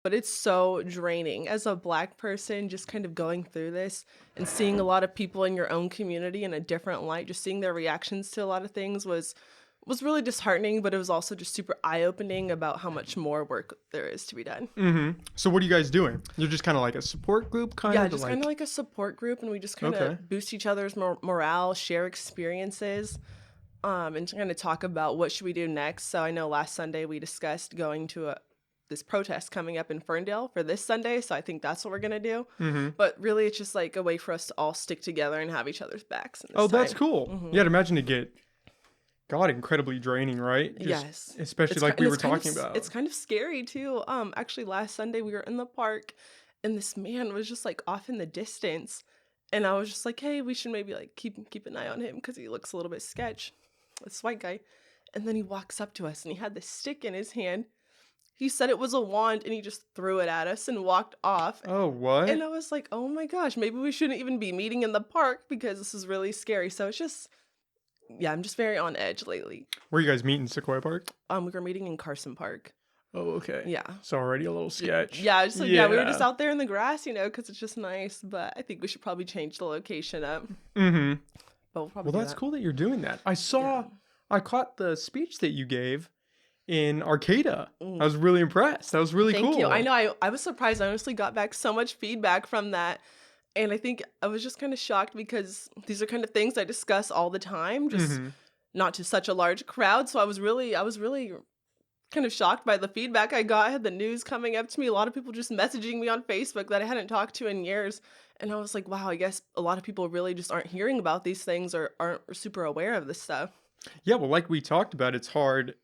but it's so draining as a Black person, just kind of going through this and seeing a lot of people in your own community in a different light, just seeing their reactions to a lot of things was really disheartening, but it was also just super eye-opening about how much more work there is to be done. So what are you guys doing? You're just kind of like a support group, kind of? Yeah, just kind of like a support group, and we just kind Okay. of boost each other's morale, share experiences, and kind of talk about what should we do next. So I know last Sunday we discussed going to this protest coming up in Ferndale for this Sunday, so I think that's what we're gonna do. But really, it's just like a way for us to all stick together and have each other's backs in this Oh, that's time. cool. Yeah, I'd imagine it get, God, incredibly draining, right? Yes. Especially like we were talking about. It's kind of scary too. Actually last Sunday we were in the park and this man was just like off in the distance. And I was just like, hey, we should maybe like keep an eye on him because he looks a little bit sketch. This white guy. And then he walks up to us and he had this stick in his hand. He said it was a wand and he just threw it at us and walked off. Oh, what? And I was like, oh my gosh, maybe we shouldn't even be meeting in the park because this is really scary. So it's just, yeah, I'm just very on edge lately. Where you guys meet in Sequoia Park? We were meeting in Carson Park. Oh, okay. Yeah. So already a little sketch. Yeah, just like, yeah, we were just out there in the grass, because it's just nice. But I think we should probably change the location up. Mm-hmm. But we'll probably Well, that's cool that you're doing that. I caught the speech that you gave in Arcata. I was really impressed. That was really cool. Thank you. I know. I was surprised. I honestly got back so much feedback from that. And I think I was just kind of shocked because these are kind of things I discuss all the time, just not to such a large crowd. So I was really kind of shocked by the feedback I got. I had the news coming up to me. A lot of people just messaging me on Facebook that I hadn't talked to in years. And I was like, wow, I guess a lot of people really just aren't hearing about these things or aren't super aware of this stuff. Yeah, well, like we talked about, it's hard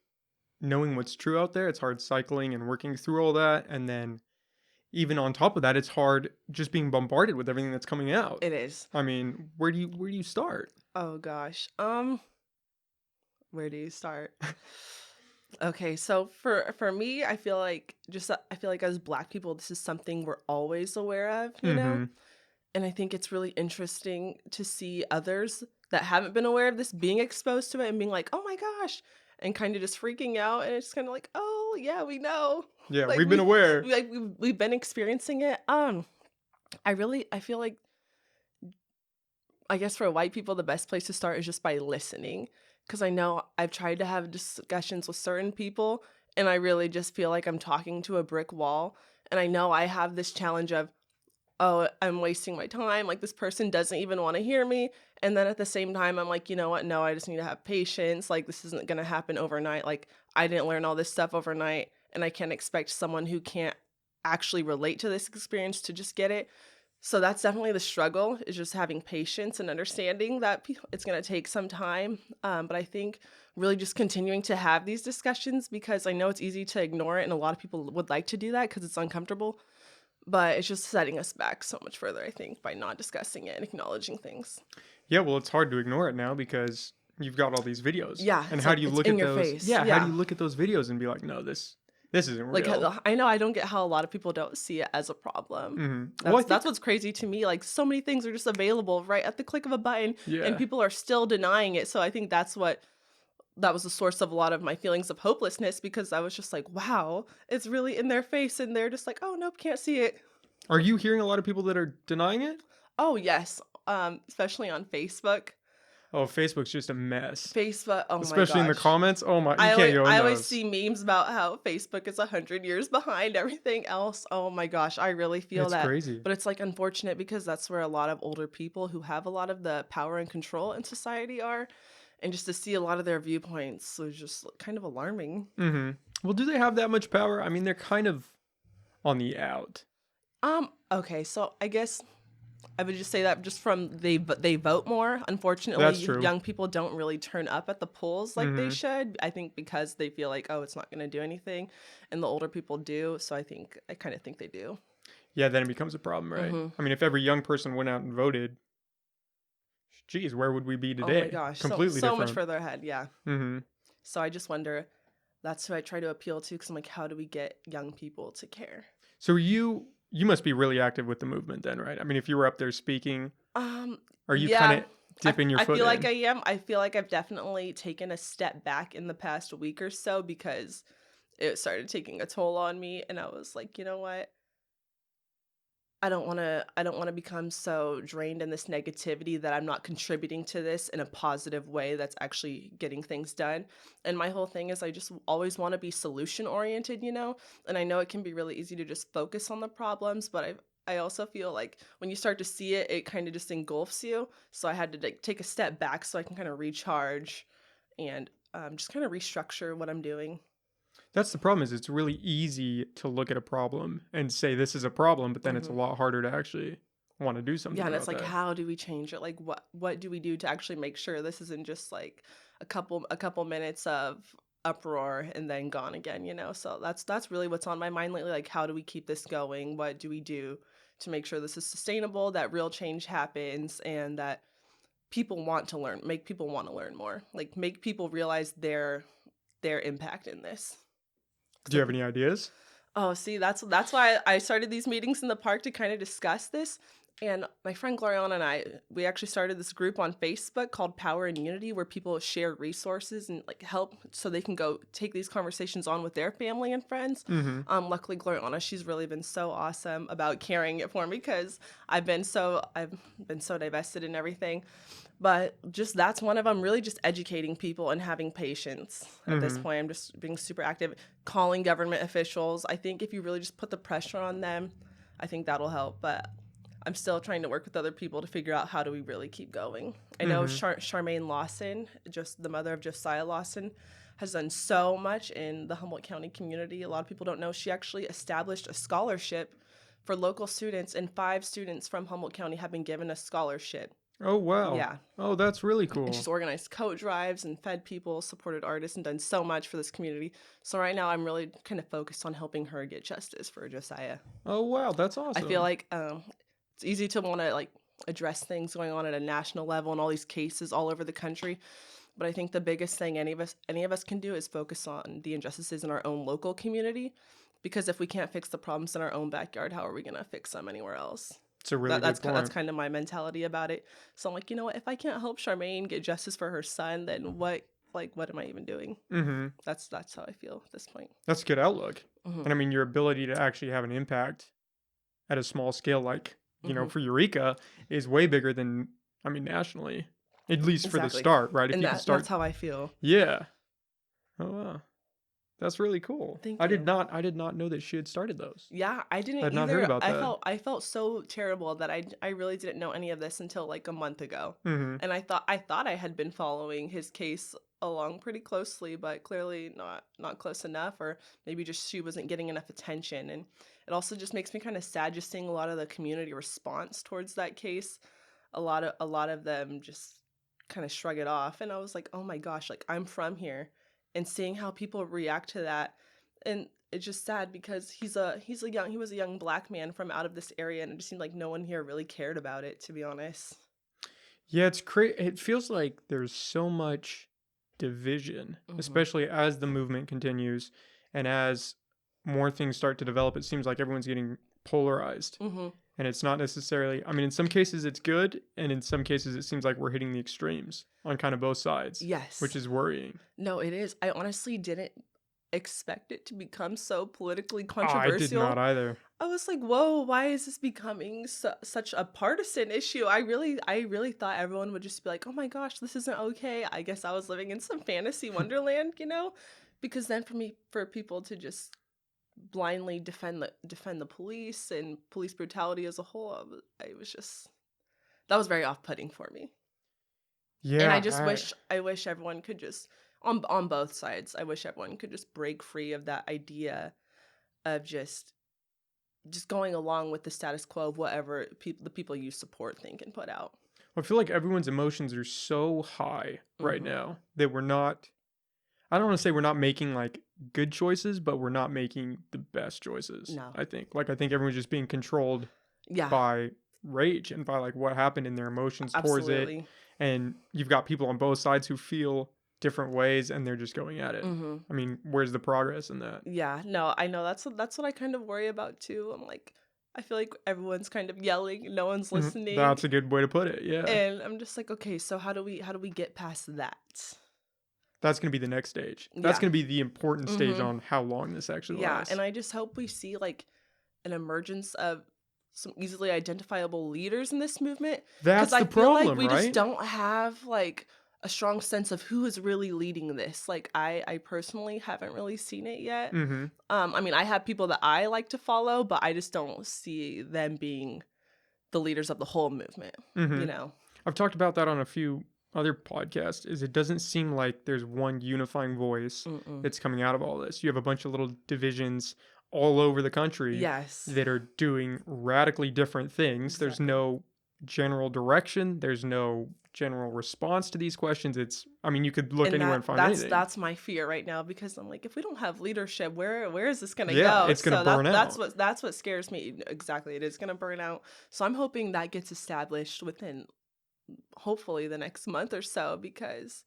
knowing what's true out there. It's hard cycling and working through all that. And then even on top of that, it's hard just being bombarded with everything that's coming out. It is. I mean, where do you start? Oh gosh. Where do you start? Okay, so for me, I feel like as Black people, this is something we're always aware of, know? And I think it's really interesting to see others that haven't been aware of this being exposed to it and being like, oh my gosh, and kind of just freaking out. And it's kind of like, oh yeah, we know. Yeah, Like, we've been aware. We've been experiencing it. I feel like, I guess for white people, the best place to start is just by listening. Because I know I've tried to have discussions with certain people, and I really just feel like I'm talking to a brick wall. And I know I have this challenge of, oh, I'm wasting my time. Like, this person doesn't even want to hear me. And then at the same time, I'm like, you know what? No, I just need to have patience. Like, this isn't going to happen overnight. Like, I didn't learn all this stuff overnight, and I can't expect someone who can't actually relate to this experience to just get it. So that's definitely the struggle, is just having patience and understanding that it's going to take some time. But I think really just continuing to have these discussions, because I know it's easy to ignore it, and a lot of people would like to do that because it's uncomfortable. But it's just setting us back so much further, I think, by not discussing it and acknowledging things. Yeah, well, it's hard to ignore it now because you've got all these videos. Yeah. And how do you look at those? Face. Yeah, how do you look at those videos and be like, no, this isn't real? Like, I know I don't get how a lot of people don't see it as a problem. That's what's crazy to me. Like, so many things are just available right at the click of a button, and people are still denying it. So I think that was the source of a lot of my feelings of hopelessness, because I was just like, wow, it's really in their face, and they're just like, oh, nope, can't see it. Are you hearing a lot of people that are denying it? Oh, yes. Especially on Facebook. Oh, Facebook's just a mess. Facebook, oh my gosh. Especially in the comments. Oh my, you can't go in I those. always see memes about how Facebook is 100 years behind everything else. Oh my gosh, I really feel that. It's crazy. But it's like unfortunate, because that's where a lot of older people who have a lot of the power and control in society are. And just to see a lot of their viewpoints was just kind of alarming. Well, do they have that much power? I mean, they're kind of on the out. Okay, so I guess I would just say that just from they vote more. Unfortunately, That's true. Young people don't really turn up at the polls like they should. I think because they feel like, oh, it's not going to do anything, and the older people do. So I kind of think they do. Yeah, then it becomes a problem, right? I mean, if every young person went out and voted, geez, where would we be today? Oh my gosh, completely so different. much further ahead. Yeah. So I just wonder. That's who I try to appeal to, because I'm like, how do we get young people to care? So you must be really active with the movement then, right? I mean, if you were up there speaking, are you kind of dipping your foot in? I feel like I am. I feel like I've definitely taken a step back in the past week or so, because it started taking a toll on me, and I was like, you know what? I don't want to become so drained in this negativity that I'm not contributing to this in a positive way that's actually getting things done. And my whole thing is I just always want to be solution oriented, you know? And I know it can be really easy to just focus on the problems, but I also feel like when you start to see it, it kind of just engulfs you. So I had to like take a step back so I can kind of recharge and just kind of restructure what I'm doing. That's the problem is it's really easy to look at a problem and say this is a problem, but then it's a Hmm. lot harder to actually want to do something Yeah, and it's about like, that. how do we change it? Like, what do we do to actually make sure this isn't just like a couple minutes of uproar and then gone again, you know? So that's really what's on my mind lately. Like, how do we keep this going? What do we do to make sure this is sustainable, that real change happens, and that people want to learn, make people want to learn more, like make people realize their impact in this. Do Because you I have think any ideas? Oh, see, that's why I started these meetings in the park to kind of discuss this. And my friend Gloriana and I, we actually started this group on Facebook called Power and Unity, where people share resources and like help so they can go take these conversations on with their family and friends. Mhm. Luckily, Gloriana, she's really been so awesome about carrying it for me because I've been so divested in everything. But just that's one of them, really just educating people and having patience at this Mhm. point. I'm just being super active, calling government officials. I think if you really just put the pressure on them, I think that'll help. But I'm still trying to work with other people to figure out how do we really keep going. I know Mhm. Charmaine Lawson, just the mother of Josiah Lawson, has done so much in the Humboldt County community. A lot of people don't know she actually established a scholarship for local students, and 5 students from Humboldt County have been given a scholarship. Oh, wow. Yeah, Oh, that's really and she's cool. organized coat drives and fed people, supported artists, and done so much for this community. So right now, I'm really kind of focused on helping her get justice for Josiah. Oh, wow, that's I feel awesome. like it's easy to want to like address things going on at a national level and all these cases all over the country. But I think the biggest thing any of us can do is focus on the injustices in our own local community. Because if we can't fix the problems in our own backyard, how are we gonna fix them anywhere else? It's a really That, good that's that's point. kind of my mentality about it. So I'm like, you know what? If I can't help Charmaine get justice for her son, then what am I even doing? Mhm. That's how I feel at this point. That's a good outlook. Hmm. And I mean, your ability to actually have an impact at a small scale, like, Hmm. for Eureka, is way bigger than, I mean, nationally, at least for the Exactly, start, right? If and you can that's start, how I feel. yeah. Oh, wow. That's really cool. Thank I did you. not, I did not know that she had started those. Yeah, I I didn't had not heard either. about I that. felt I felt so terrible that I really didn't know any of this until like a month ago. Mhm. And I thought I had been following his case along pretty closely, but clearly not close enough, or maybe just she wasn't getting enough attention. And it also just makes me kind of sad just seeing a lot of the community response towards that case. A lot of them just kind of shrug it off, and I was like, "Oh my gosh, like I'm from here." And seeing how people react to that, and it's just sad because he was a young black man from out of this area, and it just seemed like no one here really cared about it, to be honest. Yeah, it's crazy. It feels like there's so much division, Mhm. especially as the movement continues and as more things start to develop. It seems like everyone's getting polarized. Mhm. And it's not necessarily, I mean, in some cases it's good, and in some cases it seems like we're hitting the extremes on kind of both sides, which Yes. is worrying. No, it is. I honestly didn't expect it to become so politically I did not controversial. either. I was like, "Whoa, why is this becoming such a partisan issue?" I really thought everyone would just be like, "Oh my gosh, this isn't okay." I guess I was living in some fantasy wonderland, you know? Because then for people to just blindly defend the police and police brutality as a whole, I was just that was very off-putting for me. And I Yeah, just wish everyone could just on both sides. I wish everyone could just break free of that idea of just going along with the status quo of whatever the people you support think and put out. I feel like everyone's emotions are so high right Hmm. now that we're not, I don't want to say we're not making like good choices, but we're not making the best choices. No. I think everyone's just being controlled Yeah, by rage and by like what happened in their emotions towards it. absolutely. And you've got people on both sides who feel different ways and they're just going at it. Hmm. I mean, where's the progress in that? Yeah, no, I know that's what I kind of worry about too. I'm like, I feel like everyone's kind of yelling, no one's Mhm. listening, That's a good way to put it. Yeah. and I'm just like, okay, so how do we get past that? That's going to be the next stage. That's Yeah. going to be the important stage Mhm. on how long this actually Yeah, and lasts. I just hope we see, like, an emergence of some easily identifiable leaders in this movement, because That's I the feel like problem, we just right? don't have, like, a strong sense of who is really leading this. Like, I personally haven't really seen it yet. Mhm. I mean, I have people that I like to follow, but I just don't see them being the leaders of the whole movement, you Mhm. know? I've talked about that on a few other podcasts. Is it doesn't seem like there's one unifying voice Mm-mm. that's coming out of all this. You have a bunch of little divisions all over the country Yes, that are doing radically different things. There's exactly. no general direction. There's no general response to these questions. It's I mean, you could look And anywhere and find anything. that's my fear right now, because I'm like, if we don't have leadership, where is this gonna Yeah, go? it's going to So burn that's out. what scares me. Exactly, it is gonna burn out. So I'm hoping that gets established within, hopefully, the next month or so, because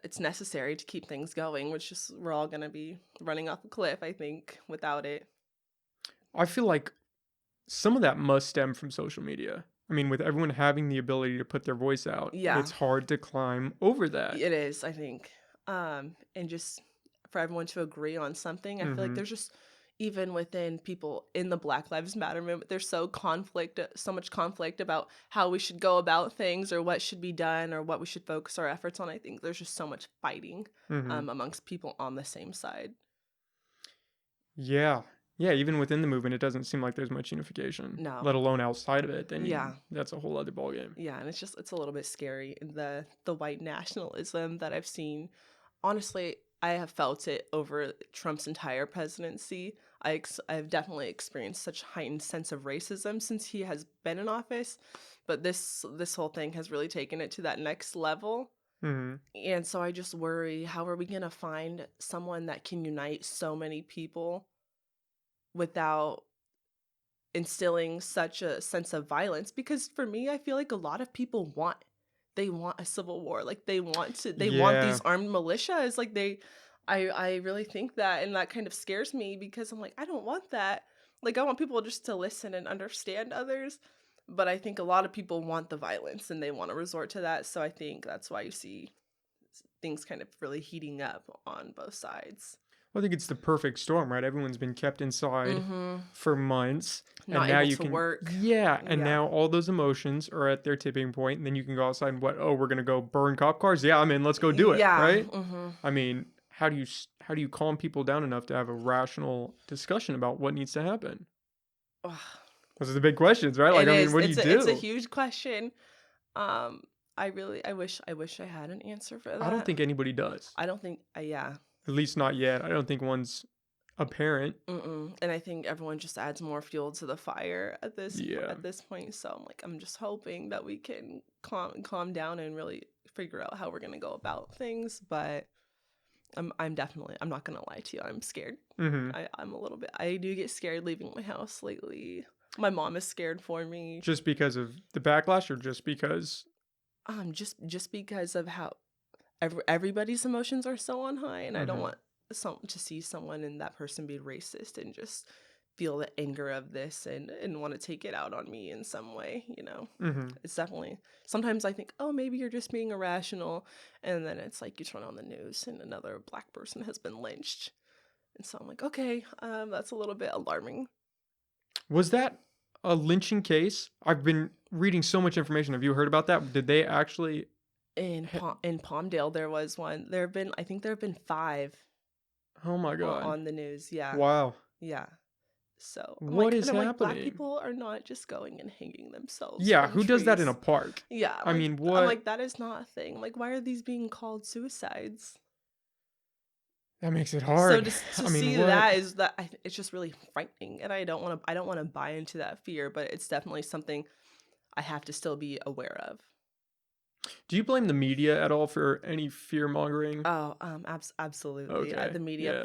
it's necessary to keep things going. Which is we're all gonna be running off a cliff, I think, without it. I feel like some of that must stem from social media. I mean, with everyone having the ability to put their voice out, Yeah, it's hard to climb over that. it is, I think. And just for everyone to agree on something, I feel like Mhm. there's just, even within people in the Black Lives Matter movement, there's so much conflict about how we should go about things, or what should be done, or what we should focus our efforts on. I think there's just so much fighting Mhm. amongst people on the same side. Yeah. Yeah, even within the movement, it doesn't seem like there's much unification, No. let alone outside of it. Yeah. That's a whole other ballgame. Yeah, and it's a little bit scary, the white nationalism that I've seen. Honestly, I have felt it over Trump's entire presidency. I've definitely experienced such heightened sense of racism since he has been in office, but this whole thing has really taken it to that next level. Mhm. And so I just worry, how are we going to find someone that can unite so many people without instilling such a sense of violence? Because for me, I feel like a lot of people want a civil war. Like, they want Yeah. these armed militias. Like, I really think that, and that kind of scares me, because I'm like, I don't want that. Like, I want people just to listen and understand others, but I think a lot of people want the violence and they want to resort to that. So I think that's why you see things kind of really heating up on both sides. I think it's the perfect storm, right? Everyone's been kept inside Mm-hmm. for months, and Not now able you to can, work. yeah, and Yeah. now all those emotions are at their tipping point, and then you can go outside and what? Oh, we're gonna go burn cop cars? Yeah, I'm in. Let's go do it, Yeah. right? Mm-hmm. I mean, how do you calm people down enough to have a rational discussion about what needs to happen? Those are the big questions, right? Like, It I mean, is. what do you It's a do? huge question. I wish I had an answer for I don't that. think anybody does. I don't think. Yeah. At least not yet. I don't think one's apparent. Mm-mm. And I think everyone just adds more fuel to the fire Yeah. at this point. So I'm just hoping that we can calm down and really figure out how we're gonna go about things. But I'm not gonna lie to you. I'm scared. Mm-hmm. I'm a little bit. I do get scared leaving my house lately. My mom is scared for me. Just because of the backlash, or just because? Just because of how everybody's emotions are so on high, and I don't Mm-hmm. want to see someone and that person be racist and just feel the anger of this, and want to take it out on me in some way. Mm-hmm. It's definitely, sometimes I think, oh, maybe you're just being irrational, and then it's like you turn on the news and another black person has been lynched, and so I'm like, okay, that's a little bit alarming. Was that a lynching case? I've been reading so much information. Have you heard about that? Did they actually? In Palmdale, there was one. I think there have been five Oh my God. on the news. Yeah, Wow. yeah. So What is I'm like, black happening? people are not just going and hanging themselves Yeah, from who does that in a trees. park? Yeah, I mean, I'm what? like, that is not a thing. Like, why are these being called suicides? That makes it So hard. to I mean, see what? that is that it's just really frightening, and I don't want to buy into that fear, but it's definitely something I have to still be aware of. Do you blame the media at all for any fear mongering? Oh, absolutely. Okay. Yeah.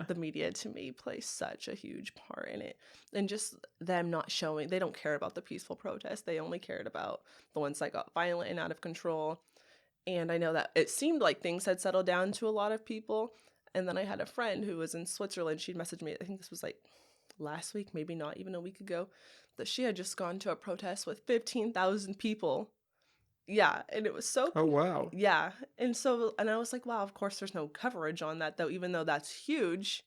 The media to me plays such a huge part in it, and just them not showing. They don't care about the peaceful protests. They only cared about the ones that got violent and out of control. And I know that it seemed like things had settled down to a lot of people. And then I had a friend who was in Switzerland. She'd messaged me. I think this was like last week, maybe not even a week ago, that she had just gone to a protest with 15,000 people. Yeah, and it was so Oh wow. yeah, And I was like, wow, of course there's no coverage on that though, even though that's huge.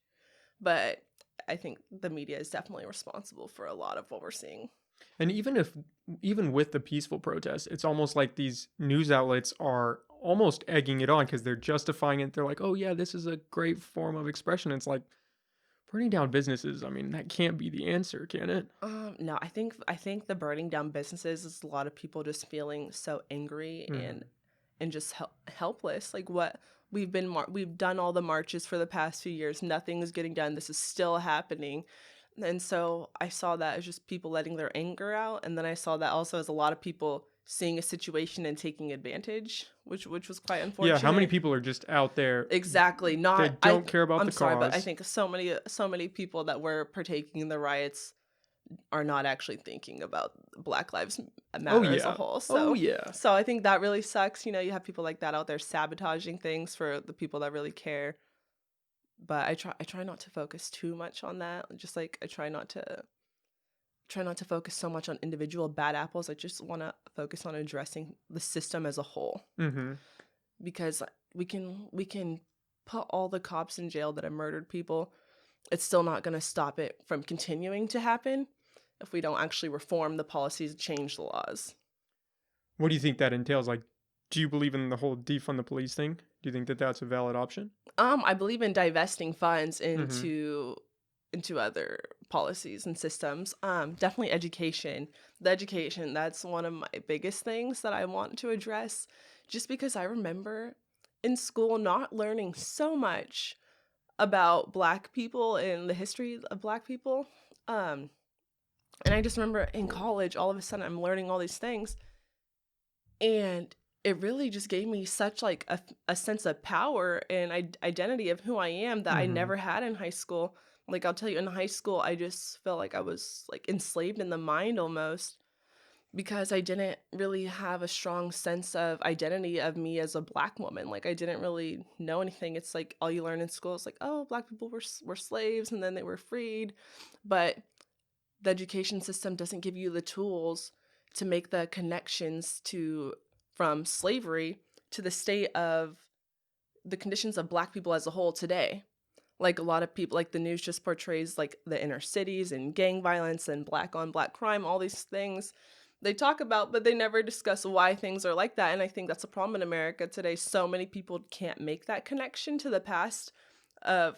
But I think the media is definitely responsible for a lot of what we're seeing. And even with the peaceful protests, it's almost like these news outlets are almost egging it on because they're justifying it. They're like, "Oh yeah, this is a great form of expression." It's like burning down businesses. I mean, that can't be the answer, can it? No, I think the burning down businesses is a lot of people just feeling so angry Hmm. and just helpless. Like what we've done all the marches for the past few years, nothing is getting done. This is still happening. And so I saw that as just people letting their anger out, and then I saw that also as a lot of people seeing a situation and taking advantage, which was quite Yeah, how many unfortunate. people are just out there? Exactly. They Not don't care about I'm the sorry, but I cause. think so many people that were partaking in the riots are not actually thinking about Black Lives Oh Matter as a yeah. whole. Oh So yeah. so I think that really sucks. You have people like that out there sabotaging things for the people that really care. But I try not to focus too much on that. Just like I try not to focus so much on individual bad apples. I just want to focus on addressing the system as a whole, Hmm. because we can put all the cops in jail that have murdered people. It's still not going to stop it from continuing to happen if we don't actually reform the policies and change the laws. What do you think that entails? Like, do you believe in the whole defund the police thing? Do you think that that's a valid option? I believe in divesting funds Hmm. into other policies and systems. Definitely education. The education, that's one of my biggest things that I want to address, just because I remember in school not learning so much about Black people and the history of Black people. Um, and I just remember in college, all of a sudden, I'm learning all these things, and it really just gave me such like a sense of power and identity of who I am that I Hmm. never had in high school. Like I'll tell you, in high school, I just felt like I was like enslaved in the mind almost, because I didn't really have a strong sense of identity of me as a Black woman. Like I didn't really know anything. It's like all you learn in school is like, oh, Black people were slaves and then they were freed, but the education system doesn't give you the tools to make the connections to from slavery to the state of the conditions of Black people as a whole today. Like a lot of people, like the news just portrays like the inner cities and gang violence and Black on Black crime, all these things they talk about, but they never discuss why things are like that. And I think that's a problem in America today. So many people can't make that connection to the past of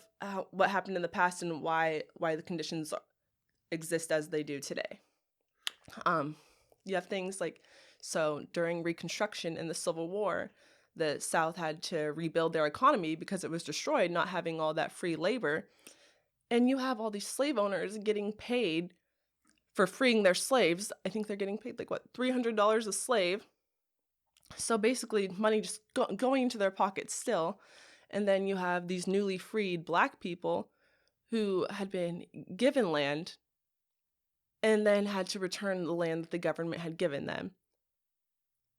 what happened in the past and why the conditions exist as they do today. Um, you have things like, so during Reconstruction in the Civil War, the South had to rebuild their economy because it was destroyed, not having all that free labor. And you have all these slave owners getting paid for freeing their slaves. I think they're getting paid like what, $300 a slave. So basically, money just going into their pockets still. And then you have these newly freed Black people who had been given land and then had to return the land that the government had given them.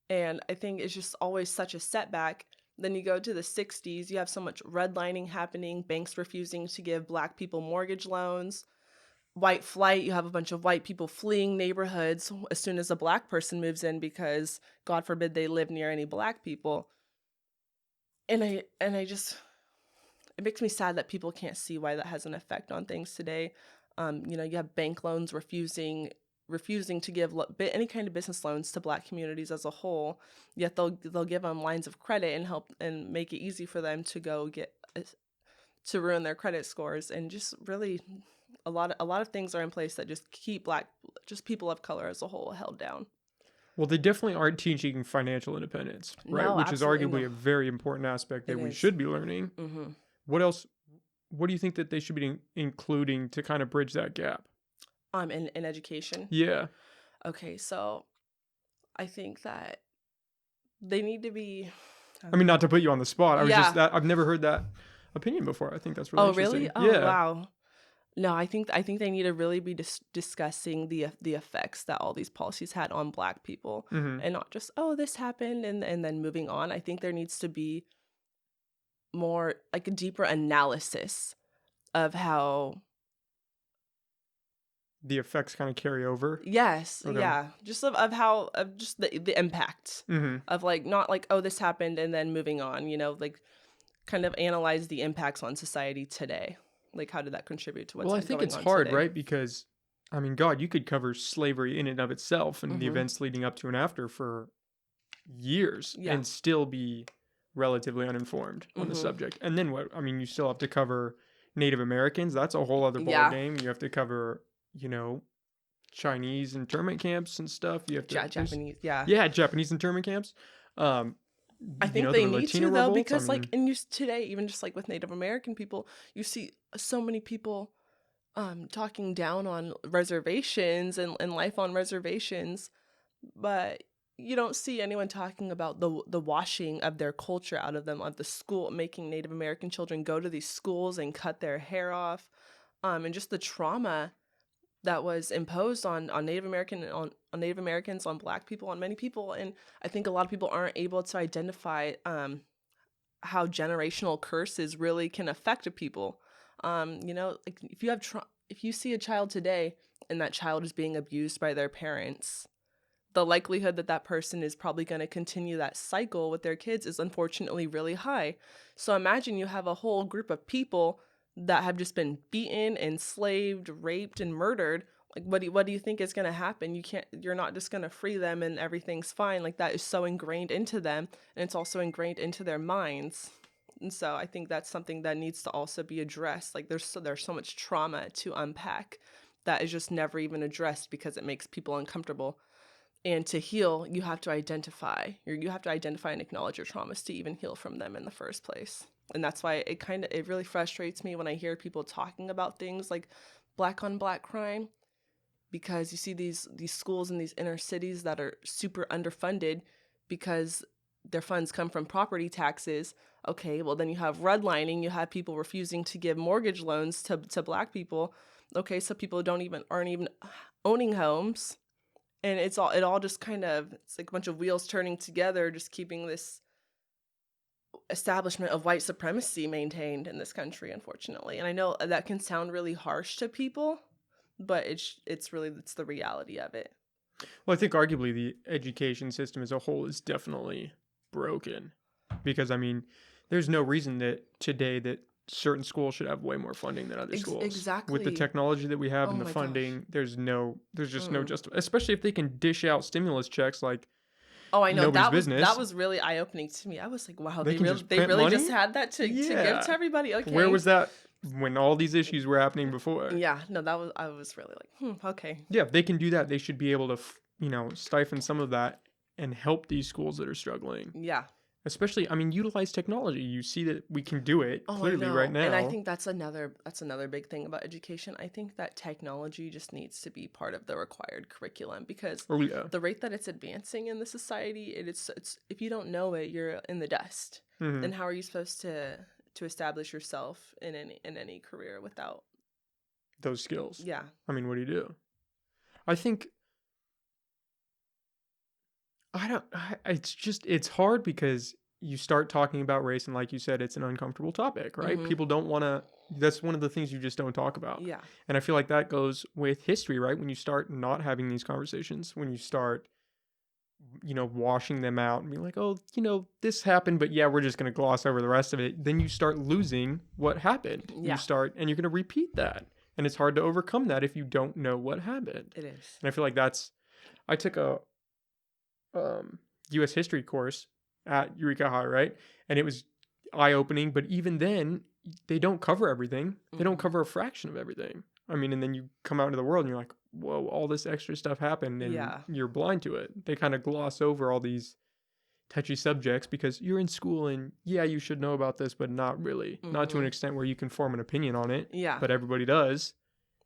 And I think it's just always such a setback. Then you go to the 60s, you have so much redlining happening, banks refusing to give Black people mortgage loans, white flight, you have a bunch of white people fleeing neighborhoods as soon as a Black person moves in because God forbid they live near any Black people. And I just, it makes me sad that people can't see why that has an effect on things today. You have bank loans refusing to give any kind of business loans to Black communities as a whole. Yet they'll give them lines of credit and help and make it easy for them to go get to ruin their credit scores. And just really a lot of things are in place that just keep just people of color as a whole held down. Well, they definitely aren't teaching financial independence, right? No, Which is absolutely arguably no. a very important aspect It that we is. should be learning. Mm-hmm. What else? What do you think that they should be including to kind of bridge that gap? In education. Yeah. Okay, so I think that they need to be. I mean, not to put you on the spot. I was just Yeah. that I've never heard that opinion before. I think that's really Oh, really? interesting. Oh, Yeah. wow. No, I think they need to really be discussing the effects that all these policies had on Black people, Hmm. and not just, oh, this happened and then moving on. I think there needs to be more like a deeper analysis of how the effects kind of carry over. Yes, Okay. yeah. Just of how of just the impact Mm-hmm. of like not like, oh, this happened and then moving on, like kind of analyze the impacts on society today. Like how did that contribute to Well, what's I think going it's on hard, today? right? Because, I mean, God, you could cover slavery in and of itself and the Mhm. events leading up to and after for years Yeah. and still be relatively uninformed on the Mhm. subject. And then what? I mean, you still have to cover Native Americans. That's a whole other ball Yeah. game. You have to cover, you know, Chinese internment camps and stuff. You have to, there's, Japanese, yeah. yeah, Japanese internment camps. Um, I you think know, the they need Latino to though revolts. I because like mean, today even just like with Native American people, you see so many people talking down on reservations and life on reservations, but you don't see anyone talking about the washing of their culture out of them, of the school, making Native American children go to these schools and cut their hair off, and just the trauma that was imposed on Native American on Native Americans, on Black people, on many people. And I think a lot of people aren't able to identify how generational curses really can affect a people. Like if you have if you see a child today and that child is being abused by their parents, the likelihood that that person is probably going to continue that cycle with their kids is unfortunately really high. So imagine you have a whole group of people that have just been beaten, enslaved, raped, and murdered. Like what do you think is going to happen? You're not just going to free them and everything's fine. Like that is so ingrained into them, and it's also ingrained into their minds. And so I think that's something that needs to also be addressed. Like there's so much trauma to unpack that is just never even addressed because it makes people uncomfortable. And to heal, you have to identify and acknowledge your traumas to even heal from them in the first place. And that's why it really frustrates me when I hear people talking about things like black on black crime, because you see these schools in these inner cities that are super underfunded because their funds come from property taxes. Okay, well then you have redlining, you have people refusing to give mortgage loans to Black people. Okay, so people aren't even owning homes, and it all just kind of, it's like a bunch of wheels turning together, just keeping this establishment of white supremacy maintained in this country, unfortunately. And I know that can sound really harsh to people, but it's the reality of it. well, I think arguably the education system as a whole is definitely broken because, I mean, there's no reason that today that certain schools should have way more funding than other schools. With the Exactly. technology that we have Oh and the my gosh. funding, there's just no Mm-mm. especially if they can dish out stimulus checks like Oh, I know, nobody's that business. was really eye opening to me. I was like, wow, They can just they print really just money. had that to give Yeah. to everybody. Where Okay. was that when all these issues were happening before? Yeah, no, that was I was really like, okay. Yeah, if they can do that, they should be able to, stifle some of that and help these schools that are struggling. Yeah. Especially, I mean, utilize technology. You see that we can do it Oh, I clearly right know. And I now. think that's another big thing about education. I think that technology just needs to be part of the required curriculum because Oh yeah. the rate that it's advancing in the society, it's if you don't know it, you're in the dust. Hmm. Then how are you supposed to establish yourself in any career without? Those skills. Yeah. I mean, what do you do? I think I don't. It's hard because you start talking about race, and like you said, it's an uncomfortable topic, right? Mhm. People don't want to. That's one of the things you just don't talk about, Yeah. and I feel like that goes with history, right? When you start not having these conversations, when you start, washing them out and being like, oh, this happened, but yeah, we're just gonna gloss over the rest of it. Then you start losing what happened. Yeah. And you're gonna repeat that, and it's hard to overcome that if you don't know what happened. It is. And I feel like I took a U.S. history course at Eureka High, right? And it was eye opening, but even then, they don't cover everything. They don't Mhm. cover a fraction of everything. I mean, and then you come out into the world and you're like, whoa, all this extra stuff happened and Yeah. you're blind to it. They kind of gloss over all these touchy subjects because you're in school and yeah, you should know about this, but not really. Not to an Mhm. extent where you can form an opinion on it, Yeah. but everybody does.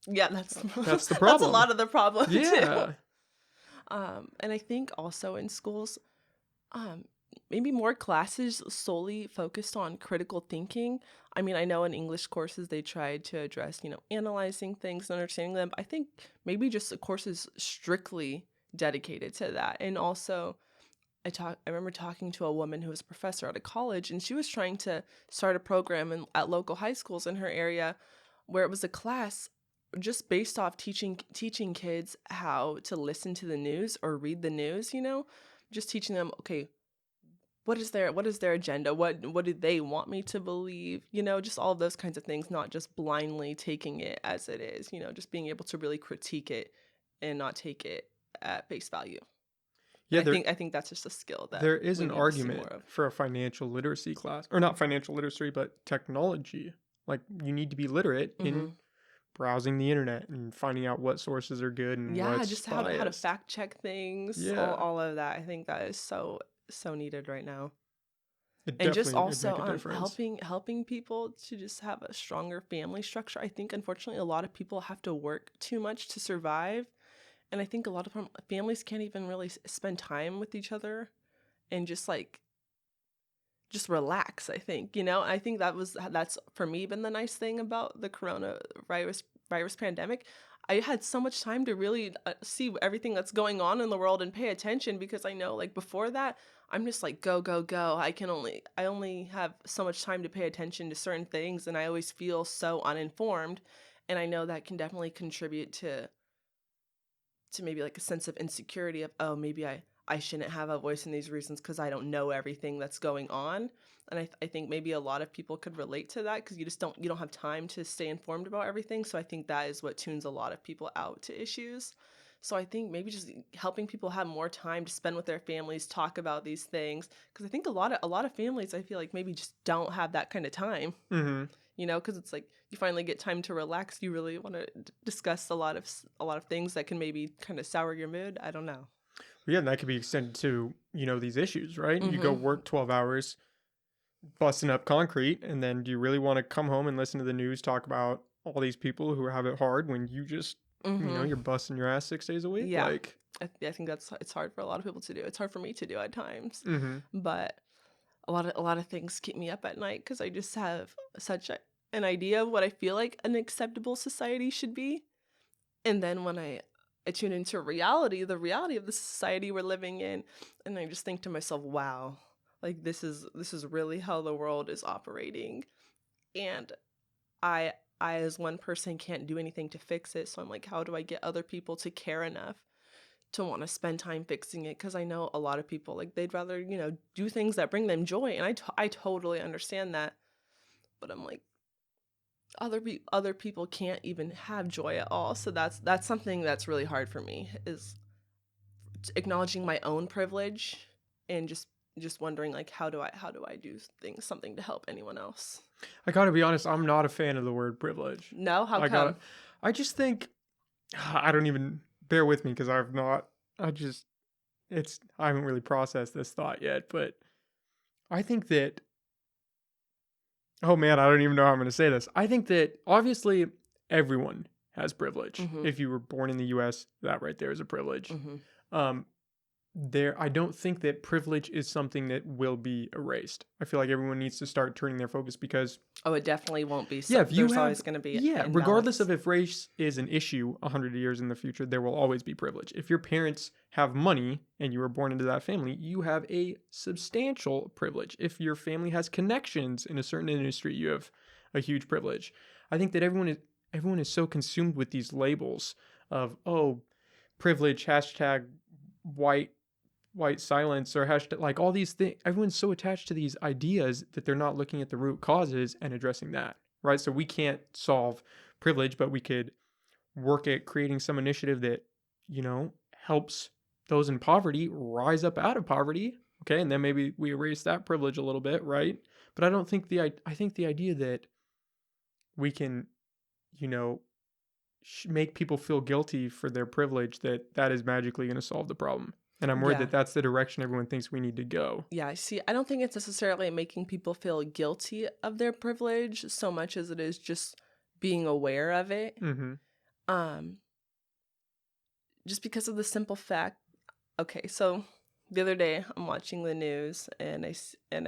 Yeah, that's That's the that's a problem. lot of the problem too. Yeah. And I think also in schools, um, maybe more classes solely focused on critical thinking. I mean, I know in English courses they tried to address, analyzing things and understanding them. But I think maybe just the courses strictly dedicated to that. And also, I remember talking to a woman who was a professor at a college, and she was trying to start a program at local high schools in her area, where it was a class just based off teaching kids how to listen to the news or read the news, just teaching them, okay, what is their agenda? What do they want me to believe? Just all of those kinds of things, not just blindly taking it as it is, just being able to really critique it and not take it at face value. And Yeah, I think that's just a skill that there is we an need to see argument more of. for a financial literacy class, or not financial literacy, but technology. Like, you need to be literate in Hmm. browsing the internet and finding out what sources are good and Yeah, what's just how to biased. fact check things, all, Yeah, all of that. I think that is so needed right now. it And just definitely would also make a difference. helping people to just have a stronger family structure. I think unfortunately a lot of people have to work too much to survive, and I think a lot of families can't even really spend time with each other and just relax. I think that's for me been the nice thing about the coronavirus pandemic. I had so much time to really see everything that's going on in the world and pay attention, because I know, like, before that, I'm just like, go go go. I only have so much time to pay attention to certain things, and I always feel so uninformed, and I know that can definitely contribute to maybe like a sense of insecurity of, oh, maybe I shouldn't have a voice in these reasons because I don't know everything that's going on. And I think maybe a lot of people could relate to that, because you don't have time to stay informed about everything. So I think that is what tunes a lot of people out to issues. So I think maybe just helping people have more time to spend with their families, talk about these things, because I think a lot of families, I feel like, maybe just don't have that kind of time, Mm-hmm. because it's like you finally get time to relax. You really want to discuss a lot of things that can maybe kind of sour your mood. I don't know. Yeah, and that could be extended to, these issues, right? You go Mhm. work 12 hours busting up concrete, and then do you really want to come home and listen to the news talk about all these people who have it hard when you just, Mhm. you're busting your ass 6 days a week? Yeah. Like, I think it's hard for a lot of people to do. It's hard for me to do at times, mm-hmm. but a lot of things keep me up at night because I just have such an idea of what I feel like an acceptable society should be, and then when I tune into reality, the reality of the society we're living in, and I just think to myself, wow, like this is really how the world is operating, and I I as one person can't do anything to fix it. So I'm like, how do I get other people to care enough to want to spend time fixing it? Because I know a lot of people, like, they'd rather do things that bring them joy, and I totally understand that. But I'm like, other people can't even have joy at all. So that's something that's really hard for me, is acknowledging my own privilege, and just wondering, like, how do I do things, something to help anyone else. I gotta be honest, I'm not a fan of the word privilege. No, how I gotta, come? I just think, I don't even, bear with me because I haven't really processed this thought yet, but I think that, oh man, I don't even know how I'm going to say this. I think that obviously everyone has privilege. Mhm. If you were born in the US, that right there is a privilege. Mhm. Um, I don't think that privilege is something that will be erased. I feel like everyone needs to start turning their focus because, Oh, it definitely won't be. yeah, So if you there's have, always going to be yeah, regardless imbalance. of if race is an issue 100 years in the future, there will always be privilege. If your parents have money and you were born into that family, you have a substantial privilege. If your family has connections in a certain industry, you have a huge privilege. I think that everyone is so consumed with these labels of, oh, privilege, hashtag white silence, or hashtag, like, all these things. Everyone's so attached to these ideas that they're not looking at the root causes and addressing that, right? So we can't solve privilege, but we could work at creating some initiative that, helps those in poverty rise up out of poverty. Okay, and then maybe we erase that privilege a little bit, right? But I think the idea that we can, you know make people feel guilty for their privilege, that is magically going to solve the problem. And I'm worried Yeah. that that's the direction everyone thinks we need to go. Yeah, see, I don't think it's necessarily making people feel guilty of their privilege so much as it is just being aware of it. Mm-hmm. Um, just because of the simple fact. Okay, so the other day I'm watching the news, and I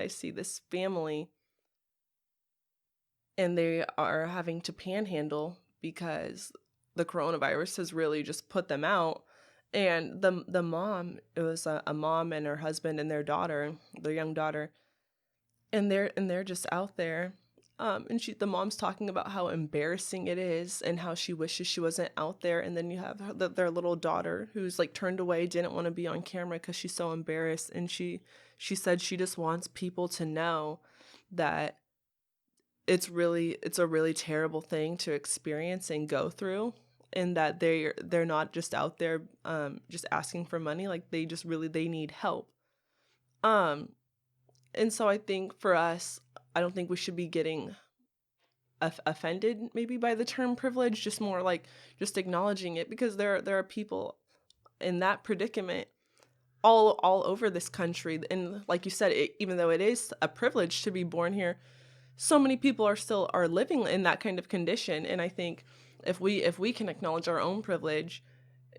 see this family, and they are having to panhandle because the coronavirus has really just put them out. And the mom, it was a mom and her husband and their daughter, their young daughter, and they're just out there. And the mom's talking about how embarrassing it is and how she wishes she wasn't out there. And then you have their little daughter who's like turned away, didn't want to be on camera because she's so embarrassed. And she said she just wants people to know that it's a really terrible thing to experience and go through, and that they're not just out there just asking for money. Like they need help. Um, and so I think for us, I don't think we should be getting offended maybe by the term privilege, just more like just acknowledging it, because there are people in that predicament all over this country. And like you said, even though it is a privilege to be born here, so many people are living in that kind of condition. And I think if we can acknowledge our own privilege,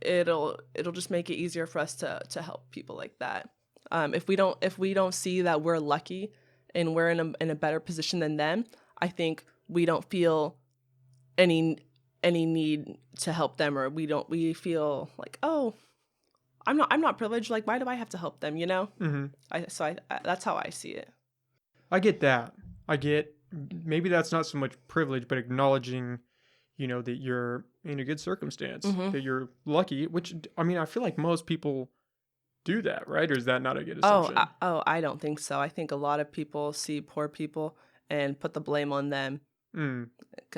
it'll just make it easier for us to help people like that. If we don't see that we're lucky and we're in a better position than them, I think we don't feel any need to help them, or we feel like, oh, I'm not privileged. Like, why do I have to help them? You know? Mm-hmm. I that's how I see it. I get that. I get, maybe that's not so much privilege, but acknowledging, that you're in a good circumstance, Mm-hmm. that you're lucky, which, I mean, I feel like most people do that, right? Or is that not a good Oh, assumption? I don't think so. I think a lot of people see poor people and put the blame on them. Mm.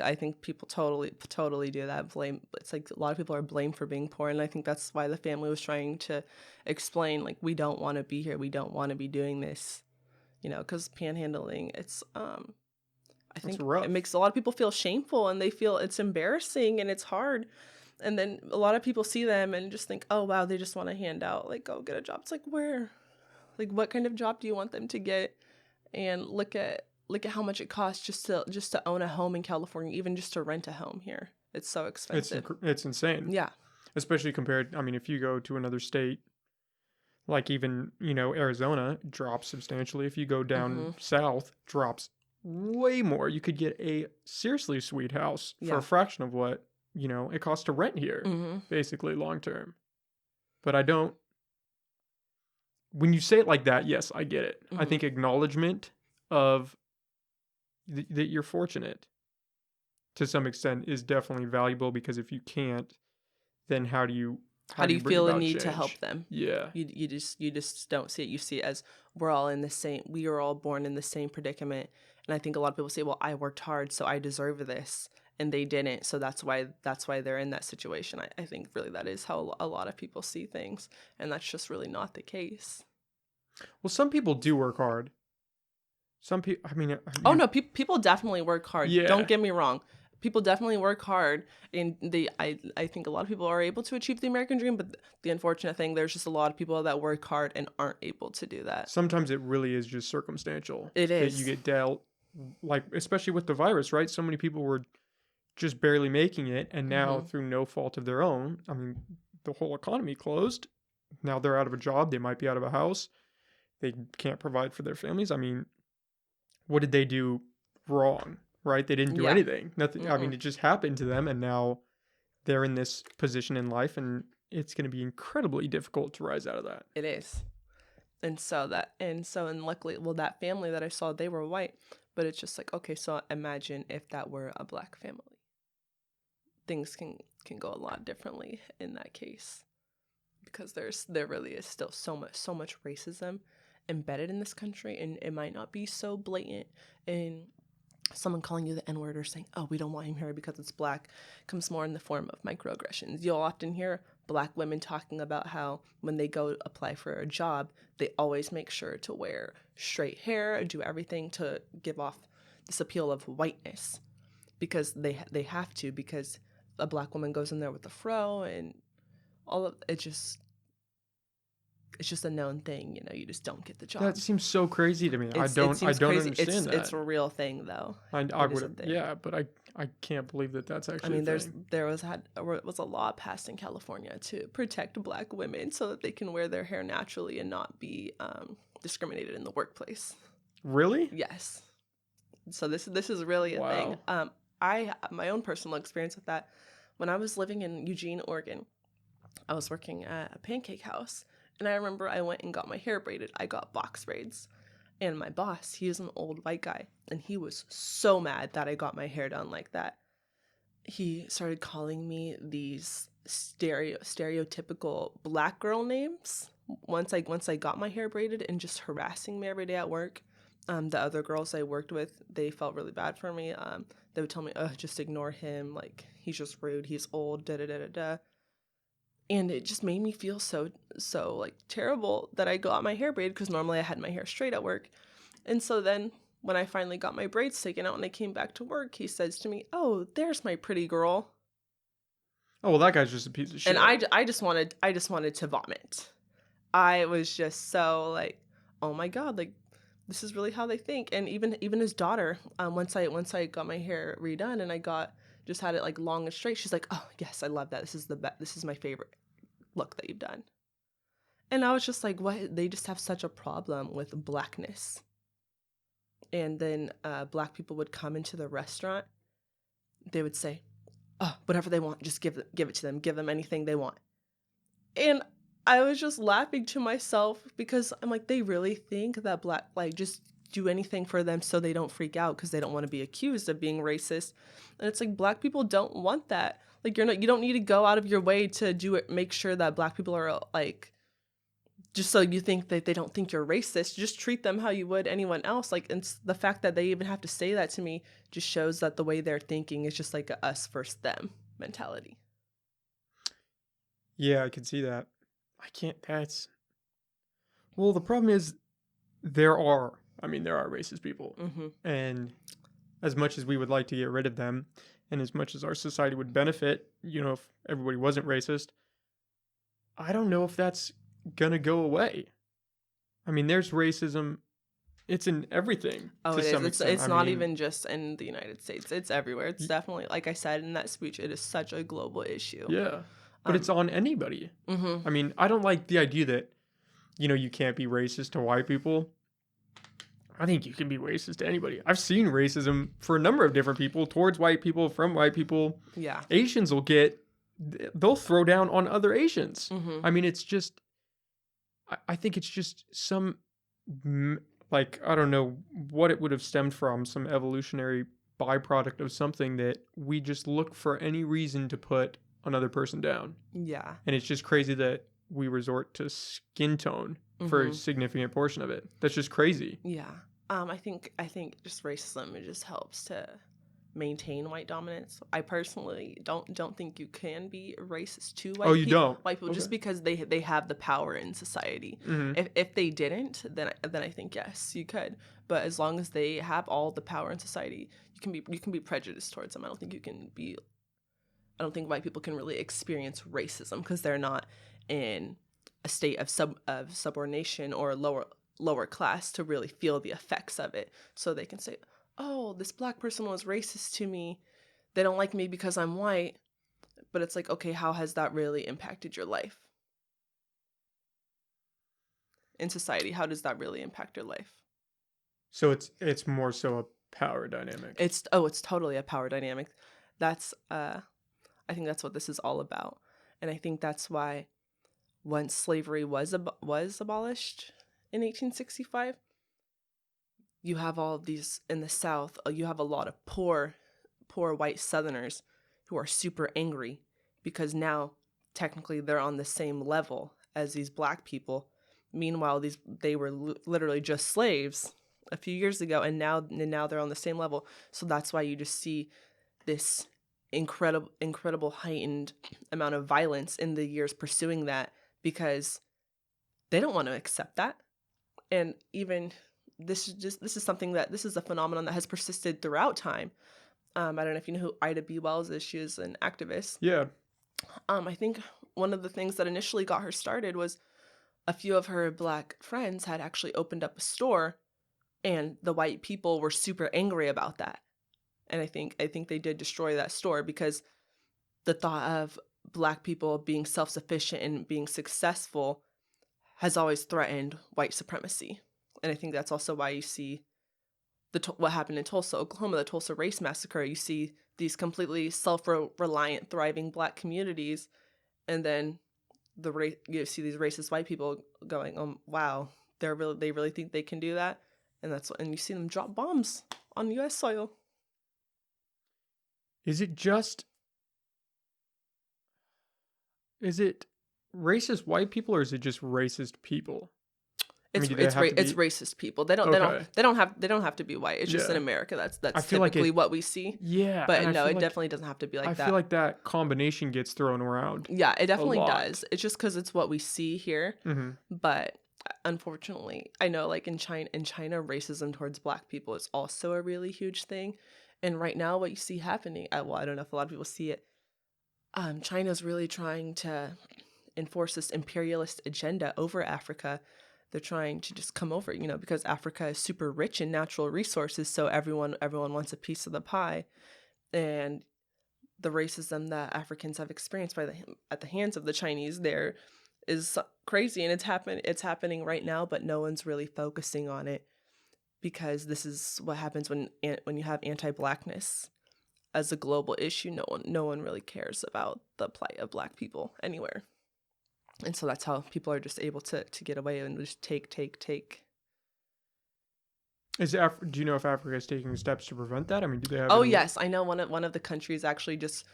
I think people totally do that. Blame. It's like a lot of people are blamed for being poor, and I think that's why the family was trying to explain, like, we don't want to be here, we don't want to be doing this, because panhandling, it's I That's think rough. it makes a lot of people feel shameful, and they feel it's embarrassing and it's hard. And then a lot of people see them and just think, oh wow, they just want to hand out, like, go get a job. It's like, where? Like, what kind of job do you want them to get? And look at how much it costs just to own a home in California, even just to rent a home here. It's so expensive. It's insane. Yeah. Especially compared, I mean, if you go to another state, like even, Arizona drops substantially. If you go down Mm-hmm. south, drops way more. You could get a seriously sweet house for Yeah. a fraction of what, it costs to rent here, Mm-hmm. basically long term. But I don't, when you say it like that, yes, I get it. I Mm-hmm. think acknowledgement of that you're fortunate to some extent is definitely valuable, because if you can't, then how do you bring feel a about need change? to help them? Yeah. You just don't see it. You see it as we are all born in the same predicament. And I think a lot of people say, well, I worked hard, so I deserve this, and they didn't, so that's why they're in that situation. I think really that is how a lot of people see things, and that's just really not the case. Well, some people do work hard. Some people, I mean, Oh no, people definitely work hard. yeah. Don't get me wrong. People definitely work hard, and I think a lot of people are able to achieve the American dream. But the unfortunate thing, there's just a lot of people that work hard and aren't able to do that. Sometimes it really is just circumstantial. It that you is. get dealt, like especially with the virus, right? So many people were just barely making it, and now Mm-hmm. through no fault of their own, I mean, the whole economy closed. Now they're out of a job. They might be out of a house. They can't provide for their families. I mean, what did they do wrong? Right? They didn't do Yeah. anything. Nothing. I mean, Mm-mm. it just happened to them, and now they're in this position in life, and it's going to be incredibly difficult to rise out of that. It is. And luckily, well, that family that I saw, they were white, but it's just like, okay, so imagine if that were a black family. Things can go a lot differently in that case, because there really is still so much racism embedded in this country, and it might not be so blatant. And someone calling you the N-word or saying, oh, we don't want him here because it's black, comes more in the form of microaggressions. You'll often hear black women talking about how when they go apply for a job, they always make sure to wear straight hair, do everything to give off this appeal of whiteness, because they have to, because a black woman goes in there with a fro, and all of it just, it's just a known thing. You just don't get the job. That seems so crazy to me. I It don't seems crazy. understand that. It's a real thing, though. I It is would a have, thing. yeah, but I can't believe that that's I actually mean, a thing. there was a law passed in California to protect black women so that they can wear their hair naturally and not be discriminated in the workplace. Really? Yes. So this is really a thing. I have my own personal experience with that. When I was living in Eugene, Oregon, I was working at a pancake house, and I remember I went and got my hair braided. I got box braids. And my boss, he is an old white guy, and he was so mad that I got my hair done like that. He started calling me these stereotypical black girl names once I got my hair braided, and just harassing me every day at work. The other girls I worked with, they felt really bad for me. They would tell me, "Oh, just ignore him. Like, he's just rude. He's old. Da da da da da." And it just made me feel so like terrible that I got my hair braided, because normally I had my hair straight at work. And so then when I finally got my braids taken out and I came back to work, he says to me, "Oh, there's my pretty girl." Oh, well, that guy's just a piece of And shit. I just wanted to vomit. I was just so like, "Oh my God, like this is really how they think." And even his daughter, once I got my hair redone and I got just had it like long and straight, she's like, "Oh yes, I love that. This is the best. This is my favorite look that you've done." And I was just like, what? They just have such a problem with blackness. And then black people would come into the restaurant. They would say, "Oh, whatever they want, just give it to them. Give them anything they want." And I was just laughing to myself, because I'm like, they really think that black, like, just do anything for them so they don't freak out, because they don't want to be accused of being racist. And it's like, black people don't want that. Like, you don't need to go out of your way to do it, make sure that black people are like, just so you think that they don't think you're racist. Just treat them how you would anyone else. Like, and the fact that they even have to say that to me just shows that the way they're thinking is just like a us versus them mentality. Yeah, I can see that. I can't. That's well. The problem is there are. I mean, there are racist people, Mm-hmm. and as much as we would like to get rid of them, and as much as our society would benefit, if everybody wasn't racist, I don't know if that's gonna go away. I mean, there's racism. It's in everything Oh, to it is. some extent. It's I not mean, even just in the United States. It's everywhere. It's definitely, like I said in that speech, it is such a global issue. yeah, but it's on anybody. Mm-hmm. I mean, I don't like the idea that you can't be racist to white people. I think you can be racist to anybody. I've seen racism for a number of different people towards white people, from white people. Yeah. Asians they'll throw down on other Asians. Mm-hmm. I mean, it's just, I think it's just some, like, I don't know what it would have stemmed from, some evolutionary byproduct of something that we just look for any reason to put another person down. Yeah. And it's just crazy that we resort to skin tone for a significant portion of it. That's just crazy. Yeah. I think just racism, it just helps to maintain white dominance. I personally don't think you can be racist to Oh, you don't? white people, Okay. just because they have the power in society. Mm-hmm. If they didn't, then I think yes, you could. But as long as they have all the power in society, you can be prejudiced towards them. I don't think white people can really experience racism, because they're not in a state of subordination or lower class to really feel the effects of it. So they can say, "Oh, this black person was racist to me. They don't like me because I'm white." But it's like, okay, how has that really impacted your life? In society, how does that really impact your life? So it's more so a power dynamic. It's totally a power dynamic. That's I think that's what this is all about. And I think that's why once slavery was abolished in 1865, you have all of these in the South. You have a lot of poor white Southerners who are super angry, because now technically they're on the same level as these black people. Meanwhile, they were literally just slaves a few years ago, and now they're on the same level. So that's why you just see this incredible heightened amount of violence in the years pursuing that, because they don't want to accept that. And even this is a phenomenon that has persisted throughout time. I don't know if you know who Ida B. Wells is. She is an activist. Yeah. I think one of the things that initially got her started was a few of her black friends had actually opened up a store, and the white people were super angry about that. And I think they did destroy that store, because the thought of black people being self-sufficient and being successful has always threatened white supremacy. And I think that's also why you see what happened in Tulsa, Oklahoma, the Tulsa Race Massacre. You see these completely self-reliant, thriving black communities, and then you see these racist white people going, "Oh, wow, they really think they can do that." and you see them drop bombs on U.S. soil. Is it racist white people or is it just racist people? I mean, do they have to It's be racist people. They okay? they don't have to be white. It's just in Yeah, America I that's feel like typically it. what we see. Yeah, and But I no, feel it like definitely doesn't have to be I like feel that. like that combination gets thrown around Yeah, it a definitely lot. does. It's just because it's what we see here. Hmm. But unfortunately, I know like in China, racism towards Black people is also a really huge thing. And right now, what you see happening, well, I don't know if a lot of people see it. China's really trying to enforce this imperialist agenda over Africa. They're trying to just come over, because Africa is super rich in natural resources, so everyone wants a piece of the pie. And the racism that Africans have experienced at the hands of the Chinese there is crazy, and it's happening right now, but no one's really focusing on it because this is what happens when you have anti-Blackness as a global issue. No one really cares about the plight of Black people anywhere. And so that's how people are just able to get away and just take. Do you know if Africa is taking steps to prevent that? I mean, do they have Oh any? yes, I know one of the countries actually just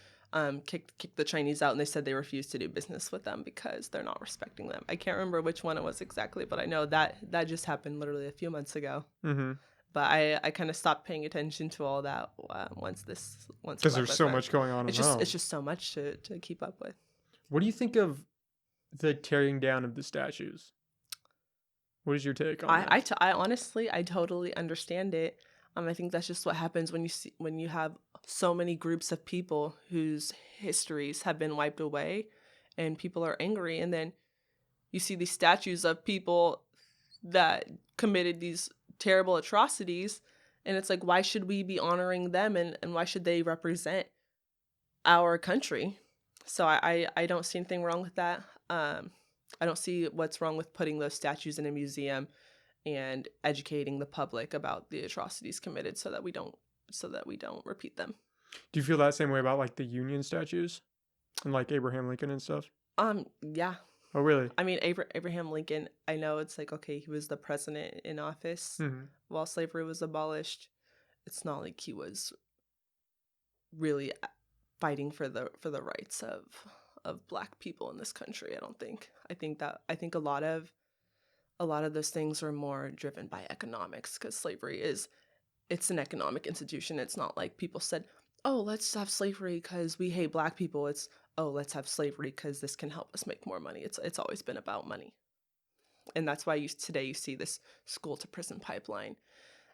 kicked the Chinese out, and they said they refused to do business with them because they're not respecting them. I can't remember which one it was exactly, but I know that just happened literally a few months ago. Mm-hmm. But I kind of stopped paying attention to all that once Because Black there's Lives so Matter. much going on It's around. just so much to keep up with. What do you think of the tearing down of the statues? What is your take on that? I honestly, I totally understand it. I think that's just what happens when you have so many groups of people whose histories have been wiped away, and people are angry, and then you see these statues of people that committed these terrible atrocities, and it's like, why should we be honoring them, and why should they represent our country? So I don't see anything wrong with that. I don't see what's wrong with putting those statues in a museum and educating the public about the atrocities committed so that we don't repeat them. Do you feel that same way about like the Union statues and like Abraham Lincoln and stuff? Yeah. Oh, really? I mean, Abraham Lincoln, I know it's like, okay, he was the president in office Mm-hmm. while slavery was abolished. It's not like he was really fighting for the rights of Black people in this country. I don't think. I think a lot of those things are more driven by economics, because slavery it's an economic institution. It's not like people said, oh, let's have slavery because we hate Black people. It's, oh, let's have slavery because this can help us make more money. It's always been about money. And that's why today you see this school to prison pipeline.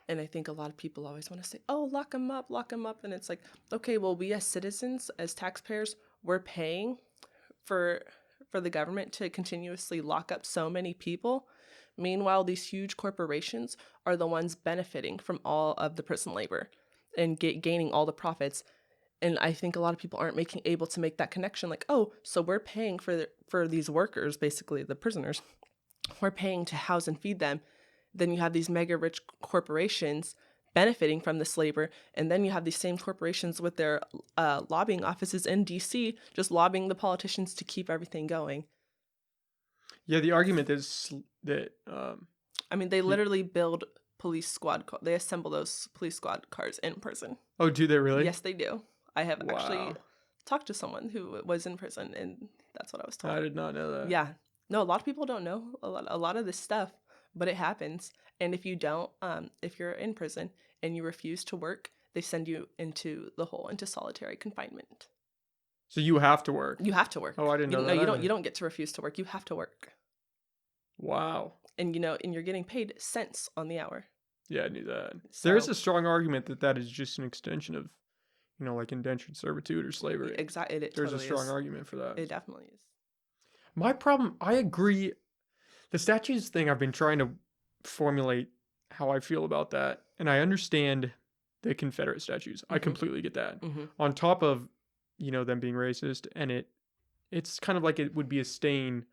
And I think a lot of people always want to say, oh, lock them up, lock them up. And it's like, okay, well, we as citizens, as taxpayers, we're paying for the government to continuously lock up so many people. Meanwhile, these huge corporations are the ones benefiting from all of the prison labor and gaining all the profits. And I think a lot of people aren't able to make that connection. Like, oh, so we're paying for these workers, basically the prisoners. We're paying to house and feed them. Then you have these mega rich corporations benefiting from this labor, and then you have these same corporations with their lobbying offices in DC just lobbying the politicians to keep everything going. Yeah, the argument is that I mean, they literally build police squad. They assemble those police squad cars in prison. oh, do they really? Yes, they do. I have actually Wow, talked to someone who was in prison, and that's what I was told. I did not know that. Yeah, no, a lot of people don't know a lot of this stuff, but it happens. And if you don't, if you're in prison and you refuse to work, they send you into solitary confinement. So you have to work. You have to Oh, work. I didn't know that either. You don't get to refuse to work. You have to work. Wow. And and you're getting paid cents on the hour. Yeah, I knew that. So, There is a strong argument that that is just an extension of, like indentured servitude or slavery. exactly, There's totally a strong is. argument for that. It definitely is. My problem, I agree. The statues thing, I've been trying to formulate how I feel about that. And I understand the Confederate statues. I completely get that. Mm-hmm. On top of, them being racist, and it's kind of like it would be a stain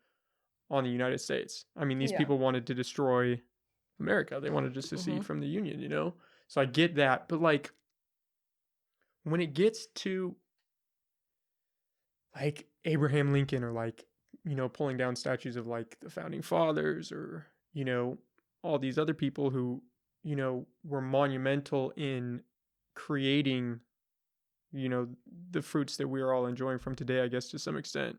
on the United States. I mean, these Yeah. people wanted to destroy America. They wanted to secede from the Union. So I get that. But like when it gets to like Abraham Lincoln or like, pulling down statues of like the founding fathers or, all these other people who were monumental in creating, the fruits that we are all enjoying from today, I guess, to some extent,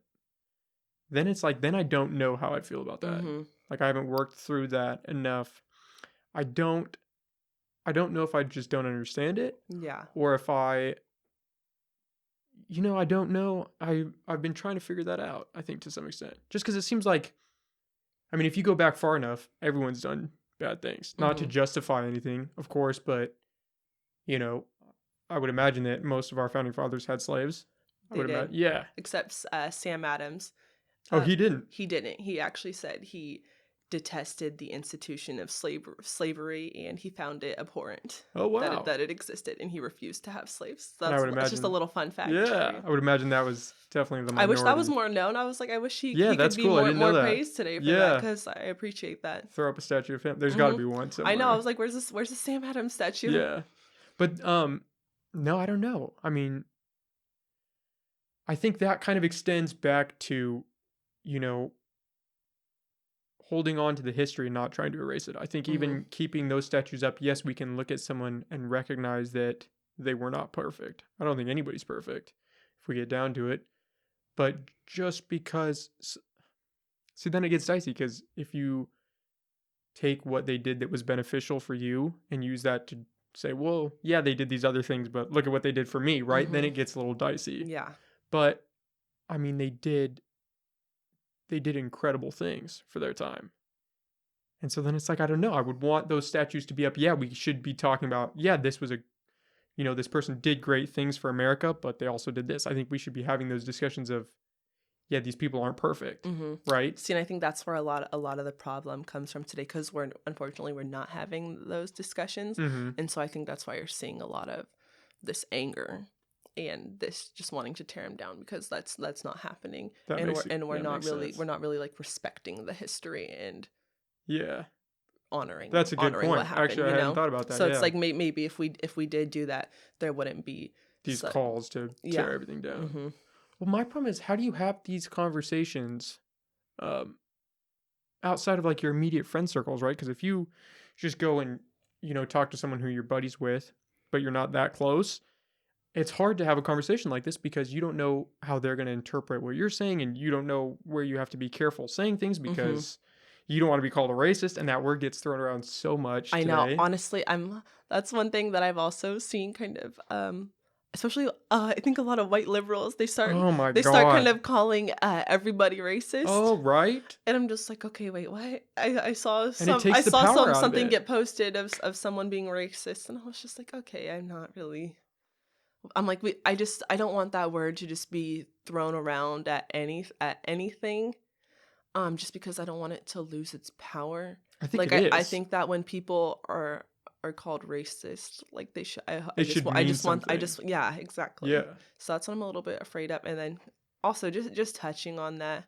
then it's like, then I don't know how I feel about that. Mm-hmm. Like, I haven't worked through that enough. I don't know if I just don't understand it, Yeah. or if I don't know. I've been trying to figure that out, I think, to some extent. Just because it seems like, I mean, if you go back far enough, everyone's done bad things. Not to Mm-hmm. justify anything, of course, but, I would imagine that most of our founding fathers had slaves. I They would did, imagine. Yeah. except Sam Adams. Oh, he didn't. He didn't. He actually said he detested the institution of slavery, and he found it abhorrent Oh, that it, wow. that it existed, and he refused to have slaves. And I would That's just a imagine, little fun fact for yeah, you. I would imagine that was definitely the I wish that was minority. more known. I was like, I wish Yeah, he could that's be cool. I didn't know more that. praised today for that, Yeah. because I appreciate that. Throw up a statue of him. There's got to Hmm. be one I know. I was somewhere. like, where's the Sam Adams statue? Yeah. But no, I don't know. I mean, I think that kind of extends back to, you know, holding on to the history and not trying to erase it. I think Hmm. even keeping those statues up, yes, we can look at someone and recognize that they were not perfect. I don't think anybody's perfect if we get down to it. But just because, see, then it gets dicey because if you take what they did that was beneficial for you and use that to say, well, yeah, they did these other things, but look at what they did for me, right? Then Hmm. it gets a little dicey. Yeah. But I mean, they did incredible things for their time. And so then it's like, I don't know. I would want those statues to be up. Yeah, we should be talking about, yeah, this was this person did great things for America, but they also did this. I think we should be having those discussions of, yeah, these people aren't perfect, Hmm. right? See, and I think that's where a lot of the problem comes from today, because we're not having those discussions, Mm-hmm. and so I think that's why you're seeing a lot of this anger and this just wanting to tear him down, because that's not happening, and That makes sense. we're not really like respecting the history and Yeah, honoring that's a good what point. happened, Actually, I hadn't thought about that. So it's Yeah, like, maybe if we did do that, there wouldn't be these so, calls to yeah. tear everything down. Hmm. Well, my problem is, how do you have these conversations um, outside of like your immediate friend circles, right? Because if you just go and talk to someone who you're buddies with, but you're not that close, it's hard to have a conversation like this because you don't know how they're going to interpret what you're saying, and you don't know where you have to be careful saying things Hmm. because you don't want to be called a racist, and that word gets thrown around so much I know. today. Honestly, that's one thing that I've also seen kind of, especially, I think a lot of white liberals, Oh my they start kind god. of calling everybody racist. Oh, right. And I'm just like, okay, wait, what? And it takes the power out of something it. get posted of someone being racist, and I was just like, okay, I'm not really. I'm like, I don't want that word to just be thrown around at anything, just because I don't want it to lose its power. I think Like, it I is. think that when people are called racist, like, they should, It should mean I something. just, yeah, exactly. Yeah. So that's what I'm a little bit afraid of. And then also, just touching on that,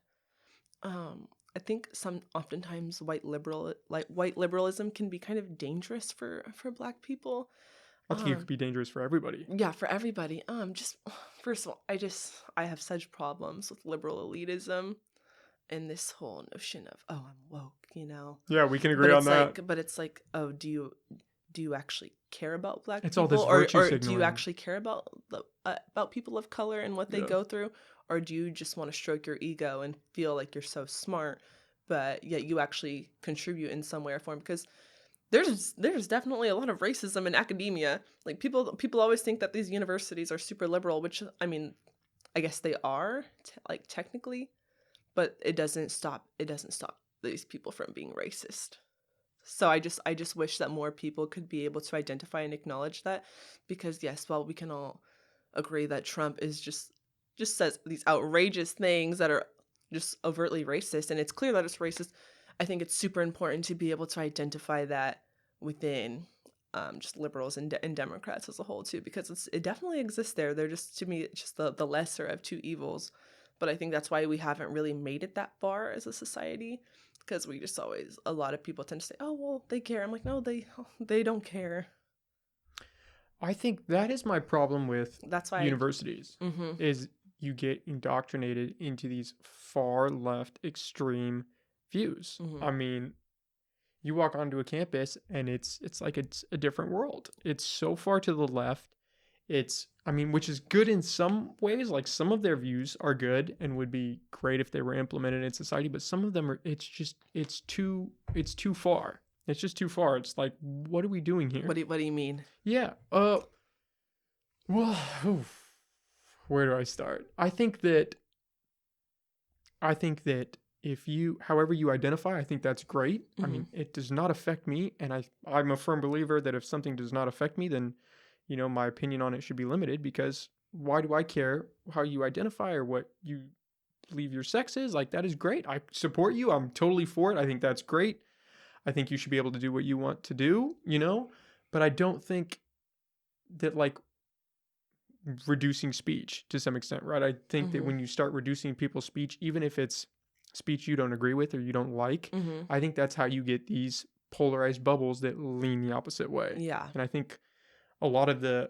I think oftentimes white liberalism can be kind of dangerous for Black people. I think it could be dangerous for everybody. Yeah, for everybody. Just first of all, I have such problems with liberal elitism and this whole notion of, oh, I'm woke. Yeah, we can agree on that. But it's like, oh, do you actually care about Black It's all people, this virtue or do you signaling. actually care about people of color and what they Yeah. go through, or do you just want to stroke your ego and feel like you're so smart, but yet you actually contribute in some way or form? Because there's definitely a lot of racism in academia. Like, people always think that these universities are super liberal, which, I mean, I guess they are, like, technically, but it doesn't stop these people from being racist. So I just wish that more people could be able to identify and acknowledge that, because yes, while we can all agree that Trump is just says these outrageous things that are just overtly racist, and it's clear that it's racist, I think it's super important to be able to identify that within, just liberals and Democrats as a whole too, because it definitely exists there. They're just, to me, it's just the lesser of two evils. But I think that's why we haven't really made it that far as a society, because we just always, a lot of people tend to say, oh, well, they care. I'm like, no, they don't care. I think that is my problem with That's why. universities Mm-hmm. is you get indoctrinated into these far left extreme views. Mm-hmm. I mean, you walk onto a campus and it's like it's a different world. It's so far to the left. It's, I mean, which is good in some ways. Like some of their views are good and would be great if they were implemented in society, but some of them are, it's too far. It's just too far. It's like, what are we doing here? What do you mean? Yeah. Well, oof, where do I start? I think that if you, however you identify, I think that's great. I mean, it does not affect me, and I'm a firm believer that if something does not affect me, then my opinion on it should be limited, because why do I care how you identify or what you believe your sex is? Like, that is great. I support you. I'm totally for it. I think that's great. I think you should be able to do what you want to do. But I don't think that, like, reducing speech to some extent, right? I think that when you start reducing people's speech, even if it's speech you don't agree with or you don't like, I think that's how you get these polarized bubbles that lean the opposite way. Yeah. And I think a lot of the,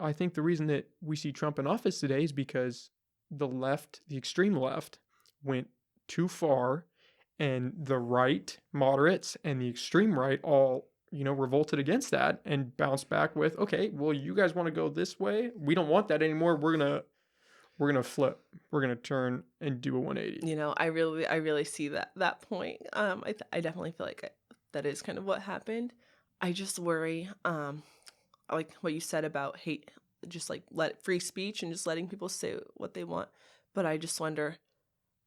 I think the reason that we see Trump in office today is because the left, the extreme left, went too far, and the right, moderates, and the extreme right all, revolted against that and bounced back with, okay, well, you guys want to go this way? We don't want that anymore. We're gonna flip. We're gonna turn and do a 180. I really see that point. I definitely feel like that is kind of what happened. I just worry, like what you said about hate, just like let free speech and just letting people say what they want. But I just wonder,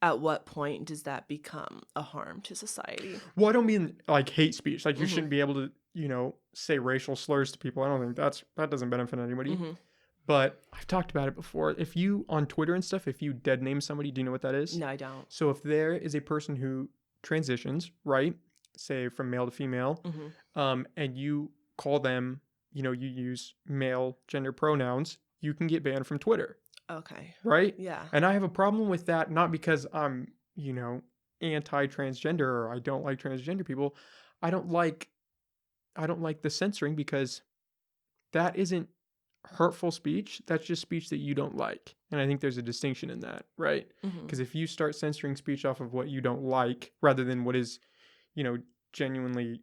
at what point does that become a harm to society? Well, I don't mean like hate speech. Like, you shouldn't be able to, say racial slurs to people. I don't think that doesn't benefit anybody. But I've talked about it before. If you, on Twitter and stuff, if you dead name somebody, do you know what that is? No, I don't. So if there is a person who transitions, right, say from male to female, and you call them, you use male gender pronouns, you can get banned from Twitter. Okay. Right? Yeah. And I have a problem with that, not because I'm, anti-transgender or I don't like transgender people. I don't like the censoring, because that isn't hurtful speech. That's just speech that you don't like. And I think there's a distinction in that, right? Because if you start censoring speech off of what you don't like rather than what is, genuinely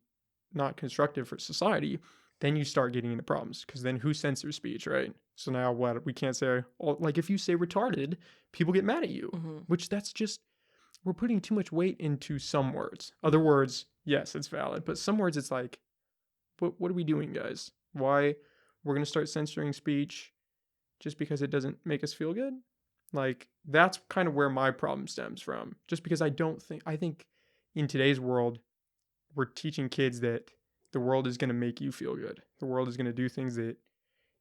not constructive for society, then you start getting into problems, because then who censors speech, right? So now what? We can't say, like, if you say retarded, people get mad at you, which that's just, we're putting too much weight into some words. Other words, yes, it's valid, but some words it's like, what are we doing, guys? Why we're going to start censoring speech just because it doesn't make us feel good? Like, that's kind of where my problem stems from. Just because I think in today's world, we're teaching kids that the world is going to make you feel good. The world is going to do things that,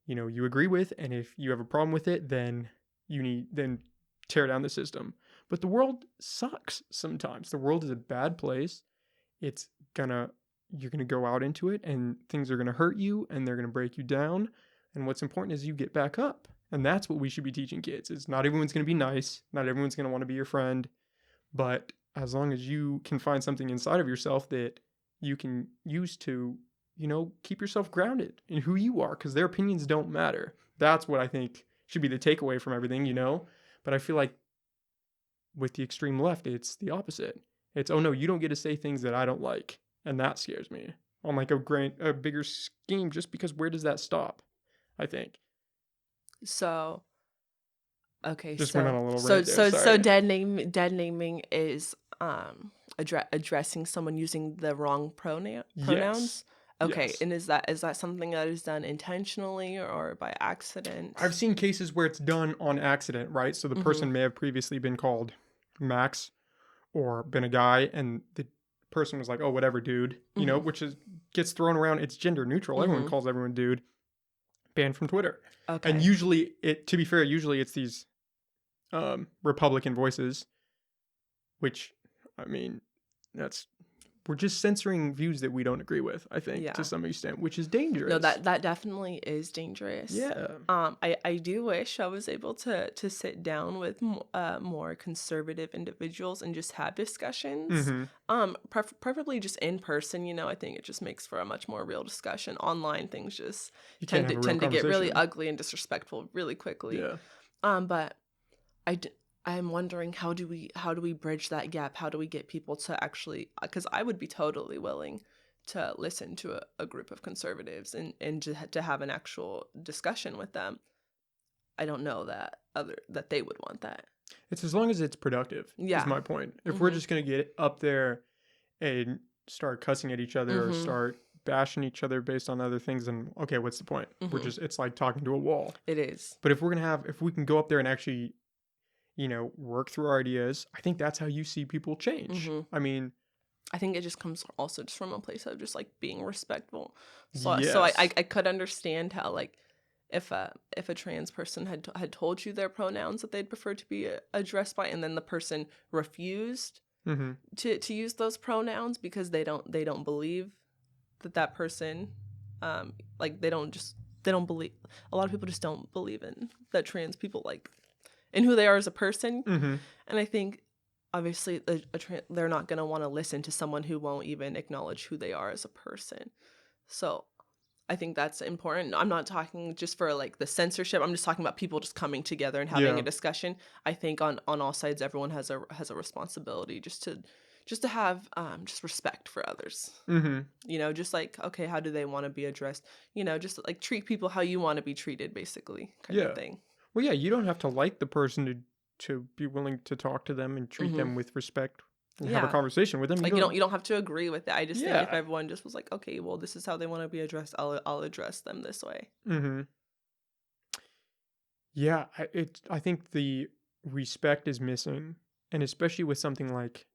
you agree with. And if you have a problem with it, then then tear down the system. But the world sucks sometimes. The world is a bad place. You're going to go out into it, and things are going to hurt you, and they're going to break you down. And what's important is you get back up. And that's what we should be teaching kids. Is not everyone's going to be nice. Not everyone's going to want to be your friend. But as long as you can find something inside of yourself that you can use to, keep yourself grounded in who you are, because their opinions don't matter. That's what I think should be the takeaway from everything, But I feel like with the extreme left, it's the opposite. It's, oh no, you don't get to say things that I don't like. And that scares me on like a bigger scheme, just because where does that stop? I think. So, okay, just went on a little rant there. So dead naming is addressing someone using the wrong pronouns. Yes. Okay, Yes. and is that something that is done intentionally or by accident? I've seen cases where it's done on accident, right? So the person may have previously been called Max or been a guy, and the person was like, oh, whatever, dude, which gets thrown around. It's gender neutral. Everyone calls everyone dude. Banned from Twitter. Okay. And usually, to be fair, it's these Republican voices, which, I mean, we're just censoring views that we don't agree with, I think, to some extent, which is dangerous. No, that definitely is dangerous. Yeah. I do wish I was able to sit down with more conservative individuals and just have discussions. Preferably just in person. I think it just makes for a much more real discussion. Online things just tend to get really ugly and disrespectful really quickly. Yeah. But I'm wondering how do we bridge that gap? How do we get people to actually, because I would be totally willing to listen to a group of conservatives and to have an actual discussion with them. I don't know that they would want that. It's as long as it's productive, is Yeah. my point. If we're just going to get up there and start cussing at each other or start bashing each other based on other things, then okay, what's the point? It's like talking to a wall. It is. But if we can go up there and actually, work through our ideas, I think that's how you see people change. I mean, I think it just comes also just from a place of just like being respectful. So yes. so I could understand how, like, if a trans person had told you their pronouns that they'd prefer to be addressed by, and then the person refused to use those pronouns because they don't believe that person, like they don't believe, a lot of people just don't believe in that trans people, like, in who they are as a person. And I think obviously they're not going to want to listen to someone who won't even acknowledge who they are as a person. So I think that's important. I'm not talking just for like the censorship. I'm just talking about people just coming together and having a discussion. I think on all sides, everyone has a responsibility just to have just respect for others. Just like, okay, how do they want to be addressed? Just like treat people how you want to be treated, basically, kind of thing. Well, yeah, you don't have to like the person to be willing to talk to them and treat them with respect and have a conversation with them. Like, you don't have to agree with it. I just think if Yeah. everyone just was like, okay, well, this is how they want to be addressed, I'll address them this way. Yeah, I think the respect is missing, and especially with something like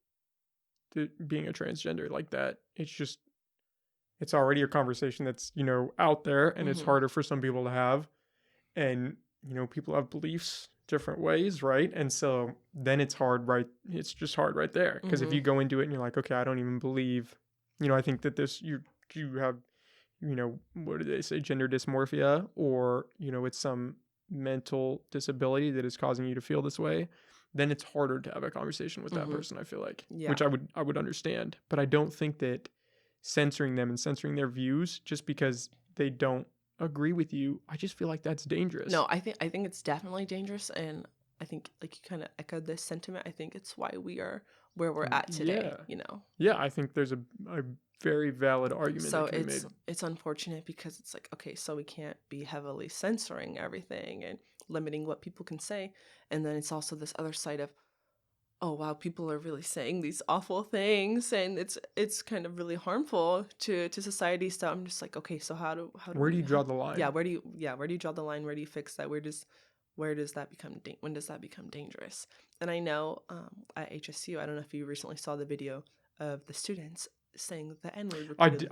being a transgender like that, it's already a conversation that's out there, and it's harder for some people to have, and people have beliefs different ways, right? And so then it's hard, right? It's just hard right there, because if you go into it and you're like, okay, I don't even believe, I think that you have, what do they say, gender dysmorphia, or it's some mental disability that is causing you to feel this way, then it's harder to have a conversation with that person, I feel like. Which I would understand. But I don't think that censoring them and censoring their views just because they don't agree with you, I just feel like that's dangerous. No, I think it's definitely dangerous, and I think, like, you kind of echoed this sentiment. I think it's why we are where we're at today. Yeah, I think there's a very valid argument so that can be made. It's unfortunate because it's like, okay, so we can't be heavily censoring everything and limiting what people can say, and then it's also this other side of, oh wow, people are really saying these awful things, and it's kind of really harmful to society. So I'm just like, okay, so how do where do you draw the line? Where do you draw the line? Where do you fix that? Where does that become when does that become dangerous? And I know at HSU, I don't know if you recently saw the video of the students saying the N-word repeatedly.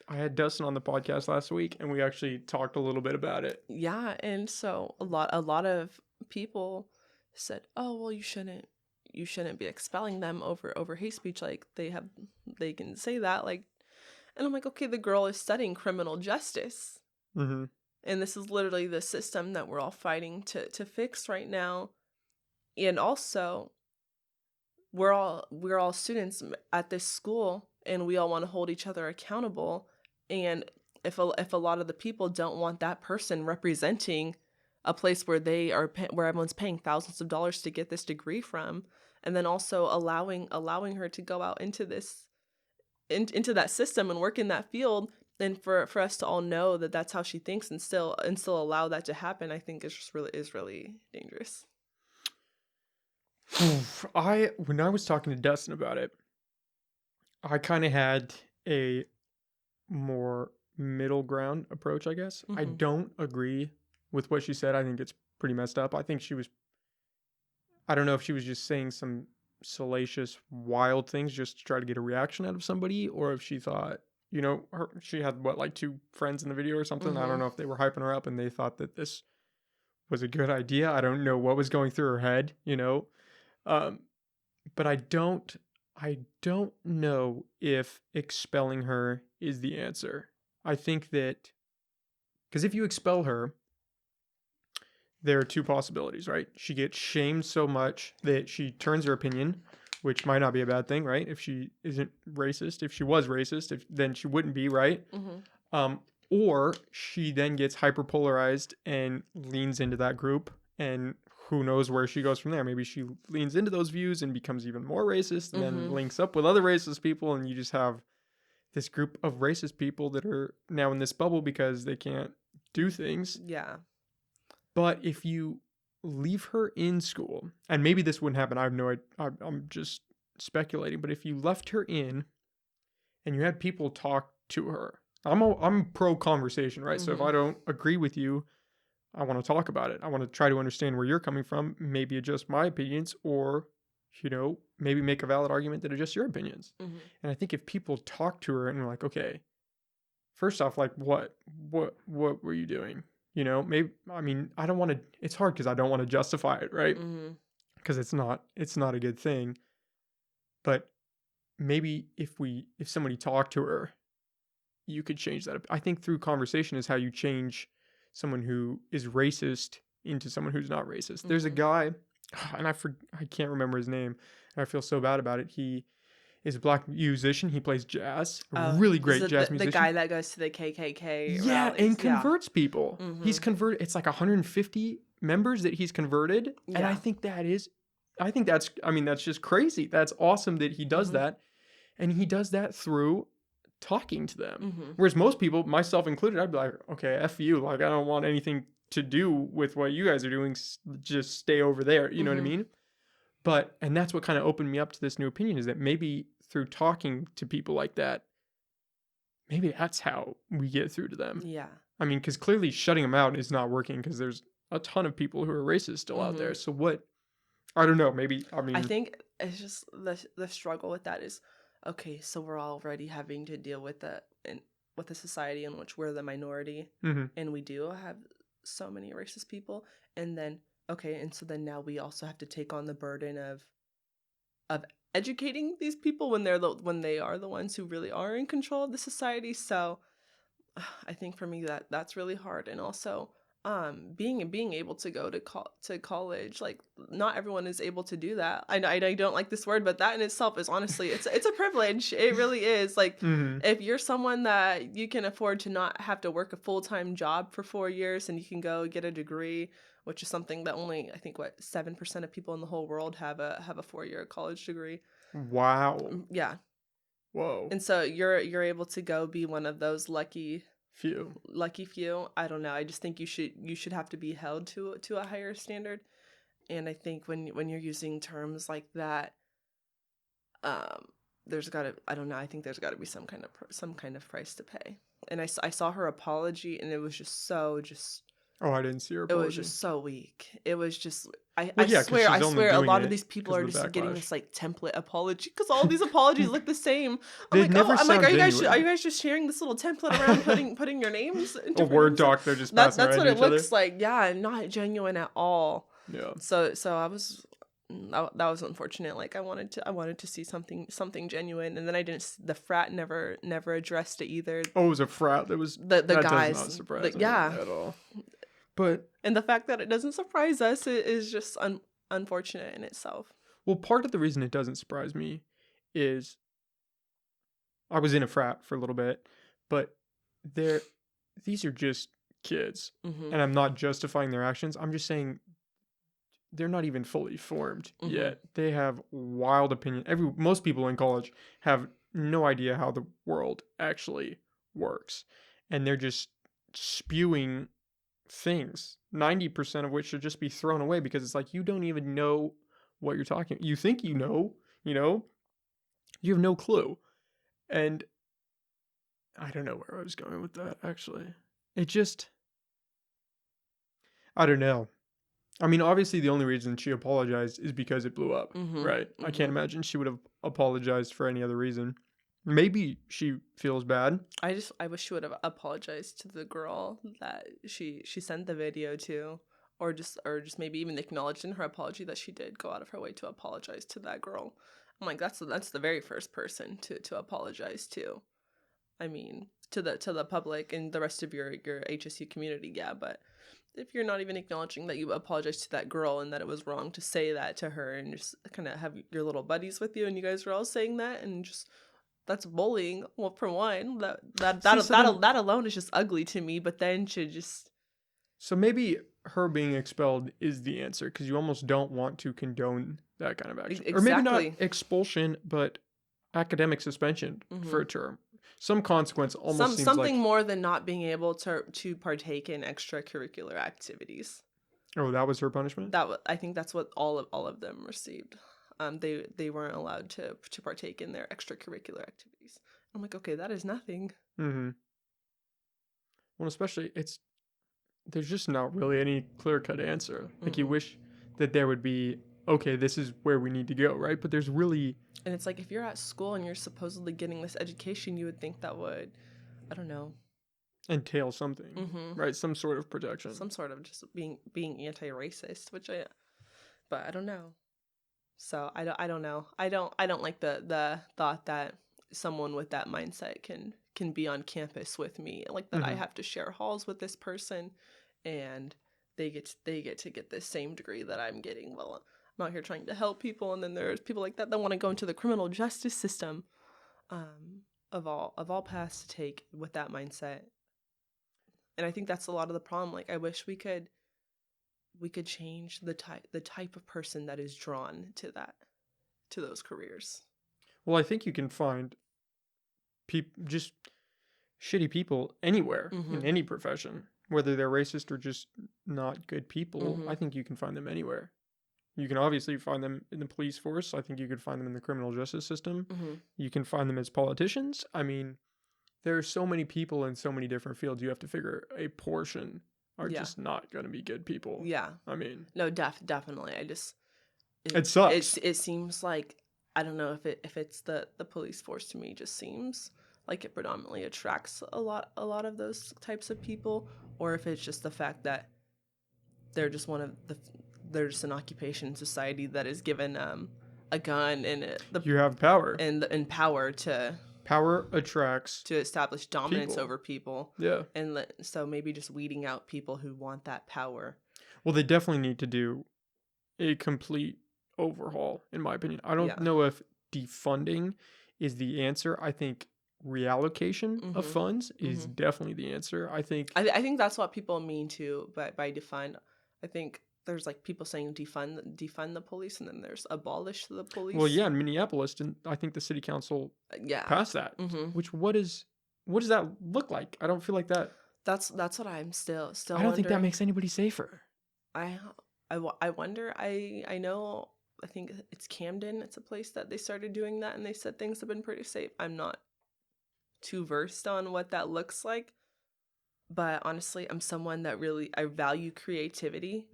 I had Dustin on the podcast last week, and we actually talked a little bit about it. Yeah, and so a lot of people said, oh well, you shouldn't be expelling them over hate speech, like they can say that, like. And I'm like, okay, the girl is studying criminal justice, and this is literally the system that we're all fighting to fix right now. And also, we're all students at this school, and we all want to hold each other accountable. And if a lot of the people don't want that person representing a place where where everyone's paying thousands of dollars to get this degree from, and then also allowing her to go out into into that system and work in that field, then for us to all know that that's how she thinks and still allow that to happen, I think is really dangerous. When I was talking to Dustin about it, I kind of had a more middle ground approach, I guess. I don't agree with what she said. I think it's pretty messed up. I think I don't know if she was just saying some salacious, wild things just to try to get a reaction out of somebody, or if she thought, she had like 2 friends in the video or something. I don't know if they were hyping her up and they thought that this was a good idea. I don't know what was going through her head, but I don't know if expelling her is the answer. I think that, because if you expel her, there are 2 possibilities, right? She gets shamed so much that she turns her opinion, which might not be a bad thing, right? If she isn't racist, if she was racist, then she wouldn't be, right? Or she then gets hyperpolarized and leans into that group, and who knows where she goes from there? Maybe she leans into those views and becomes even more racist, and then Mm-hmm. links up with other racist people, and you just have this group of racist people that are now in this bubble because they can't do things. Yeah. But if you leave her in school, and maybe this wouldn't happen, I have no idea, I'm just speculating, but if you left her in and you had people talk to her, I'm pro conversation, right? So if Mm-hmm. I don't agree with you, I want to talk about it. I want to try to understand where you're coming from, maybe adjust my opinions, or, maybe make a valid argument that adjusts your opinions. Mm-hmm. And I think if people talk to her and are like, okay, first off, like, what were you doing? Maybe, I mean, I don't want to, it's hard because I don't want to justify it, right? Mm-hmm. Because it's not a good thing. But maybe if somebody talked to her, you could change that. I think through conversation is how you change someone who is racist into someone who's not racist. Mm-hmm. There's a guy, and I can't remember his name, and I feel so bad about it. He is a black musician. He plays jazz. A really great jazz musician. The guy that goes to the KKK rallies. And converts people. Mm-hmm. He's converted. It's like 150 members that he's converted. Yeah. And I think that's just crazy. That's awesome that he does that. And he does that through talking to them. Mm-hmm. Whereas most people, myself included, I'd be like, okay, F you. Like, I don't want anything to do with what you guys are doing. Just stay over there. You know what I mean? And that's what kind of opened me up to this new opinion, is that maybe through talking to people like that, maybe that's how we get through to them. Yeah. I mean, because clearly shutting them out is not working, because there's a ton of people who are racist still out there. So what? I don't know. Maybe, I think it's just the struggle with that is, okay, so we're already having to deal with with a society in which we're the minority, and we do have so many racist people, and then okay, and so then now we also have to take on the burden of educating these people when they are the ones who really are in control of the society. So I think for me that's really hard, and also being able to go to college, like not everyone is able to do that. I don't like this word, but that in itself is honestly it's a privilege. It really is. Like if you're someone that you can afford to not have to work a full-time job for 4 years, and you can go get a degree, which is something that only I think 7% of people in the whole world have a 4-year college degree. Wow. Yeah. Whoa. And so you're able to go be one of those lucky few. I don't know. I just think you should have to be held to a higher standard. And I think when you're using terms like that, there's gotta, I don't know, I think there's gotta be some kind of price to pay. And I saw her apology, and it was just oh, I didn't see her apology. It was just so weak. It was just, I yeah, swear a lot of these people are just getting this like template apology, because all these apologies look the same. I'm like, are you guys just sharing this little template around, putting your names into a Word doc? They're just passing that's what it looks like. Yeah, not genuine at all. Yeah. So I was, that was unfortunate. Like I wanted to see something genuine, and then I didn't. The frat never addressed it either. Oh, it was a frat. That was the guys. Does not surprise me at all. And the fact that it doesn't surprise us is just unfortunate in itself. Well, part of the reason it doesn't surprise me is I was in a frat for a little bit, but these are just kids, and I'm not justifying their actions. I'm just saying they're not even fully formed yet. They have wild opinion. Most people in college have no idea how the world actually works, and they're just spewing things, 90% of which should just be thrown away, because it's like, you don't even know what you're talking. You think you know, you have no clue. And I don't know where I was going with that, actually. It just, I don't know. I mean, obviously the only reason she apologized is because it blew up, right? I can't imagine she would have apologized for any other reason. Maybe she feels bad. I wish she would have apologized to the girl that she sent the video to, or just maybe even acknowledged in her apology that she did go out of her way to apologize to that girl. I'm like, that's the very first person to apologize to. I mean, to the public and the rest of your HSU community, yeah, but if you're not even acknowledging that you apologized to that girl and that it was wrong to say that to her, and just kind of have your little buddies with you and you guys are all saying that, and just, that's bullying. Well, for one, that alone is just ugly to me. But then should just, so maybe her being expelled is the answer, because you almost don't want to condone that kind of action. Or maybe not Exactly. expulsion, but academic suspension for a term. Some consequence almost seems Something like, more than not being able to partake in extracurricular activities. oh, that was her punishment? I think that's what all of them received. They weren't allowed to partake in their extracurricular activities. I'm like, okay, that is nothing. Mm-hmm. Well, especially, there's just not really any clear-cut answer. Like, you wish that there would be, okay, this is where we need to go, right? But there's really... And it's like, if you're at school and you're supposedly getting this education, you would think that would, I don't know, entail something, right? Some sort of protection. some sort of just being anti-racist, but I don't know. So I don't know. I don't like the thought that someone with that mindset can be on campus with me, like that I have to share halls with this person, and they get to get the same degree that I'm getting. Well, I'm out here trying to help people, and then there's people like that want to go into the criminal justice system, of all paths to take with that mindset. And I think that's a lot of the problem. Like, I wish we could change the type of person that is drawn to those careers. Well, I think you can find just shitty people anywhere in any profession, whether they're racist or just not good people. I think you can find them anywhere. You can obviously find them in the police force. I think you could find them in the criminal justice system. You can find them as politicians. I mean, there are so many people in so many different fields. You have to figure a portion are just not going to be good people. Yeah. I mean, no, definitely. it sucks. It seems like, I don't know if it's the police force. To me, just seems like it predominantly attracts a lot of those types of people, or if it's just the fact that they're just they're just an occupation society that is given a gun and you have power and power to attracts to establish dominance people over people. Yeah. And so maybe just weeding out people who want that power. Well, they definitely need to do a complete overhaul, in my opinion. I don't know if defunding is the answer. I think reallocation of funds is definitely the answer. I think that's what people mean too, but by defund, I think there's like people saying defund the police, and then there's abolish the police. Well, yeah, in Minneapolis, and I think the city council passed that. Which what does that look like? I don't feel like that. That's what I'm still. I don't think that makes anybody safer. I wonder. I know. I think it's Camden. It's a place that they started doing that, and they said things have been pretty safe. I'm not too versed on what that looks like, but honestly, I'm someone that I value creativity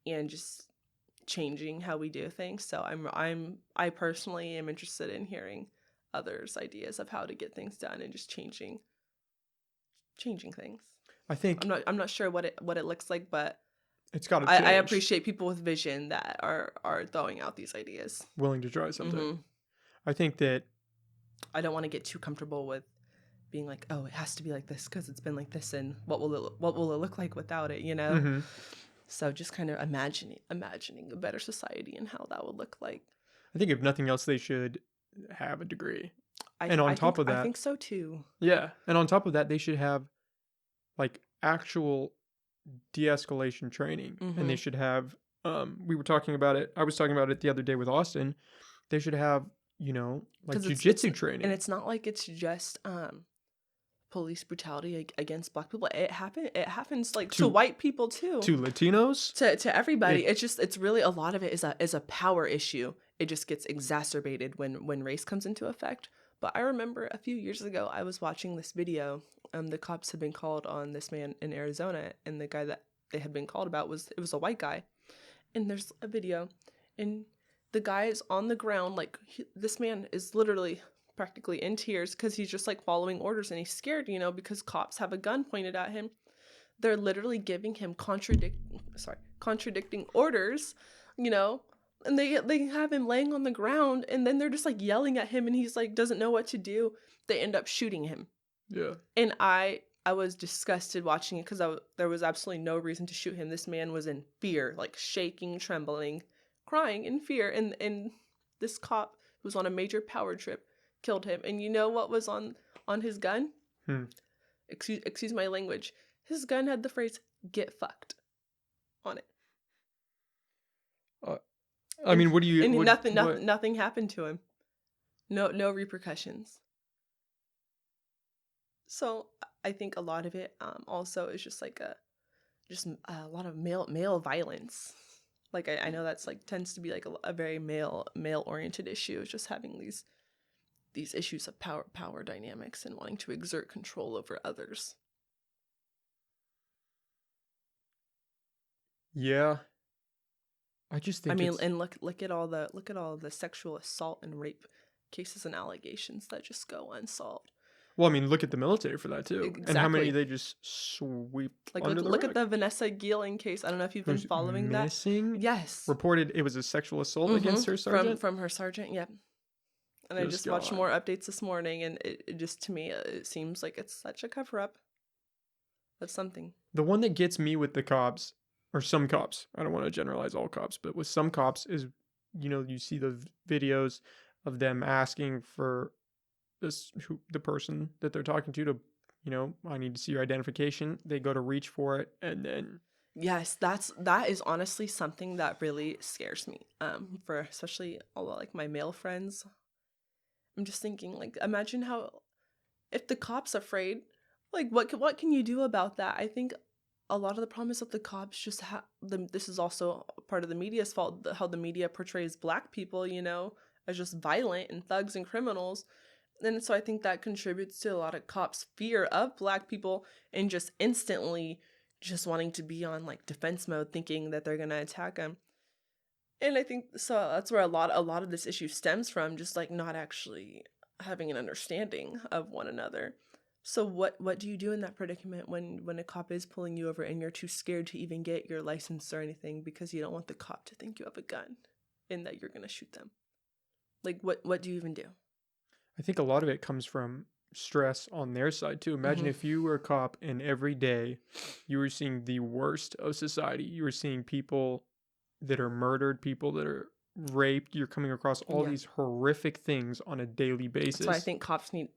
and just changing how we do things. So I personally am interested in hearing others' ideas of how to get things done and just changing things. I think I'm not sure what it looks like, but it's got to change. I appreciate people with vision that are throwing out these ideas, willing to try something. I think that I don't want to get too comfortable with being like, oh, it has to be like this because it's been like this, and what will it look like without it, you know? So just kind of imagining a better society and how that would look like. I think if nothing else, they should have a degree. I think so too. Yeah, and on top of that, they should have like actual de-escalation training, and they should have. We were talking about it. I was talking about it the other day with Austin. They should have, like jiu-jitsu training, and it's not like it's just police brutality against Black people. It happens like to white people too, to Latinos, to everybody. It's really, a lot of it is a power issue. It just gets exacerbated when race comes into effect. But I remember a few years ago, I was watching this video. The cops had been called on this man in Arizona, and the guy that they had been called about was a white guy. And there's a video, and the guy is on the ground, like this man is literally practically in tears because he's just like following orders, and he's scared, because cops have a gun pointed at him. They're literally giving him contradicting orders, and they have him laying on the ground, and then they're just like yelling at him, and he's like doesn't know what to do. They end up shooting him. Yeah. And I was disgusted watching it because there was absolutely no reason to shoot him. This man was in fear, like shaking, trembling, crying in fear, and this cop who was on a major power trip killed him. And you know what was on his gun? Excuse my language. His gun had the phrase "get fucked" on it. Uh, I And mean, what do you and what? nothing happened to him. No repercussions. So I think a lot of it also is just like a lot of male violence. Like I know that's like tends to be like a very male oriented issue. It's just having these issues of power dynamics and wanting to exert control over others. Yeah, I just I think mean, it's and look at all the sexual assault and rape cases and allegations that just go unsolved. well, I mean, look at the military for that too, and how many Exactly. they just sweep Like under the look at rug. the Vanessa Geeling case. I don't know if you've been Who's following that. missing? Yes. Reported it was a sexual assault Mm-hmm. against her sergeant. From her sergeant. Yep. And I Just just watched gone. more updates this morning, and it just to me it seems like it's such a cover up of something. The one that gets me with the cops, or some cops, I don't want to generalize all cops, but with some cops is, you see the videos of them asking for the person that they're talking to, I need to see your identification. They go to reach for it, and then Yes, that is honestly something that really scares me. For especially all like my male friends, I'm just thinking like imagine how if the cop's afraid, like what can you do about that? I think a lot of the problem is that the cops just this is also part of the media's fault, how the media portrays black people, as just violent and thugs and criminals. And so I think that contributes to a lot of cops' fear of black people and just instantly just wanting to be on like defense mode, thinking that they're gonna attack them. And I think so that's where a lot of this issue stems from, just like not actually having an understanding of one another. So what do you do in that predicament when a cop is pulling you over and you're too scared to even get your license or anything because you don't want the cop to think you have a gun and that you're gonna shoot them? Like what do you even do? I think a lot of it comes from stress on their side too. Imagine Mm-hmm. if you were a cop and every day you were seeing the worst of society. You were seeing people that are murdered, people that are raped. You're coming across all Yeah. these horrific things on a daily That's why I basis. think cops need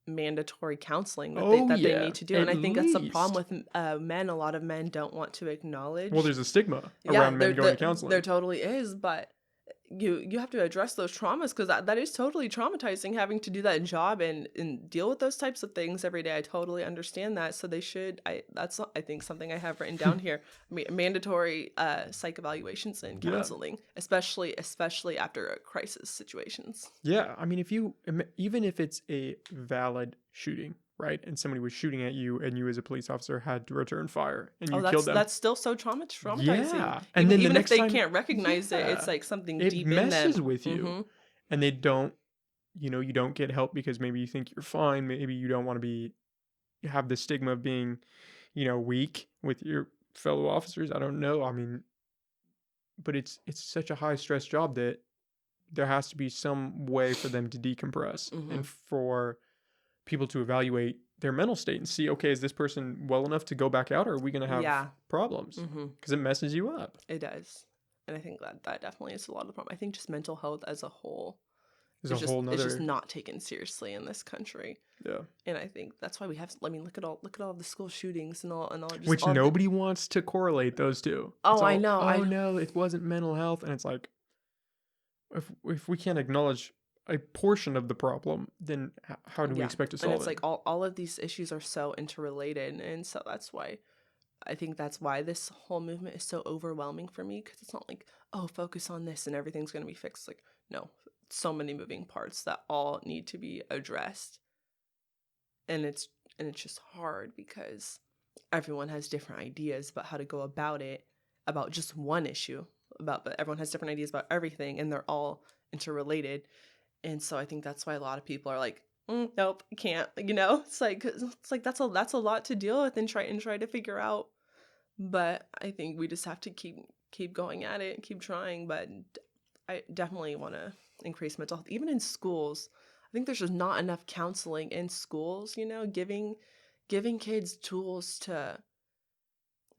mandatory counseling Oh that they yeah, need to do, and at I think that's the problem least. with men. A lot of men don't want to Well, acknowledge. there's a stigma Yeah, around men going to there counseling. totally is, but you have to address those traumas because that is totally traumatizing having to do that job and deal with those types of things every day. I totally understand that. So they should that's I think something I have written down here. Mandatory psych evaluations and Yeah. counseling, especially after crisis situations. Yeah, I mean, even if it's a valid shooting, right, and somebody was shooting at you, and you as a police officer had to return fire, and Oh, you killed them, that's still so traumatizing. yeah, and then the Even if next they time, can't recognize it, it's yeah, like something it deep in them. messes with you, Mm-hmm. and they don't, you don't get help because maybe you think you're fine, maybe you don't want to have the stigma of being, weak with your fellow officers. I don't know. I mean, but it's such a high stress job that there has to be some way for them to decompress Mm-hmm. and for people to evaluate their mental state and see, okay, is this person well enough to go back out, or are we going to have Yeah. problems? Mm-hmm. Because it messes you up. It does. And I think that definitely is a lot of the problem. I think just mental health as a whole There's a whole is just nother, not taken seriously in this country. yeah. And I think that's why we have. I mean, look at all the school shootings and all just Which all the. nobody wants to correlate those two. It's Oh, I all, know. oh no, it wasn't mental health. And it's like, if we can't acknowledge a portion of the problem, then how do we Yeah, expect to and solve it's it? like all of these issues are so interrelated, and so that's why I think that's why this whole movement is so overwhelming for me because it's not like, oh, focus on this and everything's going to be fixed. Like, no, so many moving parts that all need to be addressed. And it's just hard because everyone has different ideas about how to go about it, about just one issue, but everyone has different ideas about everything and they're all interrelated. And so I think that's why a lot of people are like, nope, can't. It's like that's a lot to deal with and try to figure out. But I think we just have to keep going at it, keep trying. But I definitely want to increase mental health, even in schools. I think there's just not enough counseling in schools. Giving kids tools to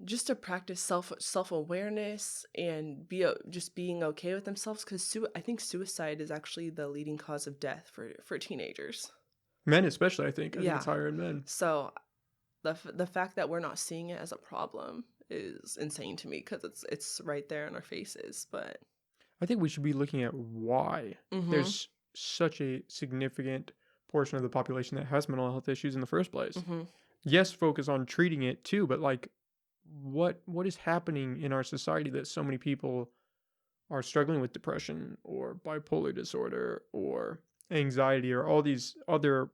just to practice self-awareness and just being okay with themselves because I think suicide is actually the leading cause of death for teenagers. Men, especially, I think. I think it's Yeah. higher in men. So the fact that we're not seeing it as a problem is insane to me because it's right there in our faces. But I think we should be looking at why mm-hmm, there's such a significant portion of the population that has mental health issues in the first place. mm-hmm, Yes, focus on treating it too, but like what is happening in our society that so many people are struggling with depression or bipolar disorder or anxiety or all these other